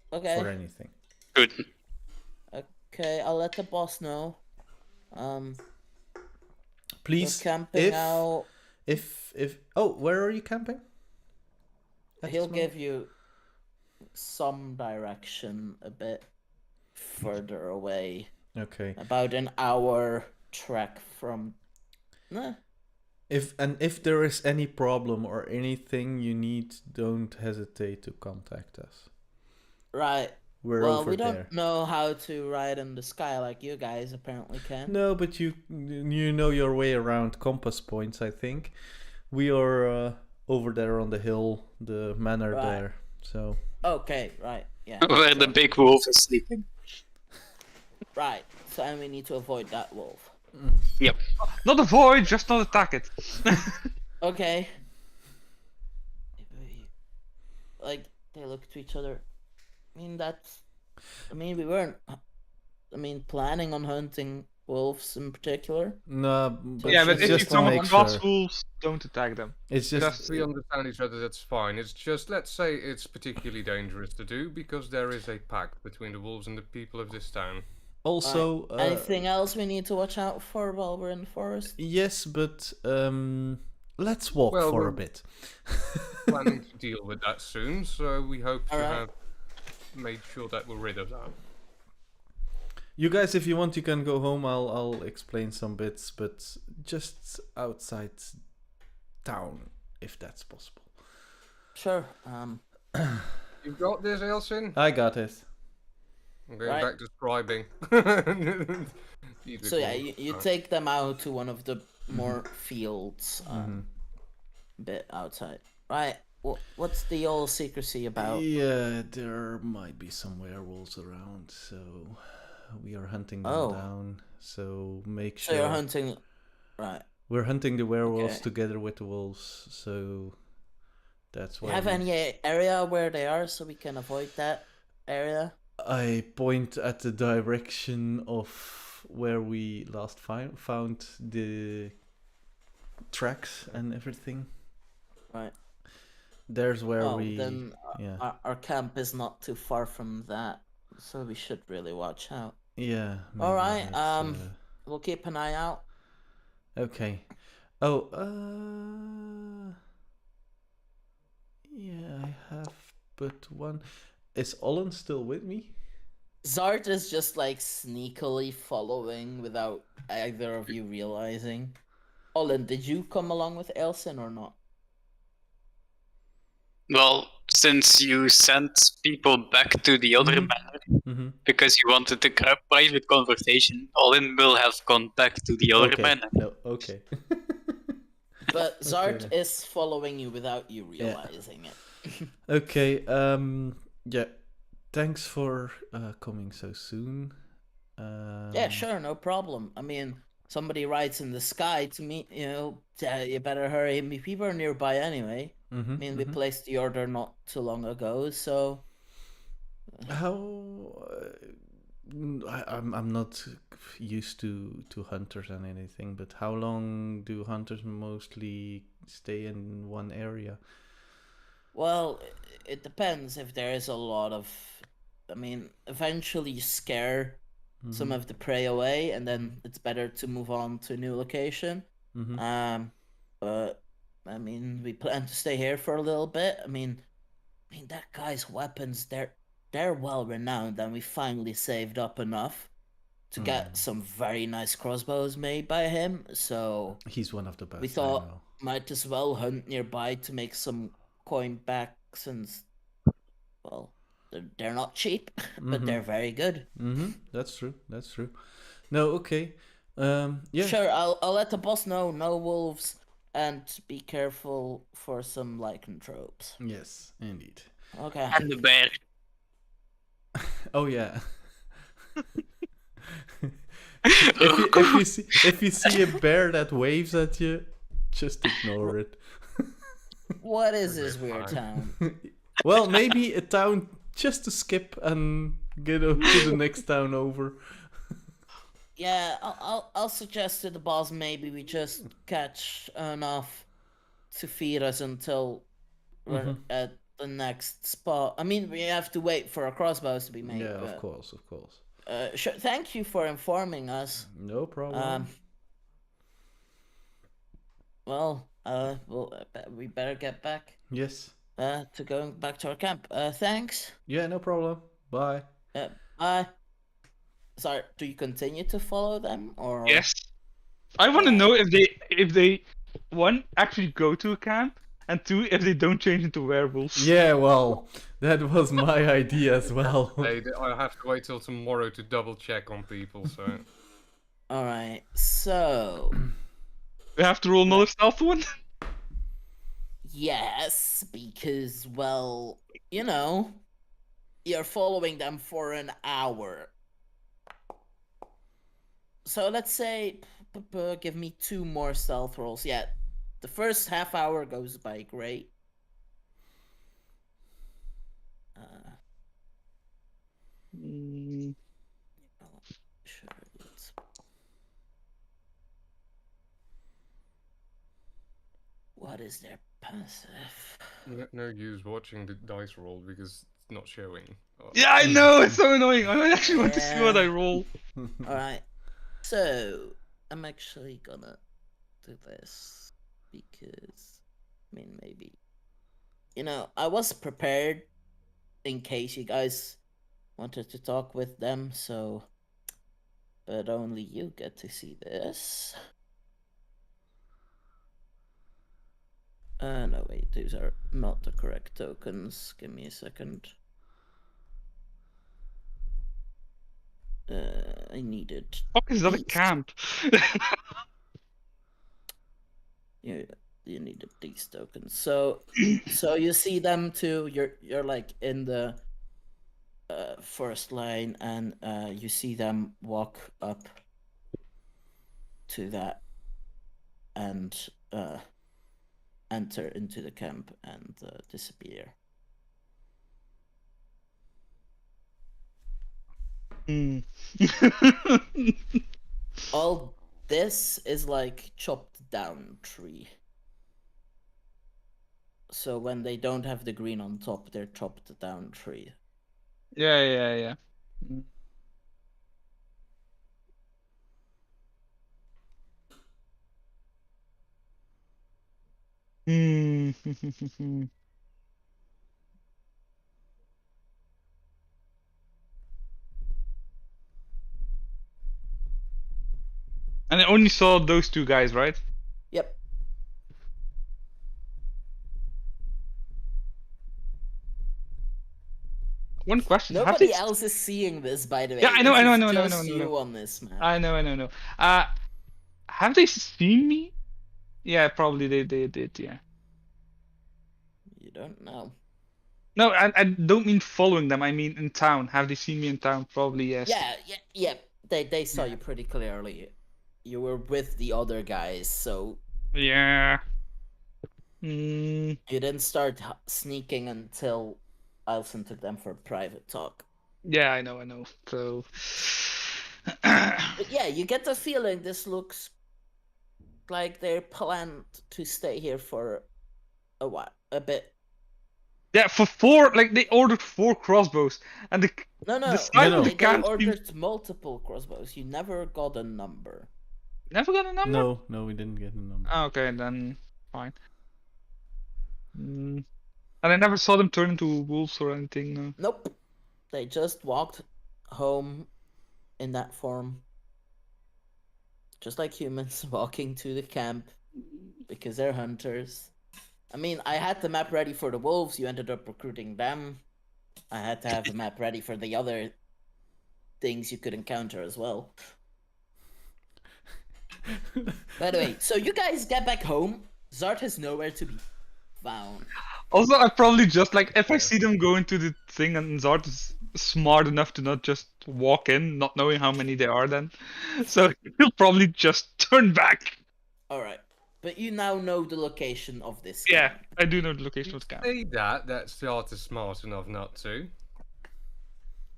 S3: for
S1: Okay.
S3: anything.
S4: Good.
S1: Okay, I'll let the boss know. We're
S3: Please,
S1: camping out.
S3: if where are you camping? At
S1: He'll
S3: this moment?
S1: give you some direction a bit further away.
S3: Okay.
S1: About an hour trek from.
S3: If there is any problem or anything you need, don't hesitate to contact us.
S1: Right.
S3: We're
S1: Well,
S3: over
S1: we
S3: there.
S1: don't know how to ride in the sky like you guys apparently can.
S3: No, but you know your way around compass points, I think. We are over there on the hill, the manor
S1: Right.
S3: there. So
S1: Okay, right, yeah.
S4: Where the big wolf is sleeping.
S1: Right, so and we need to avoid that wolf.
S4: Yep.
S5: Not avoid, just not attack it.
S1: Okay. Like, they look to each other. We weren't, planning on hunting wolves in particular.
S3: no, but
S5: Yeah, but
S3: it's
S5: if you
S3: just to
S5: come
S3: make
S5: across
S3: sure.
S5: wolves, don't attack them.
S3: It's just
S2: If we understand each other, that's fine. It's just, let's say it's particularly dangerous to do because there is a pact between the wolves and the people of this town.
S3: also
S1: Anything else we need to watch out for while we're in the forest?
S3: yes, but let's walk
S2: Well,
S3: for a
S2: we're-
S3: bit.
S2: Planning to deal with that soon, so we hope to
S1: Alright.
S2: have made sure that we're rid of that.
S3: You guys, if you want, you can go home. I'll explain some bits, but just outside town, if that's possible.
S1: Sure.
S2: You've got this, Eilcyn?
S3: I got it.
S2: I'm going
S1: Right.
S2: back to scribing.
S1: So yeah, you take them out to one of the more fields, bit outside. Right. What's the old secrecy about?
S3: Yeah, there might be some werewolves around, so we are hunting them
S1: Oh.
S3: down. So make
S1: So
S3: sure
S1: you're hunting, right?
S3: we're hunting the werewolves
S1: Okay.
S3: together with the wolves. So that's
S1: Do
S3: why
S1: you have any area where they are so we can avoid that area?
S3: I point at the direction of where we last found the tracks and everything.
S1: Right.
S3: There's where
S1: Oh,
S3: we.
S1: then
S3: Yeah.
S1: our camp is not too far from that, so we should really watch out.
S3: Yeah.
S1: All
S3: maybe
S1: right.
S3: let's,
S1: We'll keep an eye out.
S3: Okay. Oh. Yeah, I have but one. Is Olin still with me?
S1: Zart is just like sneakily following without either of you realizing. Olin, did you come along with Eilcyn or not?
S4: Well, since you sent people back to the other
S3: Mhm.
S4: manor
S3: Mm-hmm.
S4: because you wanted a private conversation, Olin will have gone back to the other
S3: Okay.
S4: manor.
S3: No. Okay.
S1: But Zart
S3: then.
S1: is following you without you realizing it.
S3: Okay. Yeah. Thanks for coming so soon.
S1: Yeah, sure, no problem. Somebody writes in the sky to me, you better hurry. People are nearby anyway.
S3: Mm-hmm,
S1: We placed the order not too long ago, so
S3: How? I'm not used to hunters and anything, but how long do hunters mostly stay in one area?
S1: well, it depends if there is a lot of. Eventually you scare some of the prey away, and then it's better to move on to a new location.
S3: Mm-hmm.
S1: But we plan to stay here for a little bit. That guy's weapons, they're well renowned, and we finally saved up enough to get some very nice crossbows made by him. So
S3: He's one of the best.
S1: we thought might as well hunt nearby to make some coin back, since they're not cheap, but they're very good.
S3: Mm-hmm. That's true. No, okay. Yeah.
S1: Sure, I'll let the boss know. No wolves, and be careful for some lycanthropes.
S3: Yes, indeed.
S1: Okay.
S4: And the bear.
S3: Oh yeah. if you see a bear that waves at you, just ignore it.
S1: What is this weird town?
S3: Well, maybe a town just to skip and get to the next town over.
S1: Yeah, I'll suggest to the boss maybe we just catch enough to feed us until we're at the next spot. I mean, we have to wait for our crossbows to be made.
S3: Yeah,
S1: but,
S3: of course, of course.
S1: Sure, thank you for informing us.
S3: No problem.
S1: Well, we better get back.
S3: Yes.
S1: To going back to our camp. Thanks.
S3: Yeah, no problem. Bye.
S1: Bye. Sorry, do you continue to follow them, or?
S5: Yes. I want to know if they one actually go to a camp, and two if they don't change into werewolves.
S3: Yeah, well, that was my idea as well.
S2: I have to wait till tomorrow to double check on people. So.
S1: All right. So.
S5: We have to roll another stealth one.
S1: Yes, because well, you know, you're following them for an hour. So let's say, give me 2 more stealth rolls. Yeah, the first half hour goes by great. Sure, what is their passive?
S2: No use watching the dice roll because it's not showing.
S5: Yeah, I know, it's so annoying. I actually want to see what I roll.
S1: Alright, so I'm actually gonna do this because, I mean, maybe, you know, I was prepared in case you guys wanted to talk with them, so, but only you get to see this. No, wait, these are not the correct tokens. Give me a second. I needed.
S5: Fuck is that a
S1: these.
S5: camp?
S1: You needed these tokens. So you see them too. You're like in the first line, and you see them walk up to that and enter into the camp and disappear. All this is like chopped down tree. So when they don't have the green on top, they're chopped down tree.
S5: Yeah. And I only saw those 2 guys, right?
S1: Yep.
S5: One question.
S1: Nobody else is seeing this, by the way.
S5: Yeah, I know.
S1: Just you on this map.
S5: I know. Have they seen me? Yeah, probably they did. Yeah.
S1: You don't know.
S5: No, I don't mean following them. I mean in town. Have they seen me in town? Probably yes.
S1: Yeah. They saw you pretty clearly. You were with the other guys, so.
S5: Yeah.
S1: You didn't start sneaking until Eilcyn took them for a private talk.
S5: Yeah, I know. So.
S1: But yeah, you get the feeling this looks like they planned to stay here for a bit.
S5: Yeah, for 4, like they ordered 4 crossbows, and
S1: No. They ordered multiple crossbows. You never got a number.
S5: Never got a number?
S3: No, we didn't get a number.
S5: Okay, then fine. And I never saw them turn into wolves or anything. No.
S1: Nope. They just walked home in that form. Just like humans walking to the camp because they're hunters. I mean, I had the map ready for the wolves. You ended up recruiting them. I had to have a map ready for the other things you could encounter as well. By the way, so you guys get back home. Zart has nowhere to be found.
S5: Also, I probably just like if I see them go into the thing and Zart is smart enough to not just walk in, not knowing how many there are then. So he'll probably just turn back.
S1: Alright. But you now know the location of this
S5: Yeah,
S1: camp.
S5: I do know the location of the camp.
S2: Say that Zart is smart enough not to.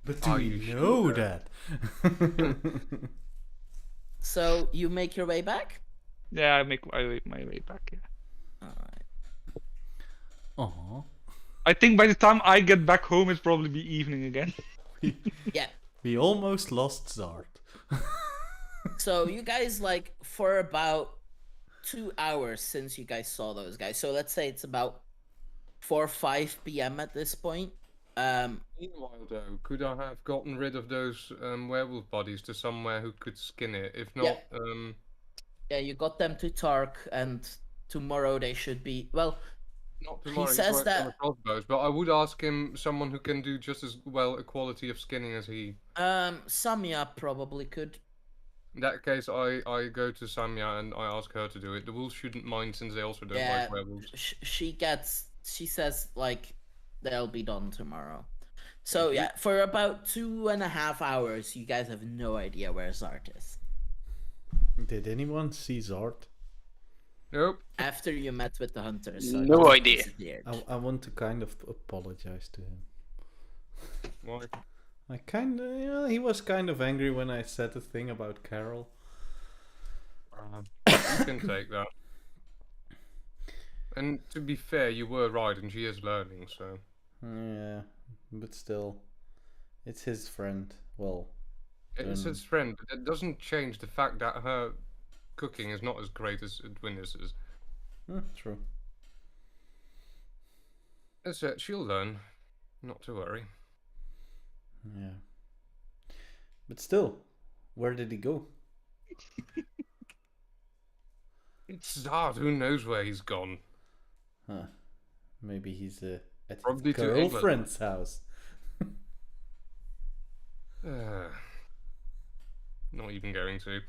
S3: But do you know that?
S1: So you make your way back?
S5: Yeah, I make my way back. Yeah.
S1: Alright.
S3: Aw.
S5: I think by the time I get back home, it's probably be evening again.
S1: Yeah.
S3: We almost lost Zart.
S1: So you guys, like, for about 2 hours since you guys saw those guys. So let's say it's about 4 or 5 p.m. at this point.
S2: Meanwhile, though, could I have gotten rid of those werewolf bodies to somewhere who could skin it? If not,
S1: Yeah, you got them to Tark, and tomorrow they should be. Well,
S2: not tomorrow. He's
S1: says
S2: working on the
S1: that-
S2: crossbows, but I would ask him someone who can do just as well a quality of skinning as he.
S1: Samya probably could.
S2: In that case, I go to Samya and I ask her to do it. The wolves shouldn't mind since they also don't
S1: Yeah,
S2: like werewolves.
S1: she says, like, they'll be done tomorrow. So
S2: Thank you.
S1: yeah, for about 2.5 hours, you guys have no idea where Zart is.
S3: Did anyone see Zart?
S2: Nope.
S1: After you met with the hunters, so
S4: No
S1: he
S4: idea.
S1: disappeared.
S3: I want to kind of apologize to him.
S2: Why?
S3: I kind of, yeah, he was kind of angry when I said the thing about Carol.
S2: You can take that. And to be fair, you were right, and she is learning, so.
S3: Yeah, but still, it's his friend. Well,
S2: It's his friend, but it doesn't change the fact that her cooking is not as great as Edwina's.
S3: true.
S2: That's it, she'll learn. Not to worry.
S3: Yeah. But still, where did he go?
S2: It's Zard, who knows where he's gone?
S3: Huh. Maybe he's at
S2: Probably
S3: his
S2: to England.
S3: girlfriend's house.
S2: Not even going to.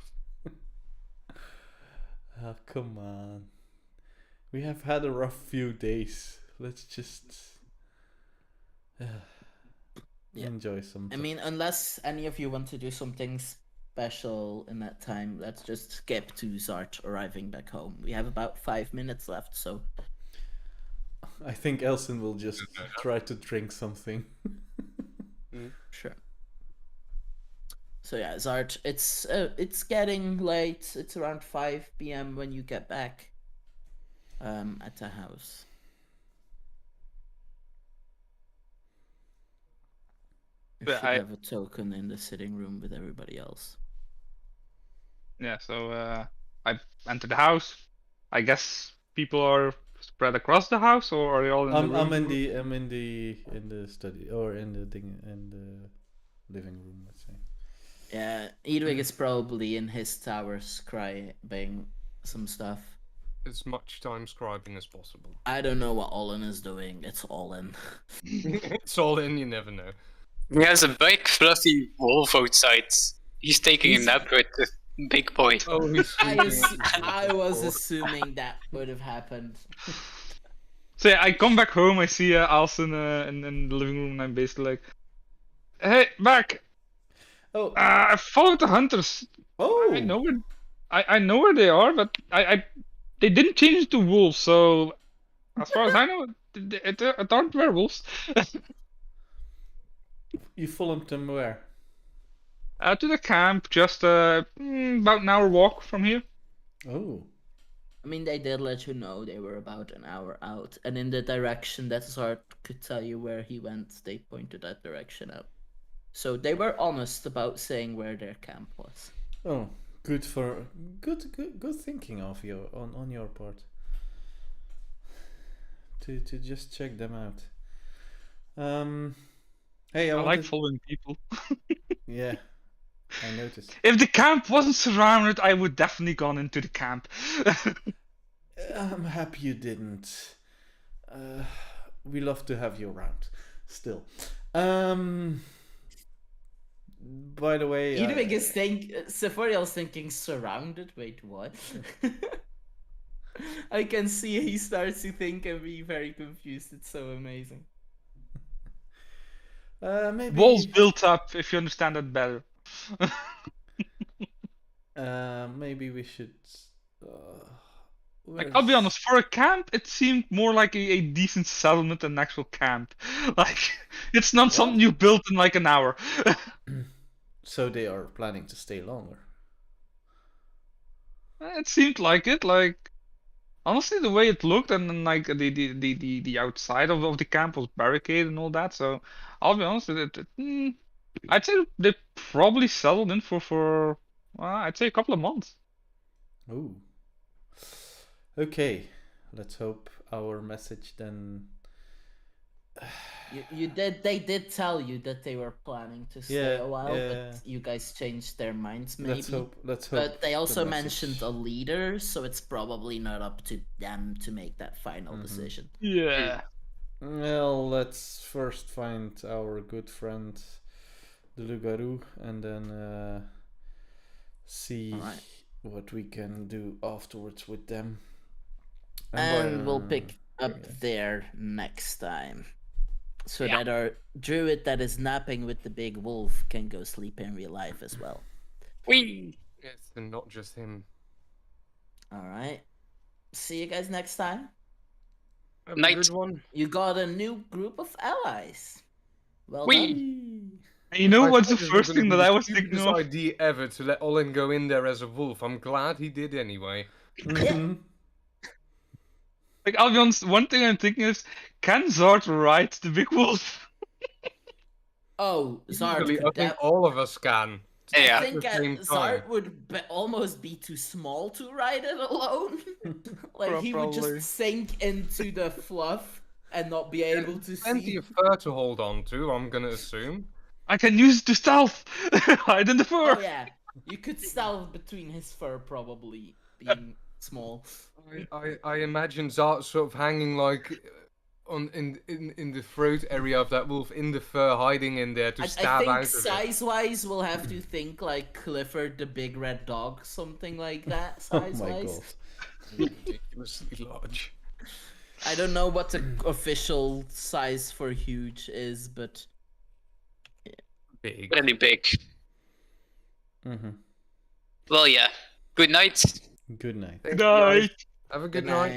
S3: Oh, come on. We have had a rough few days. Let's just
S1: Yeah.
S3: enjoy something.
S1: I mean, unless any of you want to do something special in that time, let's just skip to Zart arriving back home. We have about 5 minutes left, so
S3: I think Eilcyn will just try to drink something.
S1: sure. So yeah, Zart, it's getting late. It's around 5 p.m. when you get back at the house. You
S5: But
S1: should have a token in the sitting room with everybody else.
S5: Yeah, so I entered the house. I guess people are spread across the house, or are they all in the room?
S3: I'm in the study or in the living room, let's say.
S1: Yeah, Edwig is probably in his tower scribing some stuff.
S2: As much time scribing as possible.
S1: I don't know what Olin is doing. It's Olin.
S2: It's all in, you never know.
S4: He has a big fluffy wolf outside. He's taking a nap with the big boy.
S2: Oh, he's
S1: I was assuming that would have happened.
S5: So yeah, I come back home. I see Eilcyn in the living room, and I'm basically like, "Hey, back!
S3: Oh,
S5: I followed the hunters.
S3: oh!
S5: I know where I know where they are, but they didn't change to wolves. So as far as I know, it aren't werewolves."
S3: You followed them where?
S5: To the camp, just about an hour walk from here.
S3: Oh,
S1: I mean, they did let you know they were about an hour out, and in the direction that Zart could tell you where he went, they pointed that direction out. So they were honest about saying where their camp was.
S3: oh, good thinking of you on your part. To just check them out. Hey,
S5: I like following people.
S3: Yeah, I noticed.
S5: If the camp wasn't surrounded, I would definitely gone into the camp.
S3: I'm happy you didn't. We love to have you around. Still. By the way,
S1: Edwig is Sephoriel's thinking surrounded. Wait, what? I can see he starts to think and be very confused. It's so amazing.
S3: maybe
S5: Walls built up, if you understand that better.
S3: maybe we should.
S5: Like, I'll be honest, for a camp, it seemed more like a decent settlement than an actual camp. Like, it's not something you built in like an hour.
S3: So they are planning to stay longer.
S5: It seemed like it. Like, honestly, the way it looked, and then like the outside of the camp was barricaded and all that. So I'll be honest with it. I'd say they probably settled in for I'd say a couple of months.
S3: Ooh. Okay, let's hope our message then.
S1: You did. They did tell you that they were planning to stay a while, but you guys changed their minds. Maybe.
S3: Let's hope.
S1: But they also
S3: the
S1: mentioned a leader, so it's probably not up to them to make that final decision.
S5: Yeah.
S3: Well, let's first find our good friend, the Lugaru, and then see what we can do afterwards with them.
S1: And we'll pick up there next time. So that our druid that is napping with the big wolf can go sleep in real life as well.
S4: Whee!
S2: Yes, and not just him.
S1: Alright. See you guys next time.
S2: Have a
S4: Night.
S2: good one.
S1: You got a new group of allies. Well
S4: Whee!
S1: done.
S5: And you know
S2: I
S5: what's the
S2: thought this
S5: first
S2: gonna
S5: thing
S2: be
S5: that
S2: the
S5: I was thinking
S2: stupidest
S5: of?
S2: idea ever to let Olin go in there as a wolf. I'm glad he did anyway.
S3: Mhm.
S5: Like, I'll be honest, one thing I'm thinking is, can Zard ride the big wolf?
S1: Oh, Zard
S2: Easily,
S1: could
S2: I think all of us can.
S4: Yeah.
S1: I think
S2: At the same time.
S1: Zard would almost be too small to ride it alone. Like he would
S5: Probably.
S1: just sink into the fluff and not be able to
S2: Plenty
S1: see.
S2: of fur to hold on to, I'm gonna assume.
S5: I can use it to stealth! Hide in the fur!
S1: Oh yeah, you could stealth between his fur probably being small.
S2: I imagine Zart sort of hanging like in the throat area of that wolf, in the fur, hiding in there to
S1: I
S2: stab
S1: think
S2: out of it.
S1: size-wise, we'll have to think like Clifford the Big Red Dog, something like that.
S3: Oh my
S1: Size-wise.
S3: god.
S2: Ridiculously large.
S1: I don't know what the official size for huge is, but
S2: Big.
S4: Pretty big.
S3: Mm-hmm.
S4: Well, yeah. Good night.
S3: Good night.
S2: Thank you, guys.
S5: Night!
S2: Have a
S1: good
S2: good night.
S1: night.